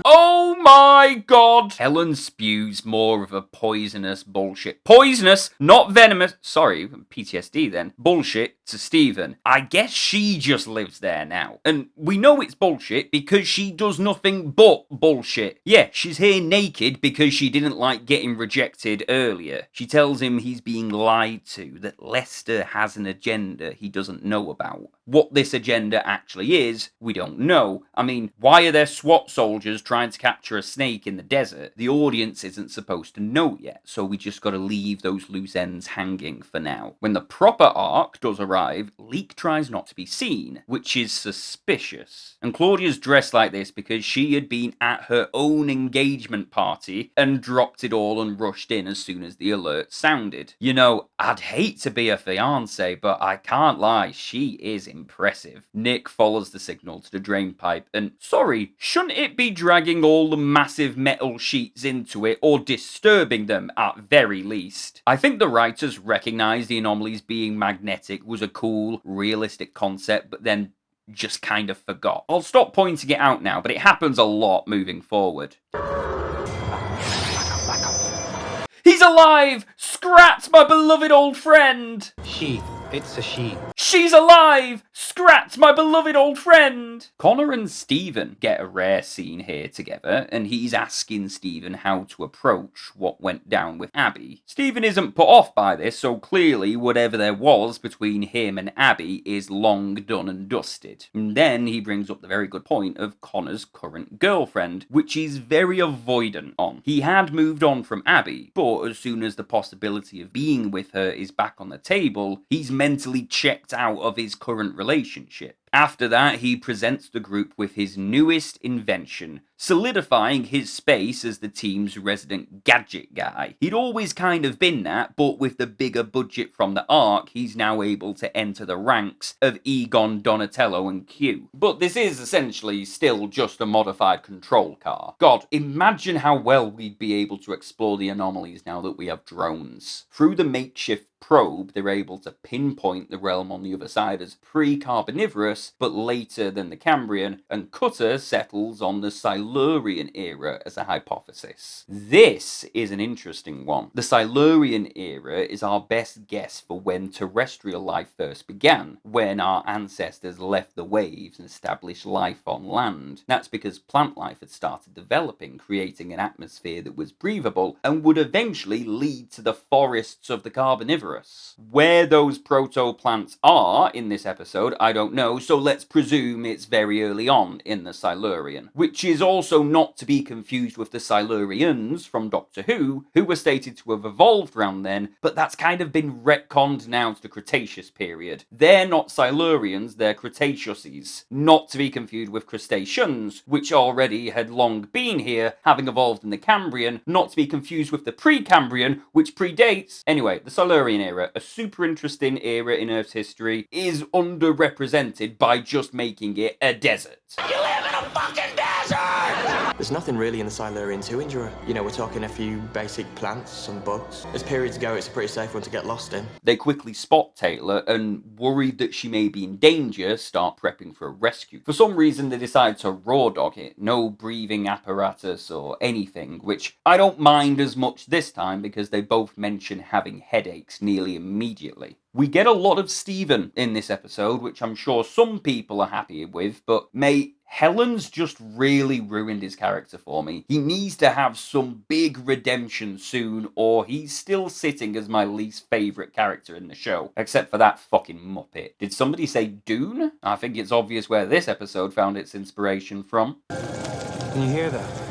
Oh my god! Helen spews more of a poisonous bullshit. Poisonous, not venomous. Sorry, PTSD then. Bullshit to Stephen. I guess she just lives there now. And we know it's bullshit because she does nothing but bullshit. Yeah, she's here naked because she didn't like getting rejected earlier. She tells him he's being lied to, that Lester has an agenda he doesn't know about. What this agenda actually is, we don't know. I mean, why are there SWAT soldiers trying to capture a snake in the desert? The audience isn't supposed to know yet, so we just gotta leave those loose ends hanging for now. When the proper arc does arrive, Leek tries not to be seen, which is suspicious. And Claudia's dressed like this because she had been at her own engagement party and dropped it all and rushed in as soon as the alert sounded. You know, I'd hate to be a fiancé, but I can't lie, she is impressive. Nick follows the signal to the drain pipe and, sorry, shouldn't it be dragging all the massive metal sheets into it or disturbing them at very least? I think the writers recognised the anomalies being magnetic was a cool, realistic concept, but then just kind of forgot. I'll stop pointing it out now, but it happens a lot moving forward. He's alive! Scrat, my beloved old friend! She. It's a she. She's alive! Scrat, my beloved old friend! Connor and Stephen get a rare scene here together, and he's asking Stephen how to approach what went down with Abby. Stephen isn't put off by this, so clearly whatever there was between him and Abby is long done and dusted. And then he brings up the very good point of Connor's current girlfriend, which he's very avoidant on. He had moved on from Abby, but as soon as the possibility of being with her is back on the table, he's mentally checked out of his current relationship. After that, he presents the group with his newest invention, solidifying his space as the team's resident gadget guy. He'd always kind of been that, but with the bigger budget from the arc, he's now able to enter the ranks of Egon, Donatello and Q. But this is essentially still just a modified control car. God, imagine how well we'd be able to explore the anomalies now that we have drones. Through the makeshift probe, they're able to pinpoint the realm on the other side as pre-Carboniferous, but later than the Cambrian, and Cutter settles on the Silurian era as a hypothesis. This is an interesting one. The Silurian era is our best guess for when terrestrial life first began, when our ancestors left the waves and established life on land. That's because plant life had started developing, creating an atmosphere that was breathable and would eventually lead to the forests of the Carboniferous. Where those proto-plants are in this episode, I don't know, so let's presume it's very early on in the Silurian, which is also not to be confused with the Silurians from Doctor Who were stated to have evolved around then, but that's kind of been retconned now to the Cretaceous period. They're not Silurians, they're Cretaceouses, not to be confused with crustaceans, which already had long been here, having evolved in the Cambrian, not to be confused with the Precambrian, which predates. Anyway, the Silurian era, a super interesting era in Earth's history, is underrepresented by just making it a desert. You live in a fucking desert! There's nothing really in the Silurian tundra. You know, we're talking a few basic plants, some bugs. As periods go, it's a pretty safe one to get lost in. They quickly spot Taylor and, worried that she may be in danger, start prepping for a rescue. For some reason, they decide to raw dog it. No breathing apparatus or anything, which I don't mind as much this time because they both mention having headaches nearly immediately. We get a lot of Stephen in this episode, which I'm sure some people are happy with, but mate, Helen's just really ruined his character for me. He needs to have some big redemption soon, or he's still sitting as my least favourite character in the show. Except for that fucking Muppet. Did somebody say Dune? I think it's obvious where this episode found its inspiration from. Can you hear that?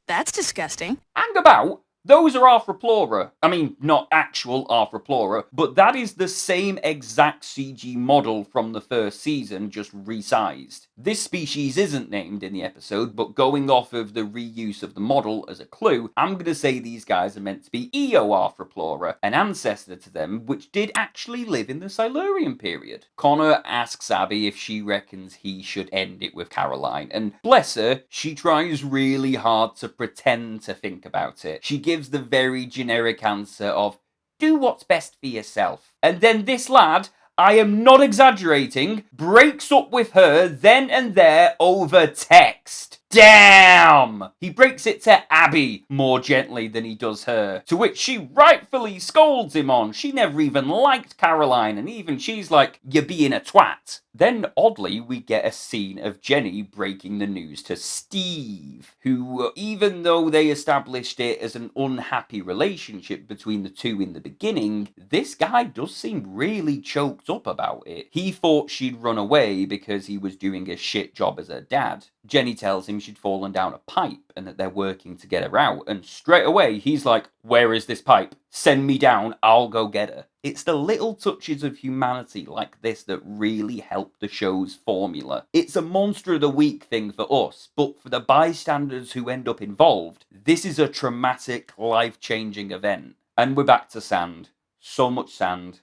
That's disgusting. Hang about. Those are Arthroplora. I mean, not actual Arthroplora, but that is the same exact CG model from the first season, just resized. This species isn't named in the episode, but going off of the reuse of the model as a clue, I'm going to say these guys are meant to be Eoarthroplora, an ancestor to them which did actually live in the Silurian period. Connor asks Abby if she reckons he should end it with Caroline, and bless her, she tries really hard to pretend to think about it. She gives the very generic answer of, do what's best for yourself. And then this lad, I am not exaggerating, breaks up with her then and there over text. Damn! He breaks it to Abby more gently than he does her, to which she rightfully scolds him on. She never even liked Caroline, and even she's like, you're being a twat. Then, oddly, we get a scene of Jenny breaking the news to Steve, who, even though they established it as an unhappy relationship between the two in the beginning, this guy does seem really choked up about it. He thought she'd run away because he was doing a shit job as her dad. Jenny tells him she'd fallen down a pipe and that they're working to get her out, and straight away he's like, where is this pipe? Send me down, I'll go get her. It's the little touches of humanity like this that really help the show's formula. It's a monster of the week thing for us, but for the bystanders who end up involved, this is a traumatic, life-changing event. And we're back to sand. So much sand.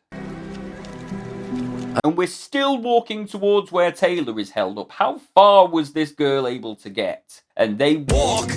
And we're still walking towards where Taylor is held up. How far was this girl able to get? And they walk.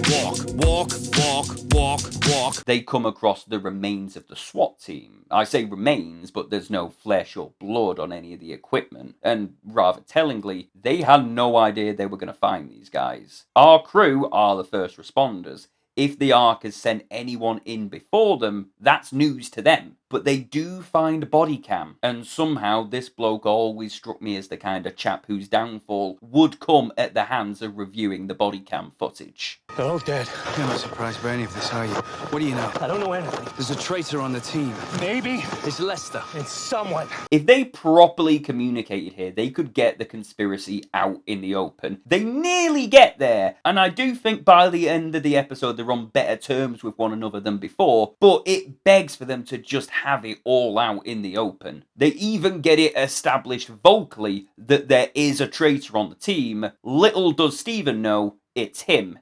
They come across the remains of the SWAT team. I say remains, but there's no flesh or blood on any of the equipment. And rather tellingly, they had no idea they were going to find these guys. Our crew are the first responders. If the Ark has sent anyone in before them, that's news to them. But they do find a body cam, and somehow this bloke always struck me as the kind of chap whose downfall would come at the hands of reviewing the body cam footage. They're all dead. You're not surprised by any of this, are you? What do you know? I don't know anything. There's a traitor on the team. Maybe it's Lester. It's someone. If they properly communicated here, they could get the conspiracy out in the open. They nearly get there, and I do think by the end of the episode they're on better terms with one another than before, but it begs for them to just have it all out in the open. They even get it established vocally that there is a traitor on the team. Little does Steven know, it's him.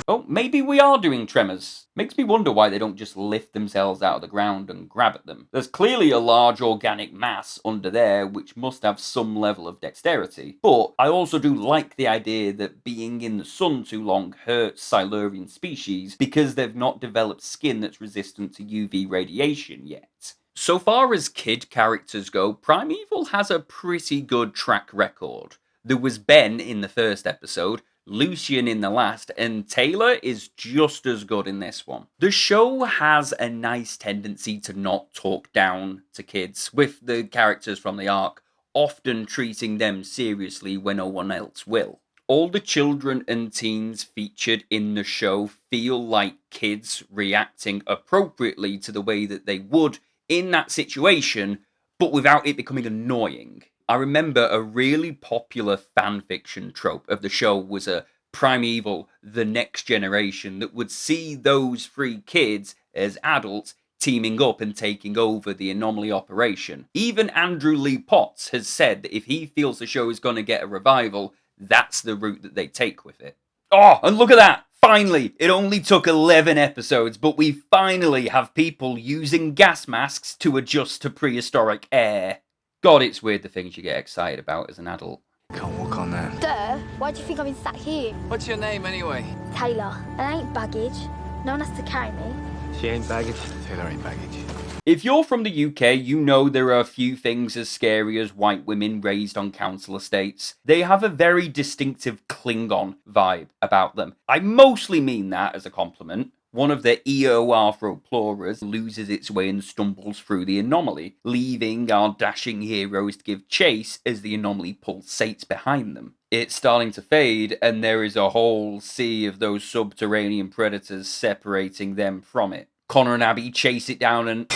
Oh, maybe we are doing tremors. Makes me wonder why they don't just lift themselves out of the ground and grab at them. There's clearly a large organic mass under there which must have some level of dexterity. But I also do like the idea that being in the sun too long hurts Silurian species because they've not developed skin that's resistant to UV radiation yet. So far as kid characters go, Primeval has a pretty good track record. There was Ben in the first episode, Lucian in the last, and Taylor is just as good in this one. The show has a nice tendency to not talk down to kids, with the characters from the Ark often treating them seriously when no one else will. All the children and teens featured in the show feel like kids reacting appropriately to the way that they would in that situation, but without it becoming annoying. I remember a really popular fanfiction trope of the show was a Primeval, the next generation, that would see those three kids as adults teaming up and taking over the Anomaly operation. Even Andrew Lee Potts has said that if he feels the show is going to get a revival, that's the route that they take with it. Oh, and look at that! Finally! It only took 11 episodes, but we finally have people using gas masks to adjust to prehistoric air. God, it's weird the things you get excited about as an adult. Can't walk on that. Duh, why do you think I've been sat here? What's your name anyway? Taylor, it ain't baggage. No one has to carry me. She ain't baggage. Taylor ain't baggage. If you're from the UK, you know there are a few things as scary as white women raised on council estates. They have a very distinctive Klingon vibe about them. I mostly mean that as a compliment. One of the Eoarthropleurus loses its way and stumbles through the anomaly, leaving our dashing heroes to give chase as the anomaly pulsates behind them. It's starting to fade, and there is a whole sea of those subterranean predators separating them from it. Connor and Abby chase it down and...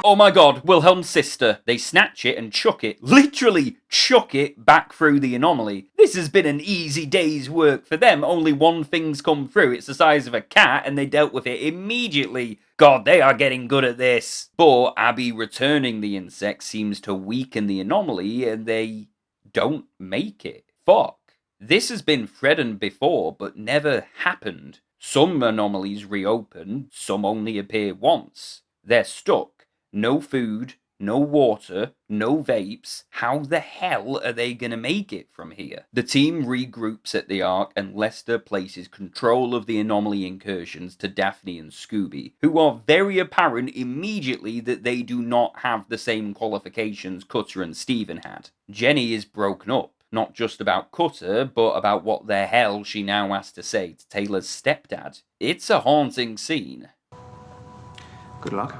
oh my god, Wilhelm's sister. They snatch it and chuck it, literally chuck it back through the anomaly. This has been an easy day's work for them. Only one thing's come through. It's the size of a cat and they dealt with it immediately. God, they are getting good at this. But Abby returning the insect seems to weaken the anomaly and they don't make it. Fuck. This has been threatened before but never happened. Some anomalies reopen, some only appear once. They're stuck. No food, no water, no vapes. How the hell are they gonna make it from here? The team regroups at the Ark and Lester places control of the anomaly incursions to Daphne and Scooby, who are very apparent immediately that they do not have the same qualifications Cutter and Steven had. Jenny is broken up, not just about Cutter, but about what the hell she now has to say to Taylor's stepdad. It's a haunting scene. Good luck.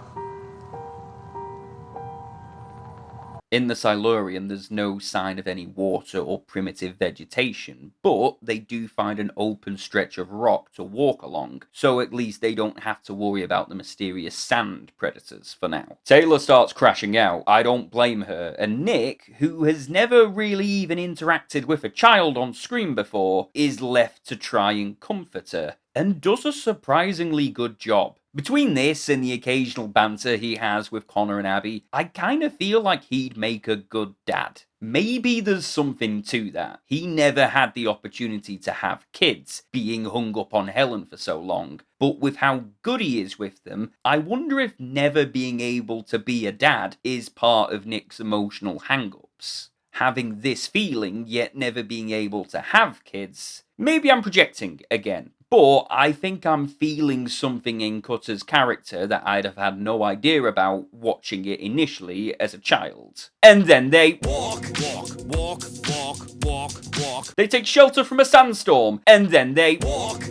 In the Silurian, there's no sign of any water or primitive vegetation, but they do find an open stretch of rock to walk along, so at least they don't have to worry about the mysterious sand predators for now. Taylor starts crashing out, I don't blame her, and Nick, who has never really even interacted with a child on screen before, is left to try and comfort her, and does a surprisingly good job. Between this and the occasional banter he has with Connor and Abby, I kind of feel like he'd make a good dad. Maybe there's something to that. He never had the opportunity to have kids, being hung up on Helen for so long. But with how good he is with them, I wonder if never being able to be a dad is part of Nick's emotional hang-ups. Having this feeling, yet never being able to have kids. Maybe I'm projecting again. But I think I'm feeling something in Cutter's character that I'd have had no idea about watching it initially as a child. And then they walk, walk, walk, walk, walk, walk. They take shelter from a sandstorm, and then they walk.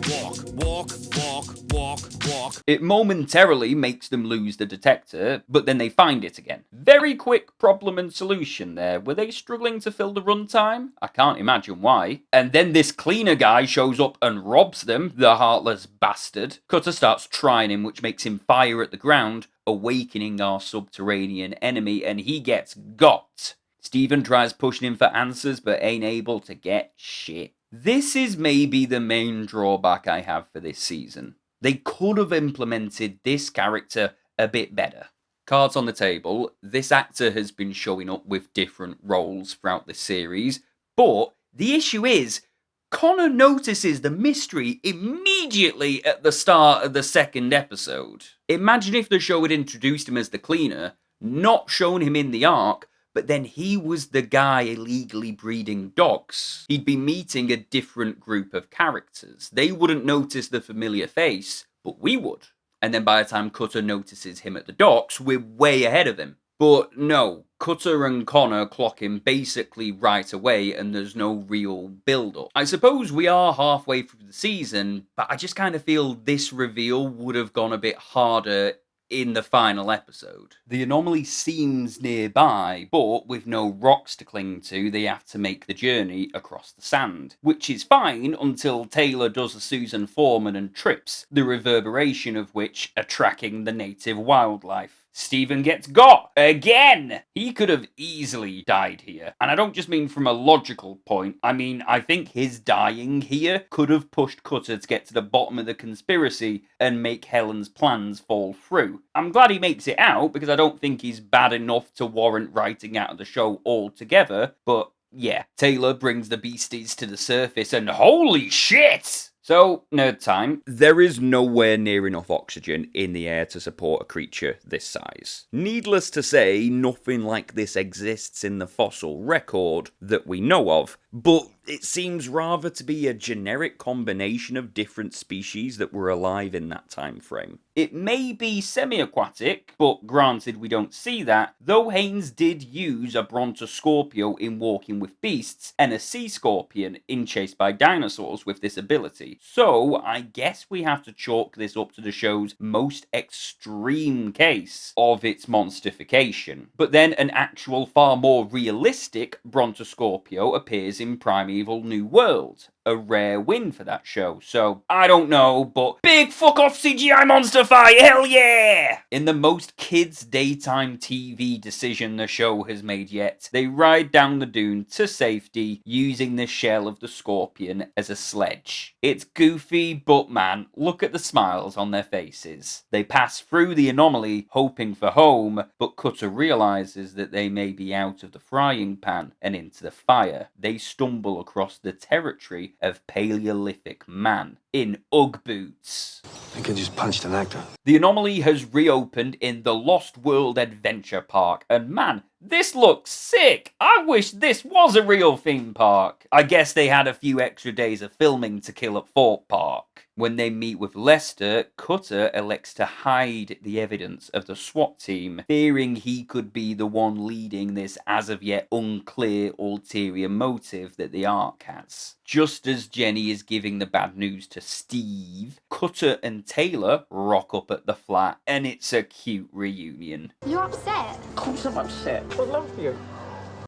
It momentarily makes them lose the detector, but then they find it again. Very quick problem and solution there. Were they struggling to fill the runtime? I can't imagine why. And then this cleaner guy shows up and robs them, the heartless bastard. Cutter starts trying him, which makes him fire at the ground, awakening our subterranean enemy, and he gets got. Steven tries pushing him for answers, but ain't able to get shit. This is maybe the main drawback I have for this season. They could have implemented this character a bit better. Cards on the table, this actor has been showing up with different roles throughout the series, but the issue is, Connor notices the mystery immediately at the start of the second episode. Imagine if the show had introduced him as the cleaner, not shown him in the arc, but then he was the guy illegally breeding dogs. He'd be meeting a different group of characters. They wouldn't notice the familiar face, but we would. And then by the time Cutter notices him at the docks, we're way ahead of him. But no, Cutter and Connor clock him basically right away, and there's no real build-up. I suppose we are halfway through the season, but I just kind of feel this reveal would have gone a bit harder in the final episode. The anomaly seems nearby, but with no rocks to cling to, they have to make the journey across the sand. Which is fine until Taylor does a Susan Foreman and trips, the reverberation of which are tracking the native wildlife. Steven gets got again! He could have easily died here. And I don't just mean from a logical point. I mean, I think his dying here could have pushed Cutter to get to the bottom of the conspiracy and make Helen's plans fall through. I'm glad he makes it out, because I don't think he's bad enough to warrant writing out of the show altogether. But yeah, Taylor brings the beasties to the surface and holy shit! So, nerd time. There is nowhere near enough oxygen in the air to support a creature this size. Needless to say, nothing like this exists in the fossil record that we know of, but it seems rather to be a generic combination of different species that were alive in that time frame. It may be semi-aquatic, but granted we don't see that, though Haynes did use a Brontoscorpio in Walking with Beasts and a sea scorpion in Chased by Dinosaurs with this ability. So I guess we have to chalk this up to the show's most extreme case of its monstification. But then an actual far more realistic Brontoscorpio appears in Primeval New World. A rare win for that show, so I don't know, but big fuck off CGI Monsterfy, hell yeah! In the most kids daytime TV decision the show has made yet, they ride down the dune to safety using the shell of the scorpion as a sledge. It's goofy, but man, look at the smiles on their faces. They pass through the anomaly hoping for home, but Cutter realizes that they may be out of the frying pan and into the fire. They stumble across the territory of Paleolithic man in Ugg boots. I think I just punched an actor. The anomaly has reopened in the Lost World Adventure Park, and man, this looks sick! I wish this was a real theme park. I guess they had a few extra days of filming to kill at Fort Park. When they meet with Lester, Cutter elects to hide the evidence of the SWAT team, fearing he could be the one leading this as of yet unclear ulterior motive that the Ark has. Just as Jenny is giving the bad news to Steve, Cutter and Taylor rock up at the flat, and it's a cute reunion. You're upset? Of course I'm upset. I love you.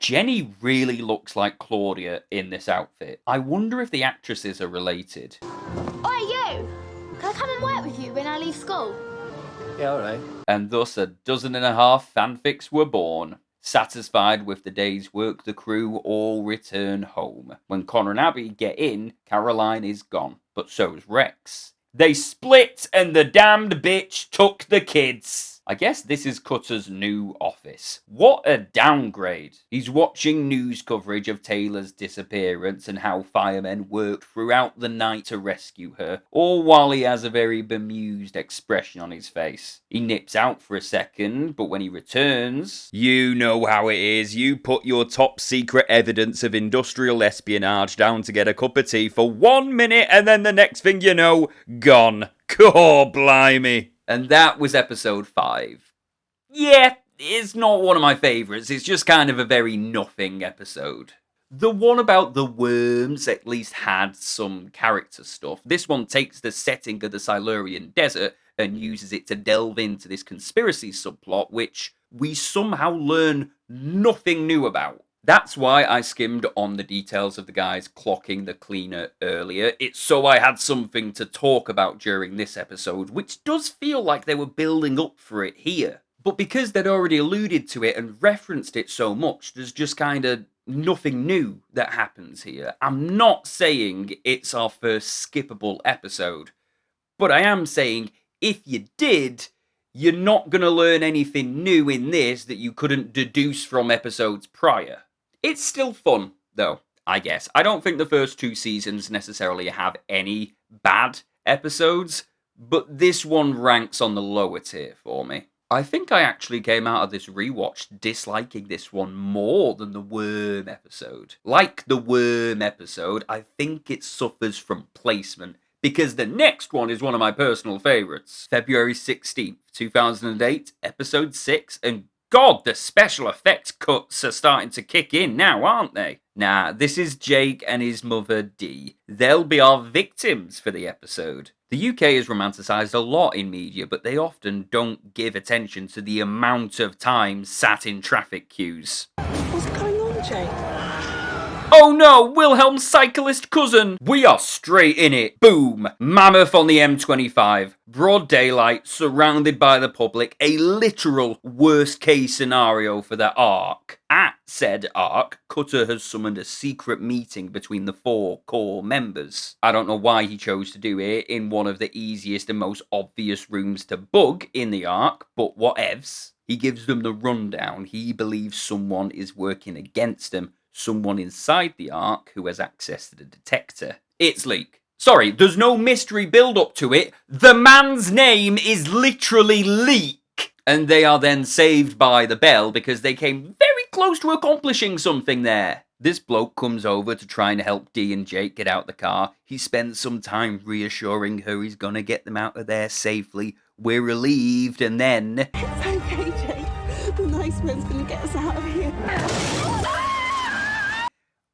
Jenny really looks like Claudia in this outfit. I wonder if the actresses are related. Oi, you! Can I come and work with you when I leave school? Yeah, alright. And thus 12 fanfics were born. Satisfied with the day's work, the crew all return home. When Connor and Abby get in, Caroline is gone, but so is Rex. They split and the damned bitch took the kids. I guess this is Cutter's new office. What a downgrade. He's watching news coverage of Taylor's disappearance and how firemen worked throughout the night to rescue her, all while he has a very bemused expression on his face. He nips out for a second, but when he returns, you know how it is. You put your top secret evidence of industrial espionage down to get a cup of tea for 1 minute, and then the next thing you know, gone. God blimey. And that was episode 5. Yeah, it's not one of my favourites. It's just kind of a very nothing episode. The one about the worms at least had some character stuff. This one takes the setting of the Silurian desert and uses it to delve into this conspiracy subplot, which we somehow learn nothing new about. That's why I skimmed on the details of the guys clocking the cleaner earlier. It's so I had something to talk about during this episode, which does feel like they were building up for it here. But because they'd already alluded to it and referenced it so much, there's just kind of nothing new that happens here. I'm not saying it's our first skippable episode, but I am saying if you did, you're not going to learn anything new in this that you couldn't deduce from episodes prior. It's still fun, though, I guess. I don't think the first 2 seasons necessarily have any bad episodes, but this one ranks on the lower tier for me. I think I actually came out of this rewatch disliking this one more than the Worm episode. Like the Worm episode, I think it suffers from placement, because the next one is one of my personal favourites. February 16th, 2008, episode 6, and God, the special effects cuts are starting to kick in now, aren't they? Nah, this is Jake and his mother Dee. They'll be our victims for the episode. The UK is romanticised a lot in media, but they often don't give attention to the amount of time sat in traffic queues. What's going on, Jake? Oh no, Wilhelm's cyclist cousin! We are straight in it. Boom! Mammoth on the M25. Broad daylight, surrounded by the public. A literal worst case scenario for the Ark. At said Ark, Cutter has summoned a secret meeting between the 4 core members. I don't know why he chose to do it in one of the easiest and most obvious rooms to bug in the Ark, but whatevs. He gives them the rundown. He believes someone is working against him. Someone inside the Ark who has access to the detector. It's Leak. Sorry, there's no mystery build-up to it. The man's name is literally Leak. And they are then saved by the bell because they came very close to accomplishing something there. This bloke comes over to try and help Dee and Jake get out the car. He spends some time reassuring her he's gonna get them out of there safely. We're relieved, and then... It's okay, Jake. The nice man's gonna get us out of here.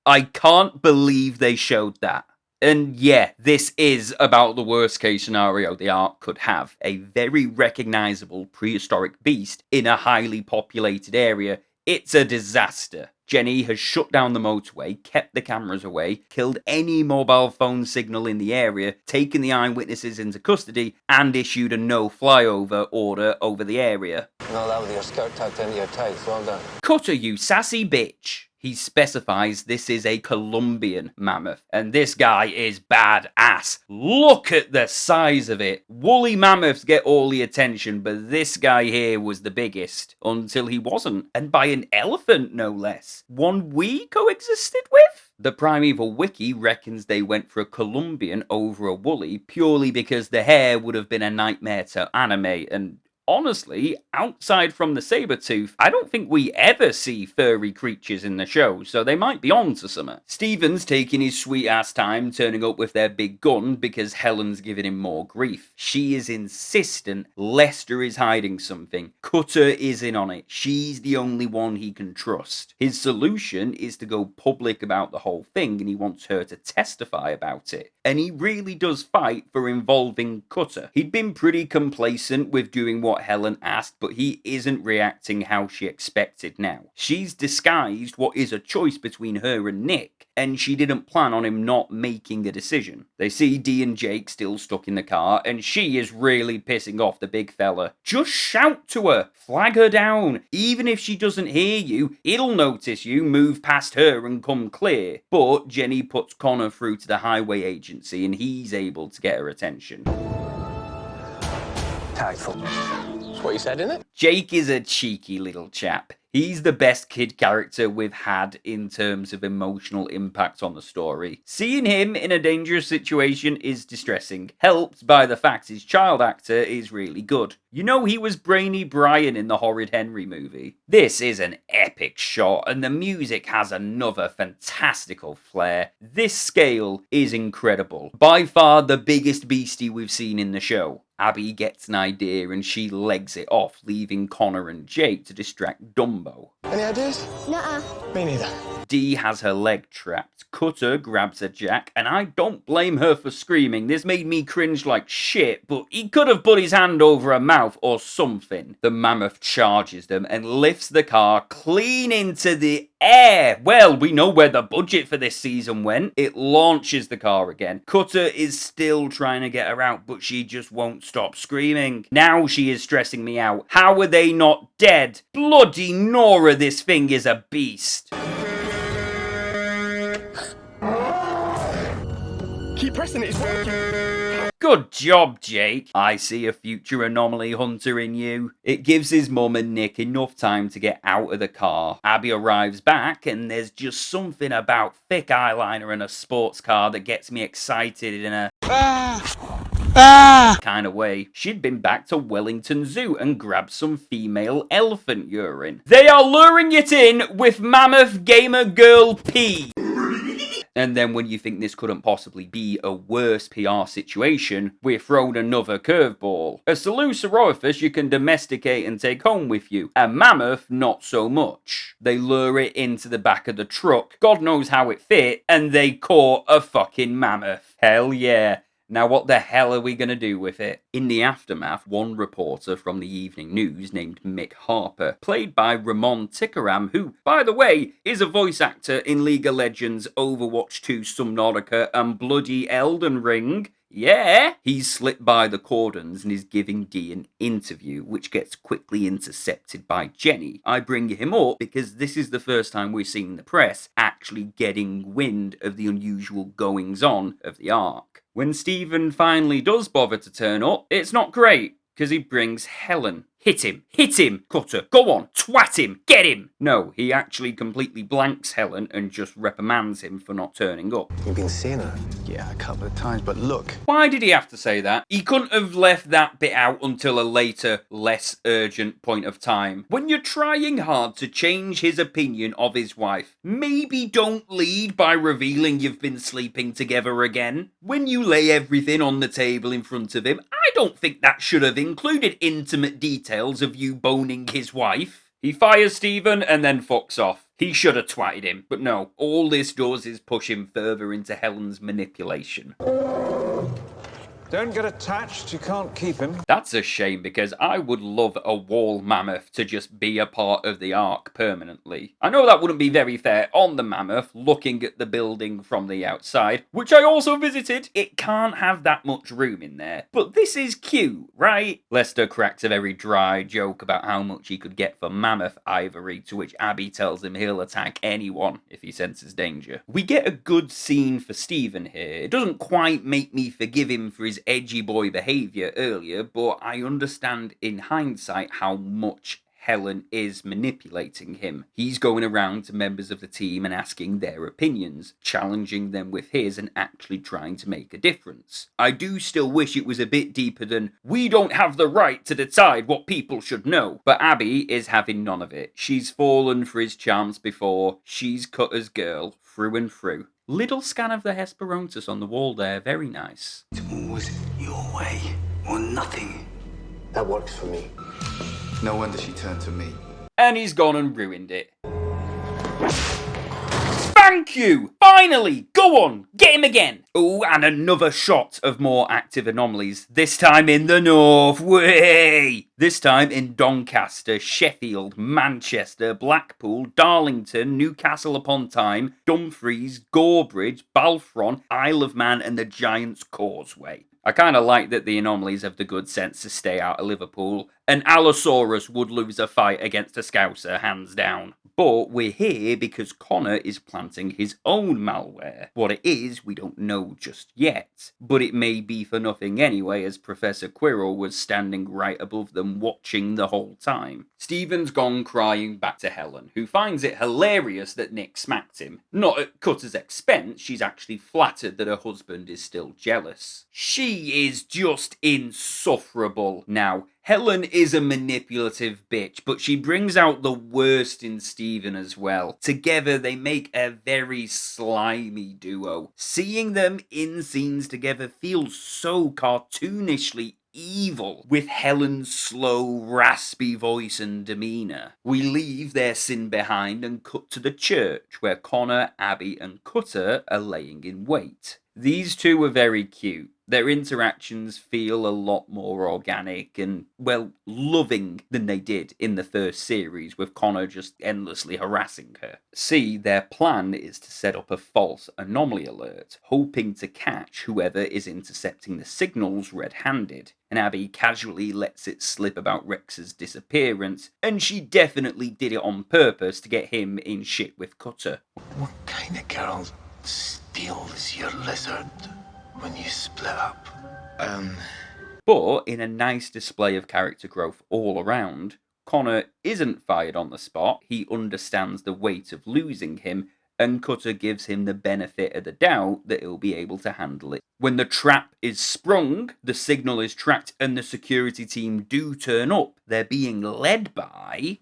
I can't believe they showed that. And yeah, this is about the worst case scenario the Ark could have. A very recognisable prehistoric beast in a highly populated area. It's a disaster. Jenny has shut down the motorway, kept the cameras away, killed any mobile phone signal in the area, taken the eyewitnesses into custody, and issued a no flyover order over the area. And all that with your skirt tucked into your tights. Well done. Cutter, you sassy bitch. He specifies this is a Colombian mammoth, and this guy is badass. Look at the size of it. Woolly mammoths get all the attention, but this guy here was the biggest, until he wasn't, and by an elephant no less. One we coexisted with? The Primeval Wiki reckons they went for a Colombian over a woolly purely because the hair would have been a nightmare to animate, and honestly, outside from the SaberTooth, I don't think we ever see furry creatures in the show, so they might be on to something. Steven's taking his sweet-ass time turning up with their big gun because Helen's giving him more grief. She is insistent Lester is hiding something. Cutter is in on it. She's the only one he can trust. His solution is to go public about the whole thing, and he wants her to testify about it. And he really does fight for involving Cutter. He'd been pretty complacent with doing what Helen asked, but he isn't reacting how she expected now. She's disguised what is a choice between her and Nick, and she didn't plan on him not making a decision. They see Dee and Jake still stuck in the car, and she is really pissing off the big fella. Just shout to her, flag her down. Even if she doesn't hear you, it'll notice you, move past her and come clear. But Jenny puts Connor through to the highway agency, and he's able to get her attention. Tactful. That's what you said, isn't it? Jake is a cheeky little chap. He's the best kid character we've had in terms of emotional impact on the story. Seeing him in a dangerous situation is distressing, helped by the fact his child actor is really good. You know he was Brainy Brian in the Horrid Henry movie. This is an epic shot, and the music has another fantastical flair. This scale is incredible. By far the biggest beastie we've seen in the show. Abby gets an idea and she legs it off, leaving Connor and Jake to distract Dumbo. Any ideas? Nuh-uh. Me neither. Dee has her leg trapped. Cutter grabs a jack, and I don't blame her for screaming. This made me cringe like shit, but he could have put his hand over her mouth or something. The Mammoth charges them and lifts the car clean into the air. Well, we know where the budget for this season went. It launches the car again. Cutter is still trying to get her out, but she just won't stop screaming. Now she is stressing me out. How are they not dead? Bloody Nora, this thing is a beast. Keep pressing it, it's working. Good job, Jake. I see a future anomaly hunter in you. It gives his mum and Nick enough time to get out of the car. Abby arrives back, and there's just something about thick eyeliner and a sports car that gets me excited in a kind of way. She'd been back to Wellington Zoo and grabbed some female elephant urine. They are luring it in with Mammoth Gamer Girl P. And then when you think this couldn't possibly be a worse PR situation, we're thrown another curveball. A Silurian you can domesticate and take home with you. A mammoth, not so much. They lure it into the back of the truck, God knows how it fit, and they caught a fucking mammoth. Hell yeah. Now what the hell are we going to do with it? In the aftermath, one reporter from the Evening News named Mick Harper, played by Ramon Tikaram, who, by the way, is a voice actor in League of Legends, Overwatch 2, Subnautica, and bloody Elden Ring. Yeah! He's slipped by the cordons and is giving Dee an interview, which gets quickly intercepted by Jenny. I bring him up because this is the first time we're seeing the press actually getting wind of the unusual goings-on of the Ark. When Stephen finally does bother to turn up, it's not great, because he brings Helen. Hit him, Cutter, go on, twat him, get him! No, he actually completely blanks Helen and just reprimands him for not turning up. You've been seeing her? Yeah, a couple of times, but look. Why did he have to say that? He couldn't have left that bit out until a later, less urgent point of time. When you're trying hard to change his opinion of his wife, maybe don't lead by revealing you've been sleeping together again. When you lay everything on the table in front of him, I don't think that should have included intimate details of you boning his wife. He fires Stephen and then fucks off. He should have twatted him, but no, all this does is push him further into Helen's manipulation. Don't get attached, you can't keep him. That's a shame, because I would love a wall mammoth to just be a part of the Ark permanently. I know that wouldn't be very fair on the mammoth, looking at the building from the outside, which I also visited. It can't have that much room in there. But this is cute, right? Lester cracks a very dry joke about how much he could get for mammoth ivory, to which Abby tells him he'll attack anyone if he senses danger. We get a good scene for Stephen here. It doesn't quite make me forgive him for his edgy boy behaviour earlier, but I understand in hindsight how much Helen is manipulating him. He's going around to members of the team and asking their opinions, challenging them with his and actually trying to make a difference. I do still wish it was a bit deeper than, we don't have the right to decide what people should know. But Abby is having none of it. She's fallen for his charms before. She's Cutter's girl through and through. Little scan of the Hesperontus on the wall there, very nice. It's always your way or nothing. That works for me. No wonder she turned to me. And he's gone and ruined it. Thank you! Finally! Go on! Get him again! Oh, and another shot of more active anomalies. This time in the north. Way! This time in Doncaster, Sheffield, Manchester, Blackpool, Darlington, Newcastle upon Tyne, Dumfries, Gorebridge, Balfron, Isle of Man, and the Giant's Causeway. I kind of like that the anomalies have the good sense to stay out of Liverpool. An Allosaurus would lose a fight against a Scouser, hands down. But we're here because Connor is planting his own malware. What it is, we don't know just yet. But it may be for nothing anyway, as Professor Quirrell was standing right above them watching the whole time. Stephen's gone crying back to Helen, who finds it hilarious that Nick smacked him. Not at Cutter's expense, she's actually flattered that her husband is still jealous. She is just insufferable. Now, Helen is a manipulative bitch, but she brings out the worst in Stephen as well. Together, they make a very slimy duo. Seeing them in scenes together feels so cartoonishly evil with Helen's slow, raspy voice and demeanour. We leave their sin behind and cut to the church where Connor, Abby and Cutter are laying in wait. These two are very cute. Their interactions feel a lot more organic and, well, loving than they did in the first series, with Connor just endlessly harassing her. See, their plan is to set up a false anomaly alert, hoping to catch whoever is intercepting the signals red-handed. And Abby casually lets it slip about Rex's disappearance, and she definitely did it on purpose to get him in shit with Cutter. What kind of girl steals your lizard when you split up? But in a nice display of character growth all around, Connor isn't fired on the spot. He understands the weight of losing him, and Cutter gives him the benefit of the doubt that he'll be able to handle it. When the trap is sprung, the signal is tracked, and the security team do turn up. They're being led by...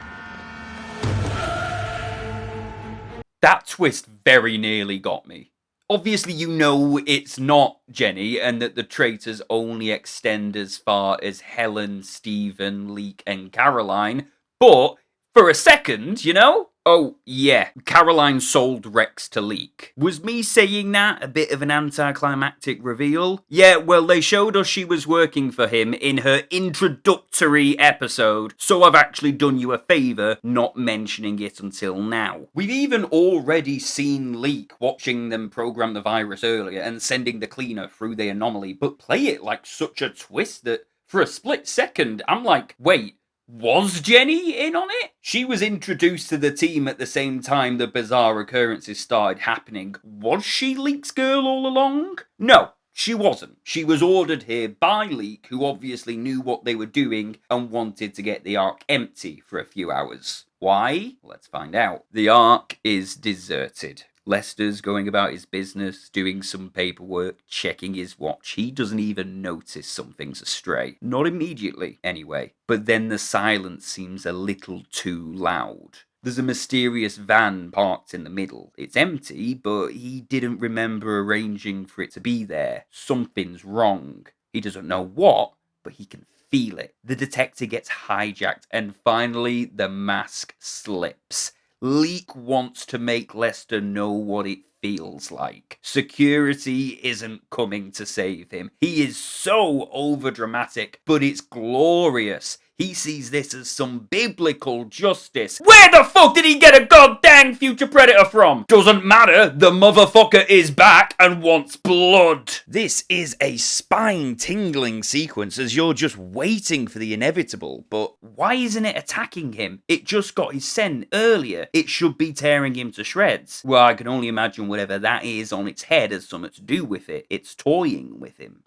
That twist very nearly got me. Obviously, you know it's not Jenny, and that the traitors only extend as far as Helen, Stephen, Leek, and Caroline, but for a second, you know? Oh, yeah, Caroline sold Rex to Leek. Was me saying that a bit of an anticlimactic reveal? Yeah, well, they showed us she was working for him in her introductory episode, so I've actually done you a favour not mentioning it until now. We've even already seen Leek watching them program the virus earlier and sending the cleaner through the anomaly, but play it like such a twist that for a split second, I'm like, wait, was Jenny in on it? She was introduced to the team at the same time the bizarre occurrences started happening. Was she Leek's girl all along? No, she wasn't. She was ordered here by Leek, who obviously knew what they were doing and wanted to get the Ark empty for a few hours. Why? Let's find out. The Ark is deserted. Lester's going about his business, doing some paperwork, checking his watch. He doesn't even notice something's astray. Not immediately, anyway. But then the silence seems a little too loud. There's a mysterious van parked in the middle. It's empty, but he didn't remember arranging for it to be there. Something's wrong. He doesn't know what, but he can feel it. The detector gets hijacked, and finally the mask slips. Leek wants to make Lester know what it feels like. Security isn't coming to save him. He is so overdramatic, but it's glorious. He sees this as some biblical justice. Where the fuck did he get a goddamn future predator from? Doesn't matter, the motherfucker is back and wants blood. This is a spine-tingling sequence as you're just waiting for the inevitable, but why isn't it attacking him? It just got his scent earlier. It should be tearing him to shreds. Well, I can only imagine whatever that is on its head has something to do with it. It's toying with him.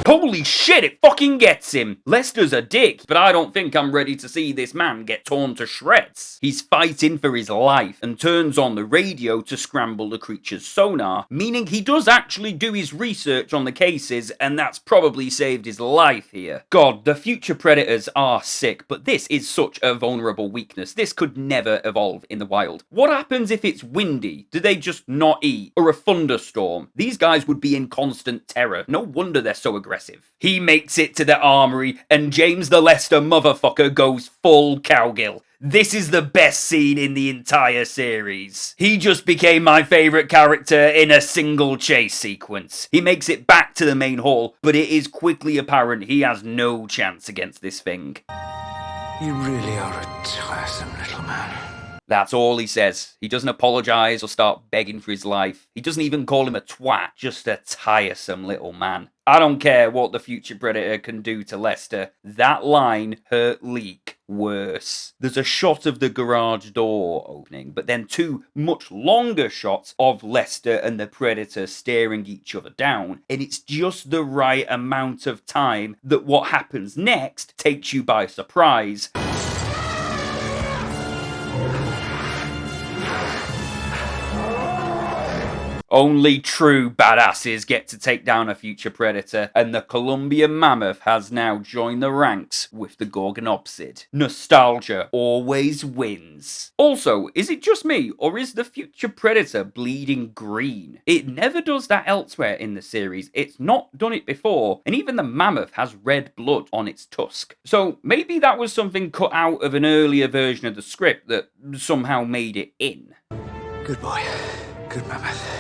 Holy shit, it fucking gets him! Lester's a dick, but I don't think I'm ready to see this man get torn to shreds. He's fighting for his life and turns on the radio to scramble the creature's sonar, meaning he does actually do his research on the cases, and that's probably saved his life here. God, the future predators are sick, but this is such a vulnerable weakness. This could never evolve in the wild. What happens if it's windy? Do they just not eat? Or a thunderstorm? These guys would be in constant terror. No wonder they're so aggressive. He makes it to the armory, and James the Lester motherfucker goes full cowgirl. This is the best scene in the entire series. He just became my favourite character in a single chase sequence. He makes it back to the main hall, but it is quickly apparent he has no chance against this thing. You really are a tiresome little man. That's all he says. He doesn't apologise or start begging for his life. He doesn't even call him a twat, just a tiresome little man. I don't care what the future predator can do to Lester. That line hurt Leek worse. There's a shot of the garage door opening, but then two much longer shots of Lester and the predator staring each other down, and it's just the right amount of time that what happens next takes you by surprise. Only true badasses get to take down a future predator, and the Colombian mammoth has now joined the ranks with the Gorgonopsid. Nostalgia always wins. Also, is it just me, or is the future predator bleeding green? It never does that elsewhere in the series. It's not done it before, and even the mammoth has red blood on its tusk. So maybe that was something cut out of an earlier version of the script that somehow made it in. Good boy. Good mammoth.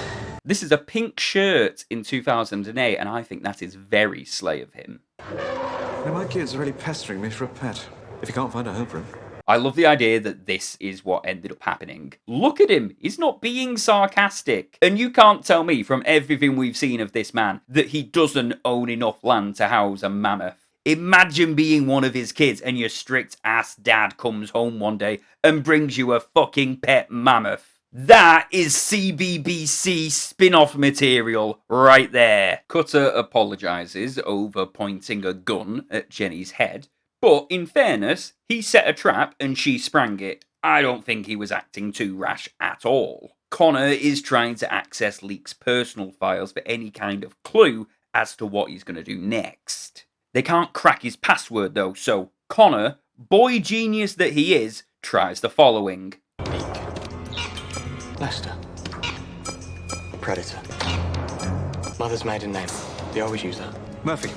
This is a pink shirt in 2008, and I think that is very slay of him. Now, my kids are really pestering me for a pet. If you can't find a home for him. I love the idea that this is what ended up happening. Look at him, he's not being sarcastic. And you can't tell me from everything we've seen of this man that he doesn't own enough land to house a mammoth. Imagine being one of his kids and your strict ass dad comes home one day and brings you a fucking pet mammoth. That is CBBC spin-off material right there. Cutter apologises over pointing a gun at Jenny's head, but in fairness, he set a trap and she sprang it. I don't think he was acting too rash at all. Connor is trying to access Leek's personal files for any kind of clue as to what he's going to do next. They can't crack his password though, so Connor, boy genius that he is, tries the following. Lester. Predator. Mother's maiden name. They always use that. Murphy.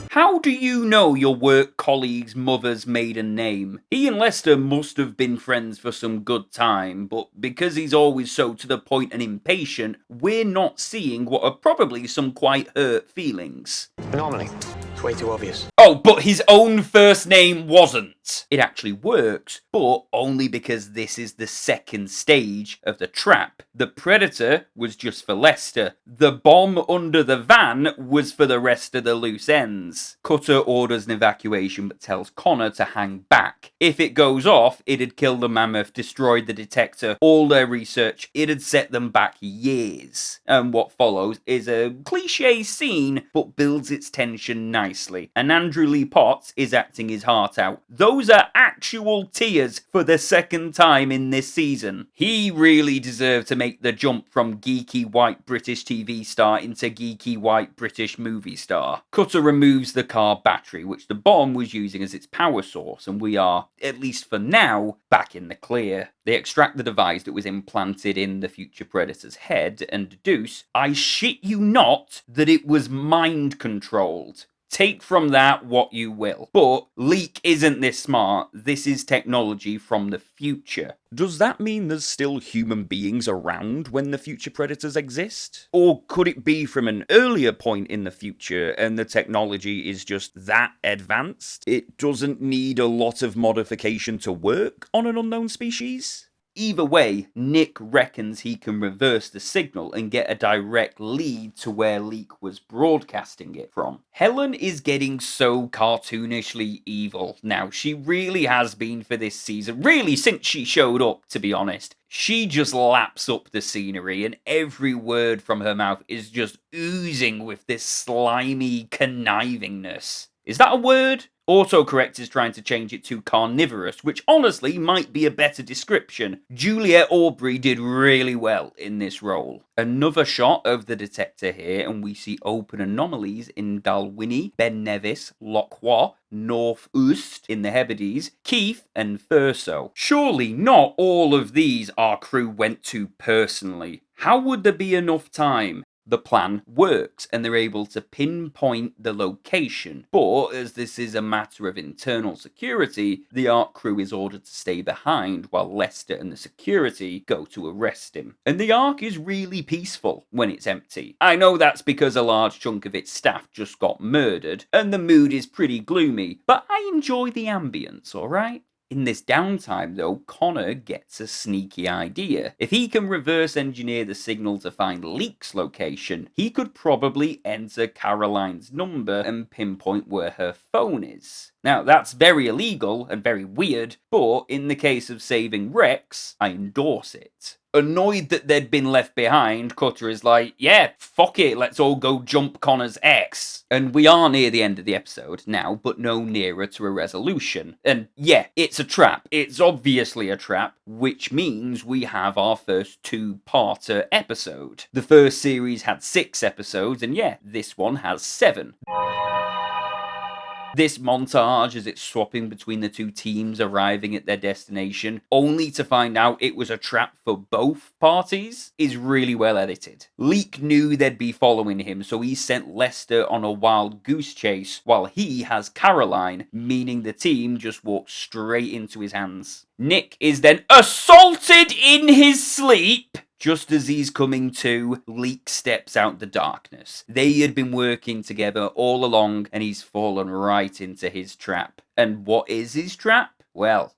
How do you know your work colleague's mother's maiden name? He and Lester must have been friends for some good time, but because he's always so to the point and impatient, we're not seeing what are probably some quite hurt feelings. Anomaly. It's way too obvious. Oh, but his own first name wasn't. It actually works, but only because this is the second stage of the trap. The predator was just for Lester. The bomb under the van was for the rest of the loose ends. Cutter orders an evacuation but tells Connor to hang back. If it goes off, it'd kill the mammoth, destroyed the detector, all their research, it'd set them back years. And what follows is a cliche scene, but builds its tension nicely. And Andrew Lee Potts is acting his heart out. Those are actual tears for the second time in this season. He really deserved to make the jump from geeky white British TV star into geeky white British movie star. Cutter removes the car battery, which the bomb was using as its power source, and we are, at least for now, back in the clear. They extract the device that was implanted in the future predator's head and deduce, I shit you not, that it was mind controlled. Take from that what you will. But Leek isn't this smart. This is technology from the future. Does that mean there's still human beings around when the future predators exist? Or could it be from an earlier point in the future and the technology is just that advanced? It doesn't need a lot of modification to work on an unknown species? Either way, Nick reckons he can reverse the signal and get a direct lead to where Leek was broadcasting it from. Helen is getting so cartoonishly evil now. She really has been for this season, really since she showed up, to be honest. She just laps up the scenery and every word from her mouth is just oozing with this slimy connivingness. Is that a word? Autocorrect is trying to change it to carnivorous, which honestly might be a better description. Juliette Aubrey did really well in this role. Another shot of the detector here, and we see open anomalies in Dalwhinnie, Ben Nevis, Lochwa, North Oost in the Hebrides, Keith, and Thurso. Surely not all of these our crew went to personally. How would there be enough time? The plan works and they're able to pinpoint the location, but as this is a matter of internal security, the ARC crew is ordered to stay behind while Lester and the security go to arrest him. And the ARC is really peaceful when it's empty. I know that's because a large chunk of its staff just got murdered and the mood is pretty gloomy, but I enjoy the ambience, alright? In this downtime, though, Connor gets a sneaky idea. If he can reverse engineer the signal to find Leek's location, he could probably enter Caroline's number and pinpoint where her phone is. Now, that's very illegal and very weird, but in the case of saving Rex, I endorse it. Annoyed that they'd been left behind, Cutter is like, yeah, fuck it, let's all go jump Connor's ex. And we are near the end of the episode now, but no nearer to a resolution. And yeah, it's a trap. It's obviously a trap, which means we have our first two-parter episode. The first series had 6 episodes, and yeah, this one has 7. This montage as it's swapping between the two teams arriving at their destination, only to find out it was a trap for both parties, is really well edited. Leek knew they'd be following him, so he sent Lester on a wild goose chase, while he has Caroline, meaning the team just walked straight into his hands. Nick is then assaulted in his sleep. Just as he's coming to, Leek steps out the darkness. They had been working together all along, and he's fallen right into his trap. And what is his trap? Well...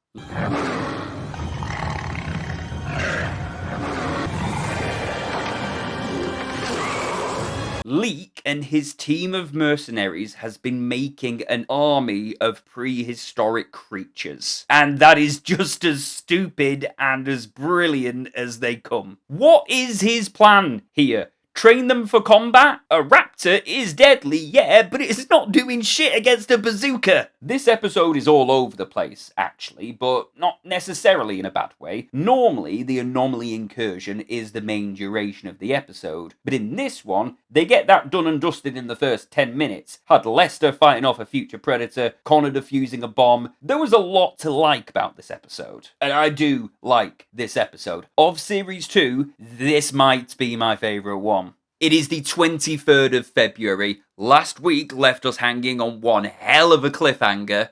Leek and his team of mercenaries has been making an army of prehistoric creatures. And that is just as stupid and as brilliant as they come. What is his plan here? Train them for combat? A raptor is deadly, yeah, but it's not doing shit against a bazooka. This episode is all over the place, actually, but not necessarily in a bad way. Normally, the anomaly incursion is the main duration of the episode, but in this one, they get that done and dusted in the first 10 minutes. Had Lester fighting off a future predator, Connor defusing a bomb. There was a lot to like about this episode, and I do like this episode. Of Series 2, this might be my favourite one. It is the 23rd of February. Last week left us hanging on one hell of a cliffhanger.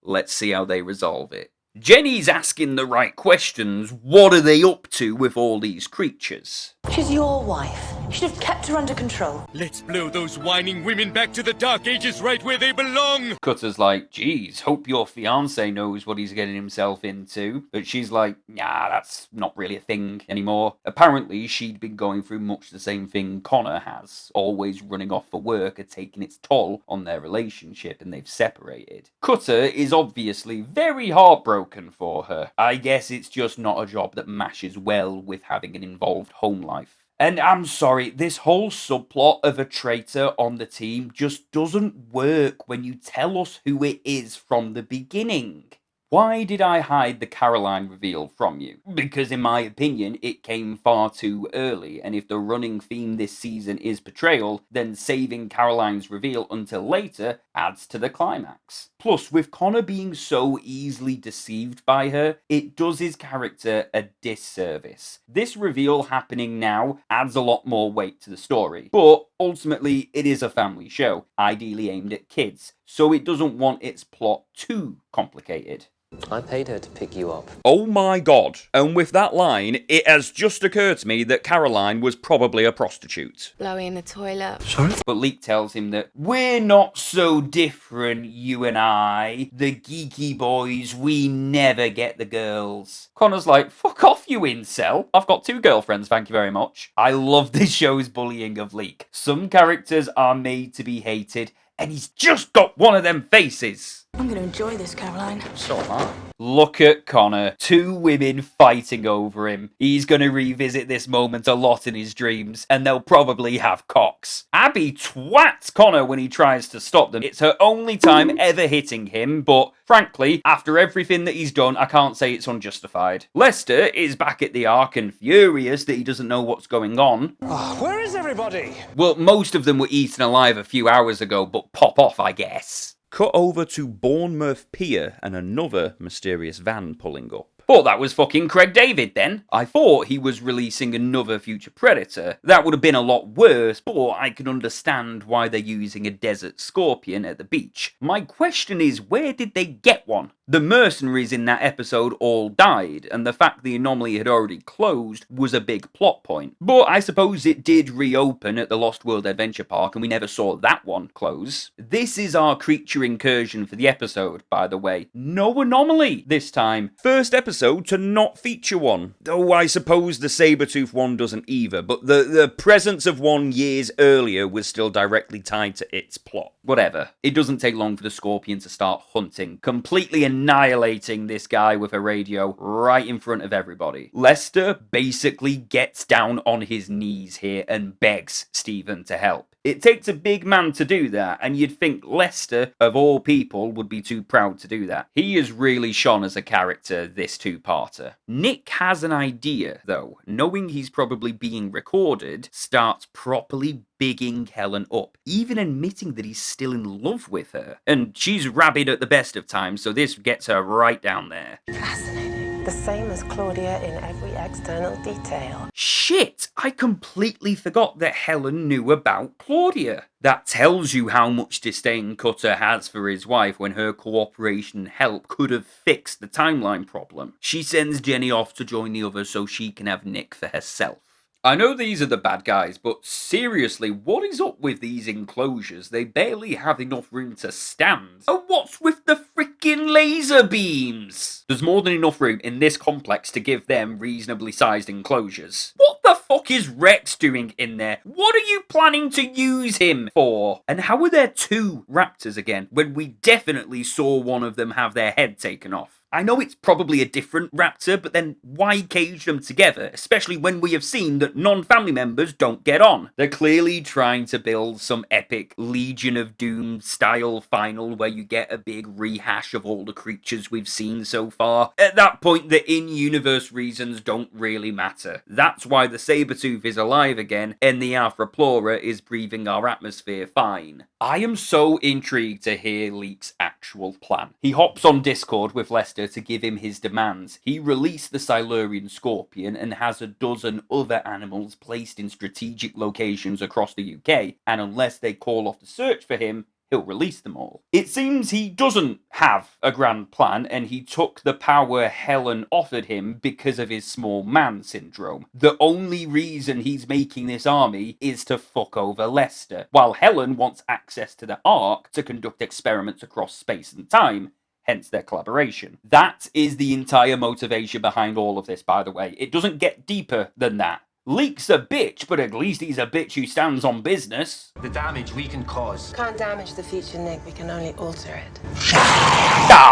Let's see how they resolve it. Jenny's asking the right questions. What are they up to with all these creatures? She's your wife. You should have kept her under control. Let's blow those whining women back to the Dark Ages right where they belong. Cutter's like, geez, hope your fiancé knows what he's getting himself into. But she's like, nah, that's not really a thing anymore. Apparently, she'd been going through much the same thing Connor has. Always running off for work had taken its toll on their relationship and they've separated. Cutter is obviously very heartbroken for her. I guess it's just not a job that mashes well with having an involved home life. And I'm sorry, this whole subplot of a traitor on the team just doesn't work when you tell us who it is from the beginning. Why did I hide the Caroline reveal from you? Because in my opinion, it came far too early, and if the running theme this season is betrayal, then saving Caroline's reveal until later adds to the climax. Plus, with Connor being so easily deceived by her, it does his character a disservice. This reveal happening now adds a lot more weight to the story, but ultimately it is a family show, ideally aimed at kids, so it doesn't want its plot too complicated. I paid her to pick you up. Oh my god. And with that line, it has just occurred to me that Caroline was probably a prostitute. Blowy in the toilet. Sorry? But Leek tells him that we're not so different, you and I. The geeky boys, we never get the girls. Connor's like, fuck off, you incel. I've got 2 girlfriends, thank you very much. I love this show's bullying of Leek. Some characters are made to be hated, and he's just got one of them faces. I'm gonna enjoy this, Caroline. So am I. Look at Connor. 2 women fighting over him. He's gonna revisit this moment a lot in his dreams, and they'll probably have cocks. Abby twats Connor when he tries to stop them. It's her only time ever hitting him, but frankly, after everything that he's done, I can't say it's unjustified. Lester is back at the Ark and furious that he doesn't know what's going on. Where is everybody? Well, most of them were eaten alive a few hours ago, but pop off, I guess. Cut over to Bournemouth Pier and another mysterious van pulling up. But that was fucking Craig David then. I thought he was releasing another future Predator. That would have been a lot worse, but I can understand why they're using a desert scorpion at the beach. My question is, where did they get one? The mercenaries in that episode all died, and the fact the anomaly had already closed was a big plot point. But I suppose it did reopen at the Lost World Adventure Park, and we never saw that one close. This is our creature incursion for the episode, by the way. No anomaly this time. First episode episode to not feature one. Though I suppose the Sabertooth one doesn't either, but the presence of one years earlier was still directly tied to its plot. Whatever. It doesn't take long for the Scorpion to start hunting, completely annihilating this guy with a radio right in front of everybody. Lester basically gets down on his knees here and begs Stephen to help. It takes a big man to do that, and you'd think Lester, of all people, would be too proud to do that. He is really shone as a character, this two-parter. Nick has an idea, though. Knowing he's probably being recorded, starts properly bigging Helen up, even admitting that he's still in love with her. And she's rabid at the best of times, so this gets her right down there. Fascinating. The same as Claudia in every external detail. Shit! I completely forgot that Helen knew about Claudia. That tells you how much disdain Cutter has for his wife when her cooperation and help could have fixed the timeline problem. She sends Jenny off to join the others so she can have Nick for herself. I know these are the bad guys, but seriously, what is up with these enclosures? They barely have enough room to stand. And what's with the freaking laser beams? There's more than enough room in this complex to give them reasonably sized enclosures. What the fuck is Rex doing in there? What are you planning to use him for? And how are there two Raptors again, when we definitely saw one of them have their head taken off? I know it's probably a different raptor, but then why cage them together, especially when we have seen that non-family members don't get on? They're clearly trying to build some epic Legion of Doom style final where you get a big rehash of all the creatures we've seen so far. At that point, the in-universe reasons don't really matter. That's why the Sabertooth is alive again, and the Arthroplora is breathing our atmosphere fine. I am so intrigued to hear Leek's actual plan. He hops on Discord with Lester to give him his demands. He released the Silurian Scorpion and has a dozen other animals placed in strategic locations across the UK, and unless they call off the search for him, he'll release them all. It seems he doesn't have a grand plan, and he took the power Helen offered him because of his small man syndrome. The only reason he's making this army is to fuck over Lester, while Helen wants access to the Ark to conduct experiments across space and time, hence their collaboration. That is the entire motivation behind all of this, by the way. It doesn't get deeper than that. Leek's a bitch, but at least he's a bitch who stands on business. The damage we can cause. Can't damage the future, Nick. We can only alter it.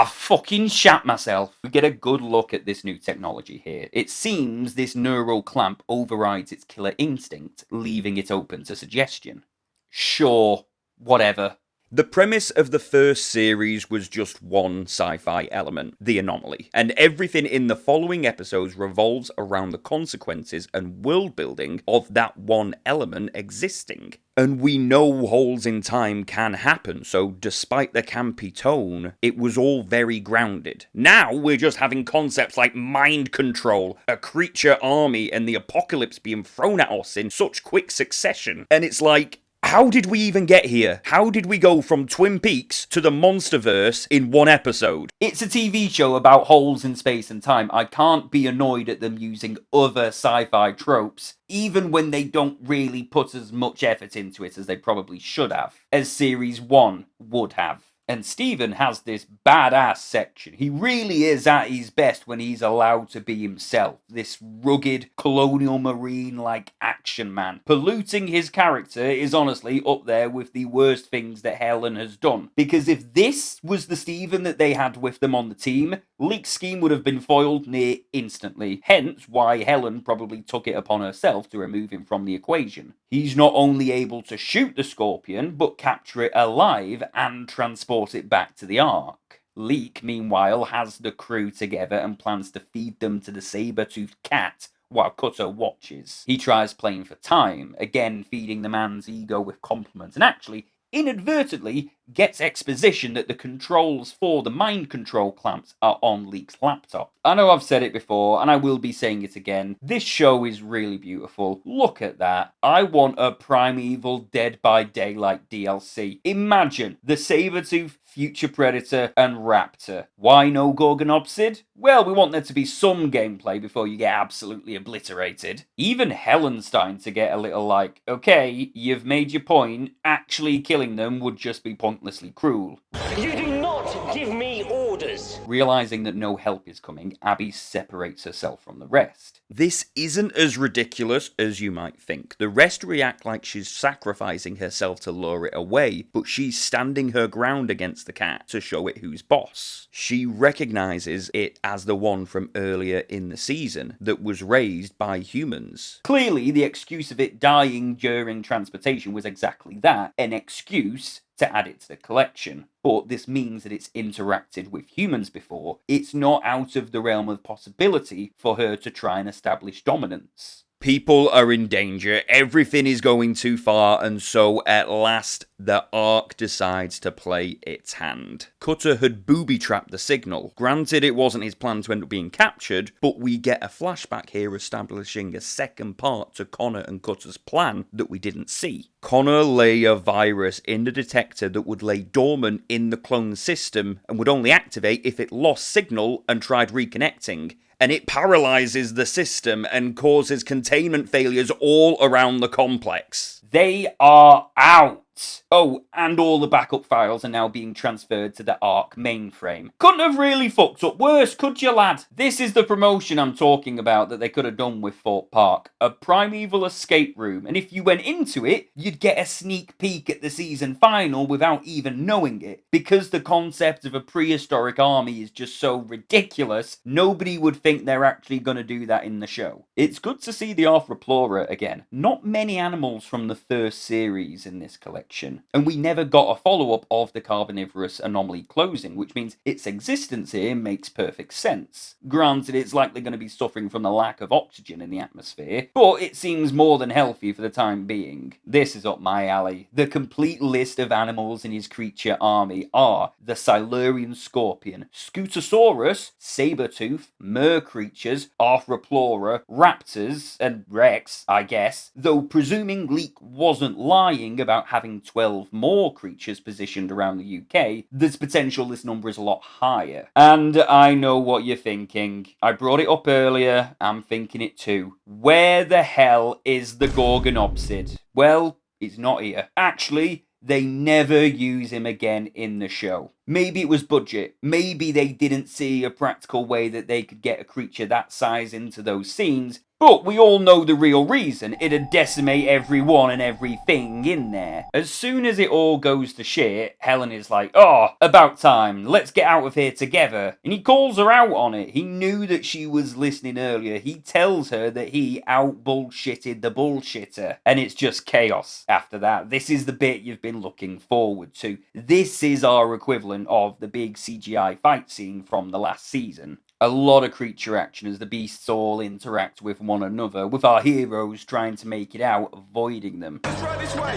Fucking shat myself. We get a good look at this new technology here. It seems this neural clamp overrides its killer instinct, leaving it open to suggestion. Sure, whatever. The premise of the first series was just one sci-fi element, the anomaly, and everything in the following episodes revolves around the consequences and world building of that one element existing. And we know holes in time can happen, so despite the campy tone, it was all very grounded. Now we're just having concepts like mind control, a creature army, and the apocalypse being thrown at us in such quick succession, and it's like, how did we even get here? How did we go from Twin Peaks to the Monsterverse in one episode? It's a TV show about holes in space and time. I can't be annoyed at them using other sci-fi tropes, even when they don't really put as much effort into it as they probably should have, as Series 1 would have. And Stephen has this badass section. He really is at his best when he's allowed to be himself. This rugged, colonial marine-like action man. Polluting his character is honestly up there with the worst things that Helen has done. Because if this was the Stephen that they had with them on the team, Leek's scheme would have been foiled near instantly. Hence why Helen probably took it upon herself to remove him from the equation. He's not only able to shoot the Scorpion, but capture it alive and transport it back to the Ark. Leek, meanwhile, has the crew together and plans to feed them to the SaberTooth Cat while Cutter watches. He tries playing for time, again feeding the man's ego with compliments, and actually, inadvertently, gets exposition that the controls for the mind control clamps are on Leek's laptop. I know I've said it before, and I will be saying it again. This show is really beautiful. Look at that. I want a Primeval Dead by Daylight DLC. Imagine the Sabertooth, Future Predator, and Raptor. Why no Gorgonopsid? Well, we want there to be some gameplay before you get absolutely obliterated. Even Helen's starting to get a little like, okay, you've made your point, actually killing them would just be pointlessly cruel. You do not give me orders. Realizing that no help is coming, Abby separates herself from the rest. This isn't as ridiculous as you might think. The rest react like she's sacrificing herself to lure it away, but she's standing her ground against the cat to show it who's boss. She recognizes it as the one from earlier in the season that was raised by humans. Clearly, the excuse of it dying during transportation was exactly that, an excuse to add it to the collection. But this means that it's interacted with humans before. It's not out of the realm of possibility for her to try and establish dominance. People are in danger, everything is going too far, and so at last the Ark decides to play its hand. Cutter had booby-trapped the signal. Granted, it wasn't his plan to end up being captured, but we get a flashback here establishing a second part to Connor and Cutter's plan that we didn't see. Connor lay a virus in the detector that would lay dormant in the clone system and would only activate if it lost signal and tried reconnecting. And it paralyzes the system and causes containment failures all around the complex. They are out. Oh, and all the backup files are now being transferred to the Ark mainframe. Couldn't have really fucked up worse, could you, lad? This is the promotion I'm talking about that they could have done with Fort Park. A Primeval escape room, and if you went into it, you'd get a sneak peek at the season final without even knowing it. Because the concept of a prehistoric army is just so ridiculous, nobody would think they're actually going to do that in the show. It's good to see the Arthroplora again. Not many animals from the first series in this collection. And we never got a follow-up of the Carbonivorous anomaly closing, which means its existence here makes perfect sense. Granted, it's likely going to be suffering from the lack of oxygen in the atmosphere, but it seems more than healthy for the time being. This is up my alley. The complete list of animals in his creature army are the Silurian Scorpion, Scutosaurus, SaberTooth, Mer Creatures, Arthroplora, Raptors, and Rex, I guess, though presuming Leak wasn't lying about having 12 more creatures positioned around the UK, there's potential this number is a lot higher. And I know what you're thinking. I brought it up earlier, I'm thinking it too. Where the hell is the Gorgonopsid? Well, it's not here. Actually, they never use him again in the show. Maybe it was budget. Maybe they didn't see a practical way that they could get a creature that size into those scenes. But we all know the real reason. It'd decimate everyone and everything in there. As soon as it all goes to shit, Helen is like, oh, about time. Let's get out of here together. And he calls her out on it. He knew that she was listening earlier. He tells her that he out-bullshitted the bullshitter. And it's just chaos after that. This is the bit you've been looking forward to. This is our equivalent of the big CGI fight scene from the last season. A lot of creature action as the beasts all interact with one another, with our heroes trying to make it out, avoiding them. Let's run this way!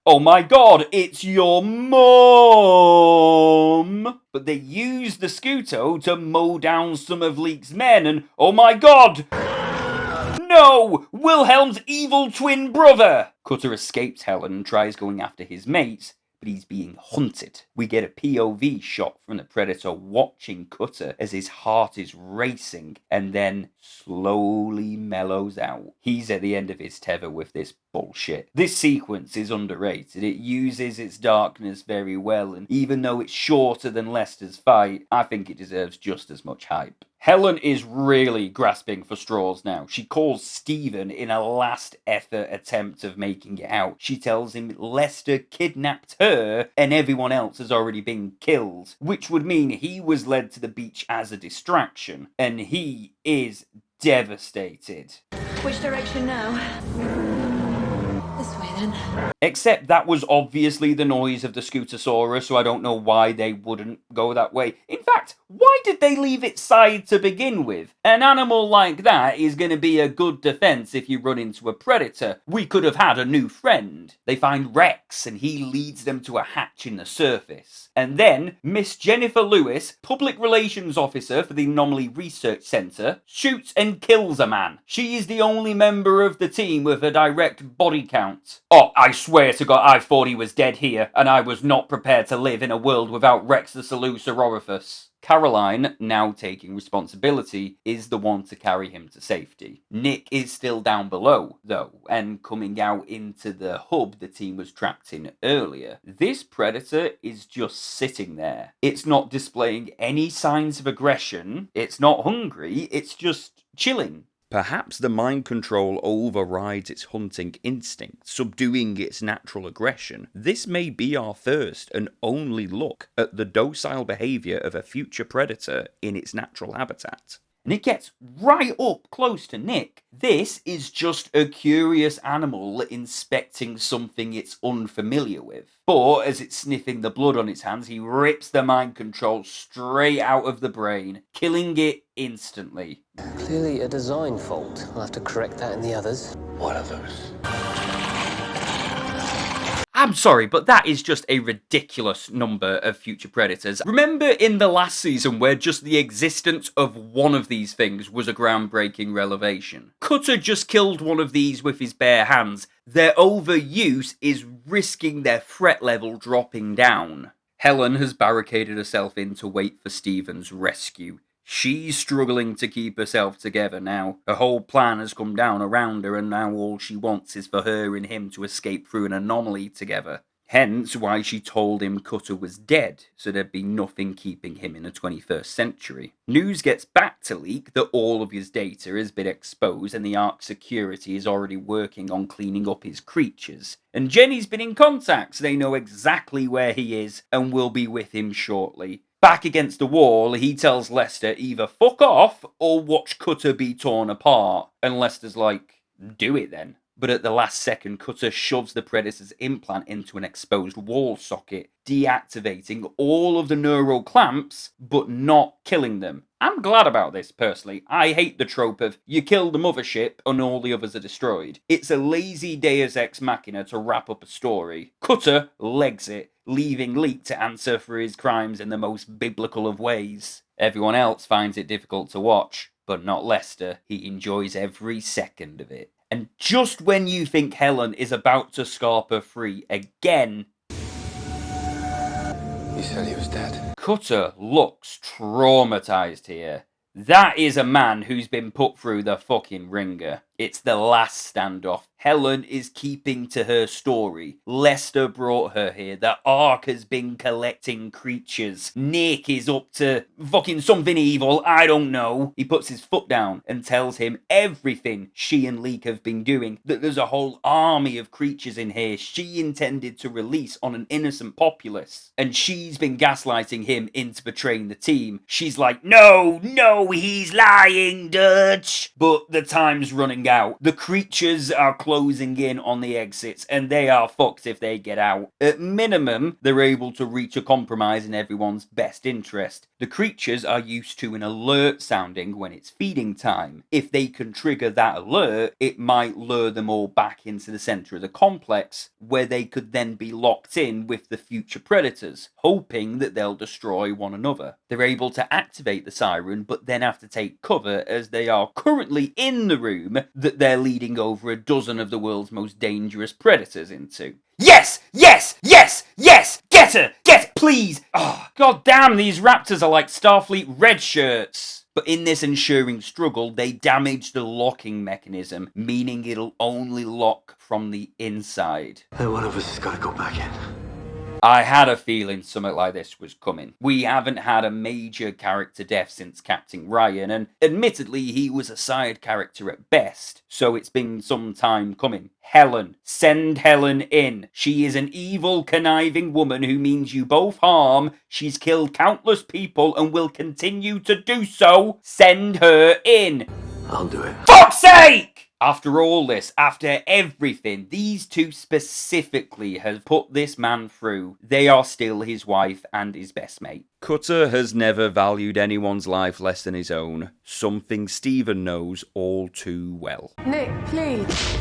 Oh my god, it's your mom! But they use the Scuto to mow down some of Leek's men and, oh my god! No! Wilhelm's evil twin brother! Cutter escapes Helen and tries going after his mates, but he's being hunted. We get a POV shot from the Predator watching Cutter as his heart is racing and then slowly mellows out. He's at the end of his tether with this bullshit. This sequence is underrated. It uses its darkness very well, and even though it's shorter than Lester's fight, I think it deserves just as much hype. Helen is really grasping for straws now. She calls Stephen in a last effort attempt of making it out. She tells him Lester kidnapped her and everyone else has already been killed, which would mean he was led to the beach as a distraction, and he is devastated. Which direction now? This way then. Except that was obviously the noise of the Scutosaurus, so I don't know why they wouldn't go that way. In fact, why did they leave its side to begin with? An animal like that is going to be a good defense if you run into a predator. We could have had a new friend. They find Rex and he leads them to a hatch in the surface. And then Miss Jennifer Lewis, public relations officer for the Anomaly Research Centre, shoots and kills a man. She is the only member of the team with a direct body count. "Oh, I swear to God, I thought he was dead here, and I was not prepared to live in a world without Rex the Silurian. Caroline, now taking responsibility, is the one to carry him to safety. Nick is still down below, though, and coming out into the hub the team was trapped in earlier. This predator is just sitting there. It's not displaying any signs of aggression, it's not hungry, it's just chilling. Perhaps the mind control overrides its hunting instinct, subduing its natural aggression. This may be our first and only look at the docile behaviour of a future predator in its natural habitat. And it gets right up close to Nick. This is just a curious animal inspecting something it's unfamiliar with. But as it's sniffing the blood on its hands, he rips the mind control straight out of the brain, killing it instantly. Clearly a design fault. I'll have to correct that in the others. What others? I'm sorry, but that is just a ridiculous number of future predators. Remember in the last season where just the existence of one of these things was a groundbreaking revelation? Cutter just killed one of these with his bare hands. Their overuse is risking their threat level dropping down. Helen has barricaded herself in to wait for Stephen's rescue. She's struggling to keep herself together now. Her whole plan has come down around her, and now all she wants is for her and him to escape through an anomaly together. Hence why she told him Cutter was dead, so there'd be nothing keeping him in the 21st century. News gets back to leak that all of his data has been exposed and the Ark security is already working on cleaning up his creatures. And Jenny's been in contact, so they know exactly where he is and will be with him shortly. Back against the wall, he tells Lester either fuck off or watch Cutter be torn apart. And Lester's like, do it then. But at the last second, Cutter shoves the Predator's implant into an exposed wall socket, deactivating all of the neural clamps, but not killing them. I'm glad about this, personally. I hate the trope of, you kill the mothership and all the others are destroyed. It's a lazy deus ex machina to wrap up a story. Cutter legs it, leaving Leek to answer for his crimes in the most biblical of ways. Everyone else finds it difficult to watch, but not Lester. He enjoys every second of it. And just when you think Helen is about to scarp her free again... You said he was dead. Cutter looks traumatized here. That is a man who's been put through the fucking ringer. It's the last standoff. Helen is keeping to her story. Lester brought her here. The Ark has been collecting creatures. Nick is up to fucking something evil. I don't know. He puts his foot down and tells him everything she and Leek have been doing. That there's a whole army of creatures in here she intended to release on an innocent populace. And she's been gaslighting him into betraying the team. She's like, no, he's lying, Dutch. But the time's running out. The creatures are closing in on the exits, and they are fucked if they get out. At minimum, they're able to reach a compromise in everyone's best interest. The creatures are used to an alert sounding when it's feeding time. If they can trigger that alert, it might lure them all back into the center of the complex, where they could then be locked in with the future predators, hoping that they'll destroy one another. They're able to activate the siren, but then have to take cover as they are currently in the room that they're leading over a dozen of the world's most dangerous predators into. Yes! Get her! Please! Oh, god damn, these raptors are like Starfleet red shirts. But in this ensuring struggle, they damage the locking mechanism, meaning it'll only lock from the inside. Hey, one of us has got to go back in. I had a feeling something like this was coming. We haven't had a major character death since Captain Ryan, and admittedly he was a side character at best, so it's been some time coming. Helen. Send Helen in. She is an evil, conniving woman who means you both harm. She's killed countless people and will continue to do so. Send her in. I'll do it. Fuck's sake! After all this, after everything these two specifically have put this man through, they are still his wife and his best mate. Cutter has never valued anyone's life less than his own, something Stephen knows all too well. Nick, please.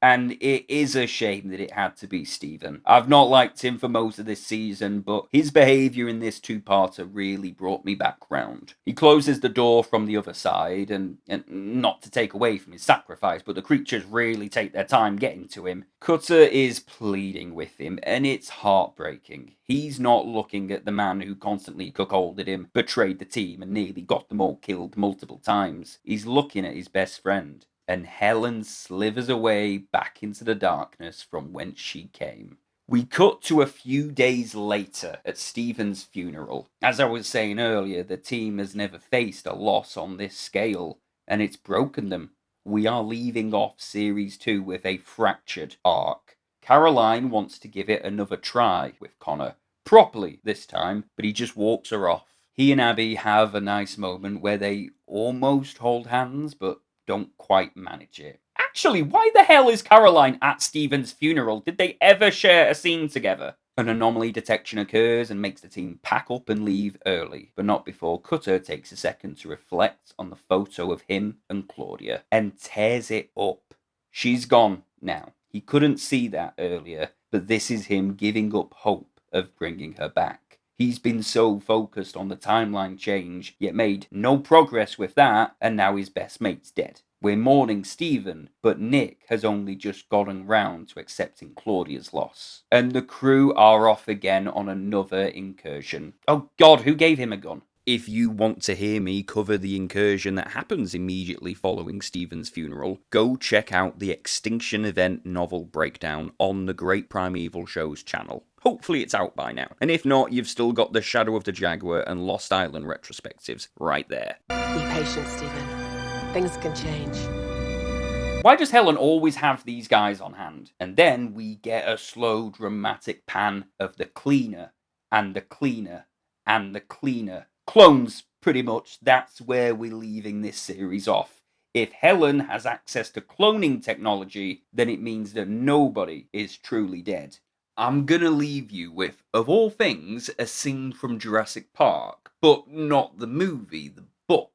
And it is a shame that it had to be Steven. I've not liked him for most of this season, but his behaviour in this two-parter really brought me back round. He closes the door from the other side, and not to take away from his sacrifice, but the creatures really take their time getting to him. Cutter is pleading with him, and it's heartbreaking. He's not looking at the man who constantly cuckolded him, betrayed the team, and nearly got them all killed multiple times. He's looking at his best friend. And Helen slithers away back into the darkness from whence she came. We cut to a few days later at Steven's funeral. As I was saying earlier, the team has never faced a loss on this scale, and it's broken them. We are leaving off Series 2 with a fractured arc. Caroline wants to give it another try with Connor. Properly this time, but he just walks her off. He and Abby have a nice moment where they almost hold hands, but don't quite manage it. Actually, why the hell is Caroline at Steven's funeral? Did they ever share a scene together? An anomaly detection occurs and makes the team pack up and leave early, but not before Cutter takes a second to reflect on the photo of him and Claudia and tears it up. She's gone now. He couldn't see that earlier, but this is him giving up hope of bringing her back. He's been so focused on the timeline change, yet made no progress with that, and now his best mate's dead. We're mourning Steven, but Nick has only just gotten round to accepting Claudia's loss. And the crew are off again on another incursion. Oh God, who gave him a gun? If you want to hear me cover the incursion that happens immediately following Steven's funeral, go check out the Extinction Event novel breakdown on the Great Primeval Show's channel. Hopefully it's out by now. And if not, you've still got the Shadow of the Jaguar and Lost Island retrospectives right there. Be patient, Steven. Things can change. Why does Helen always have these guys on hand? And then we get a slow, dramatic pan of the cleaner, and the cleaner, and the cleaner. Clones, pretty much. That's where we're leaving this series off. If Helen has access to cloning technology, then it means that nobody is truly dead. I'm gonna leave you with, of all things, a scene from Jurassic Park, but not the movie, the book.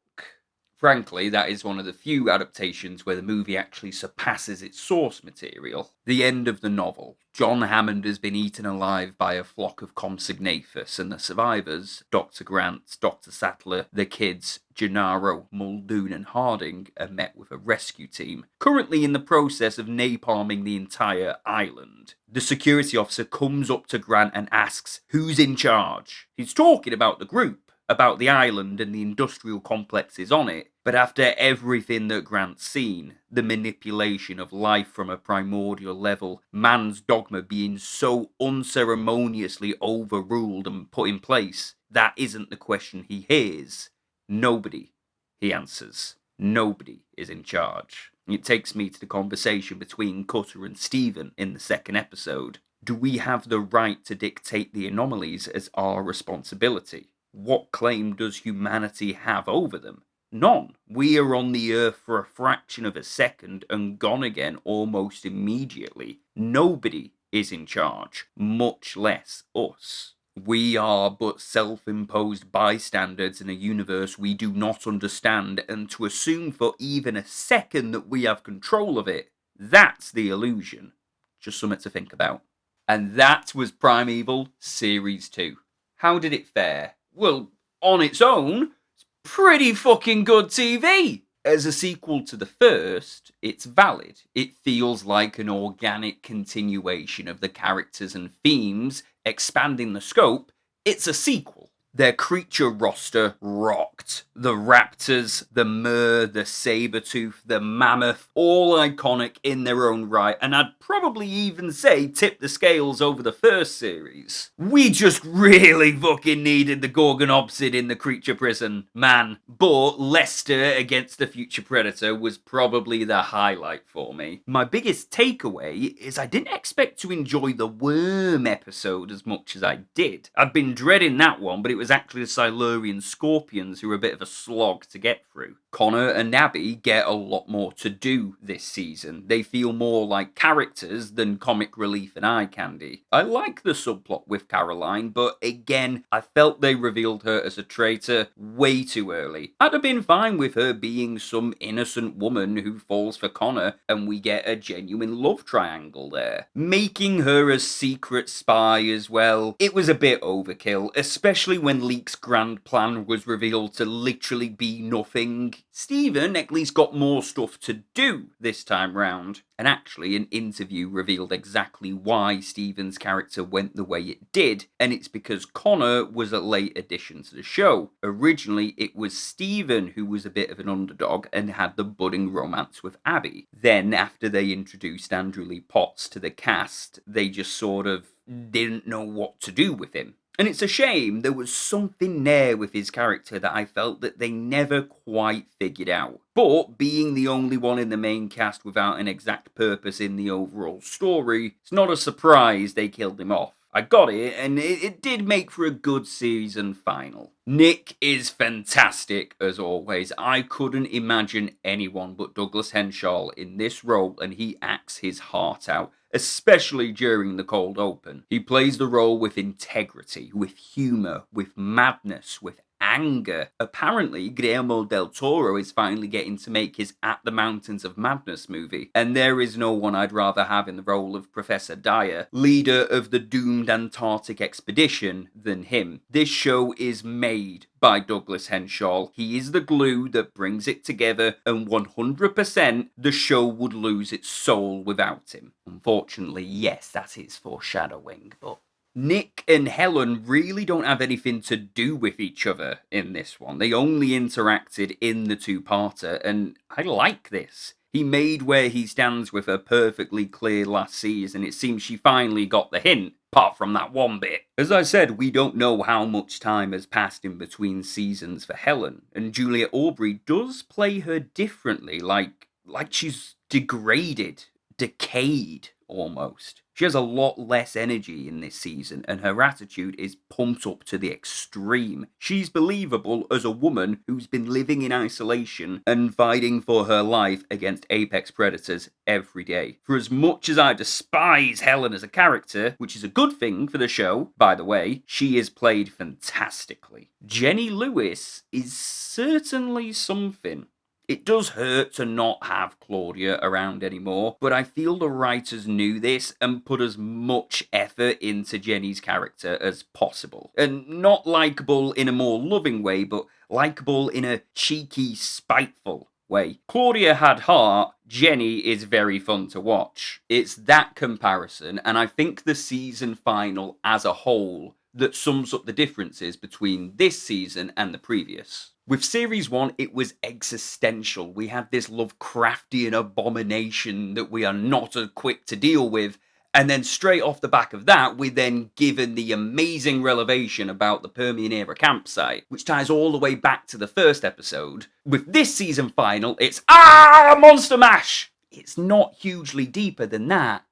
Frankly, that is one of the few adaptations where the movie actually surpasses its source material. The end of the novel. John Hammond has been eaten alive by a flock of Compsognathus, and the survivors, Dr. Grant, Dr. Sattler, the kids, Gennaro, Muldoon and Harding, are met with a rescue team, currently in the process of napalming the entire island. The security officer comes up to Grant and asks, who's in charge? He's talking about the group, about the island and the industrial complexes on it, but after everything that Grant's seen, the manipulation of life from a primordial level, man's dogma being so unceremoniously overruled and put in place, that isn't the question he hears. Nobody, he answers. Nobody is in charge. It takes me to the conversation between Cutter and Steven in the second episode. Do we have the right to dictate the anomalies as our responsibility? What claim does humanity have over them? None. We are on the Earth for a fraction of a second and gone again almost immediately. Nobody is in charge, much less us. We are but self-imposed bystanders in a universe we do not understand, and to assume for even a second that we have control of it, that's the illusion. Just something to think about. And that was Primeval Series 2. How did it fare? Well, on its own, it's pretty fucking good TV. As a sequel to the first, it's valid. It feels like an organic continuation of the characters and themes, expanding the scope. It's a sequel. Their creature roster rocked. The Raptors, the Mer, the SaberTooth, the Mammoth, all iconic in their own right, and I'd probably even say tip the scales over the first series. We just really fucking needed the Gorgonopsid in the creature prison, man. But Lester against the future predator was probably the highlight for me. My biggest takeaway is I didn't expect to enjoy the worm episode as much as I did. I'd been dreading that one, but it was actually the Silurian Scorpions who were a bit of a slog to get through. Connor and Abby get a lot more to do this season. They feel more like characters than comic relief and eye candy. I like the subplot with Caroline, but again, I felt they revealed her as a traitor way too early. I'd have been fine with her being some innocent woman who falls for Connor and we get a genuine love triangle there. Making her a secret spy as well, it was a bit overkill, especially when Leek's grand plan was revealed to literally be nothing. Stephen at least got more stuff to do this time round. And actually, an interview revealed exactly why Stephen's character went the way it did, and it's because Connor was a late addition to the show. Originally, it was Stephen who was a bit of an underdog and had the budding romance with Abby. Then, after they introduced Andrew Lee Potts to the cast, they just sort of didn't know what to do with him. And it's a shame, there was something there with his character that I felt that they never quite figured out. But being the only one in the main cast without an exact purpose in the overall story, it's not a surprise they killed him off. I got it, and it did make for a good season final. Nick is fantastic, as always. I couldn't imagine anyone but Douglas Henshall in this role, and he acts his heart out, especially during the cold open. He plays the role with integrity, with humour, with madness, with anger. Apparently, Guillermo del Toro is finally getting to make his At the Mountains of Madness movie, and there is no one I'd rather have in the role of Professor Dyer, leader of the doomed Antarctic expedition, than him. This show is made by Douglas Henshall. He is the glue that brings it together, and 100% the show would lose its soul without him. Unfortunately, yes, that is foreshadowing, but Nick and Helen really don't have anything to do with each other in this one. They only interacted in the two-parter, and I like this. He made where he stands with her perfectly clear last season. It seems she finally got the hint, apart from that one bit. As I said, we don't know how much time has passed in between seasons for Helen, and Juliet Aubrey does play her differently, like she's degraded, decayed almost. She has a lot less energy in this season, and her attitude is pumped up to the extreme. She's believable as a woman who's been living in isolation and fighting for her life against apex predators every day. For as much as I despise Helen as a character, which is a good thing for the show, by the way, she is played fantastically. Jenny Lewis is certainly something. It does hurt to not have Claudia around anymore, but I feel the writers knew this and put as much effort into Jenny's character as possible. And not likeable in a more loving way, but likeable in a cheeky, spiteful way. Claudia had heart, Jenny is very fun to watch. It's that comparison, and I think the season final as a whole that sums up the differences between this season and the previous. With Series 1, it was existential. We had this Lovecraftian abomination that we are not as quick to deal with, and then straight off the back of that, we're then given the amazing revelation about the Permian-era campsite, which ties all the way back to the first episode. With this season final, it's Monster Mash! It's not hugely deeper than that,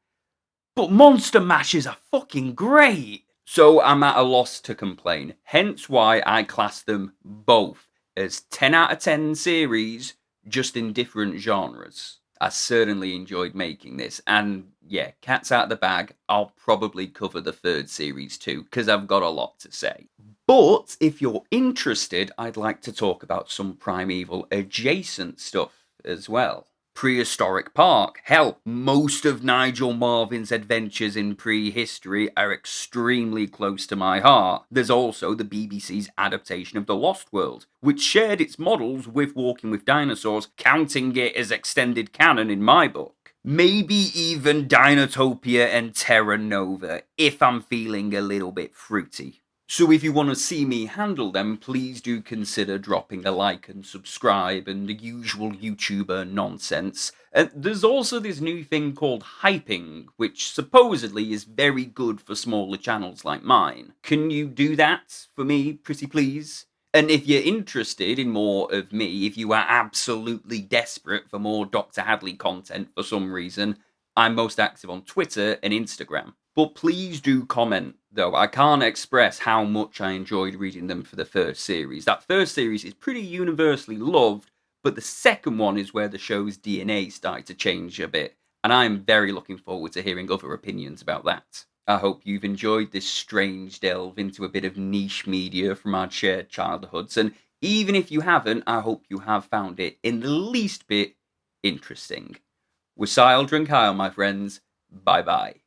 but Monster Mashes are fucking great! So I'm at a loss to complain, hence why I class them both as 10 out of 10 series, just in different genres. I certainly enjoyed making this, and yeah, cat's out of the bag, I'll probably cover the third series too, because I've got a lot to say. But if you're interested, I'd like to talk about some Primeval adjacent stuff as well. Prehistoric Park. Hell, most of Nigel Marven's adventures in prehistory are extremely close to my heart. There's also the BBC's adaptation of The Lost World, which shared its models with Walking with Dinosaurs, counting it as extended canon in my book. Maybe even Dinotopia and Terra Nova, if I'm feeling a little bit fruity. So if you want to see me handle them, please do consider dropping a like and subscribe and the usual YouTuber nonsense. And there's also this new thing called hyping, which supposedly is very good for smaller channels like mine. Can you do that for me, pretty please? And if you're interested in more of me, if you are absolutely desperate for more Dr. Hadley content for some reason, I'm most active on Twitter and Instagram. But please do comment, though. I can't express how much I enjoyed reading them for the first series. That first series is pretty universally loved, but the second one is where the show's DNA started to change a bit, and I'm very looking forward to hearing other opinions about that. I hope you've enjoyed this strange delve into a bit of niche media from our shared childhoods, and even if you haven't, I hope you have found it in the least bit interesting. We're Sildra and Kyle, my friends. Bye-bye.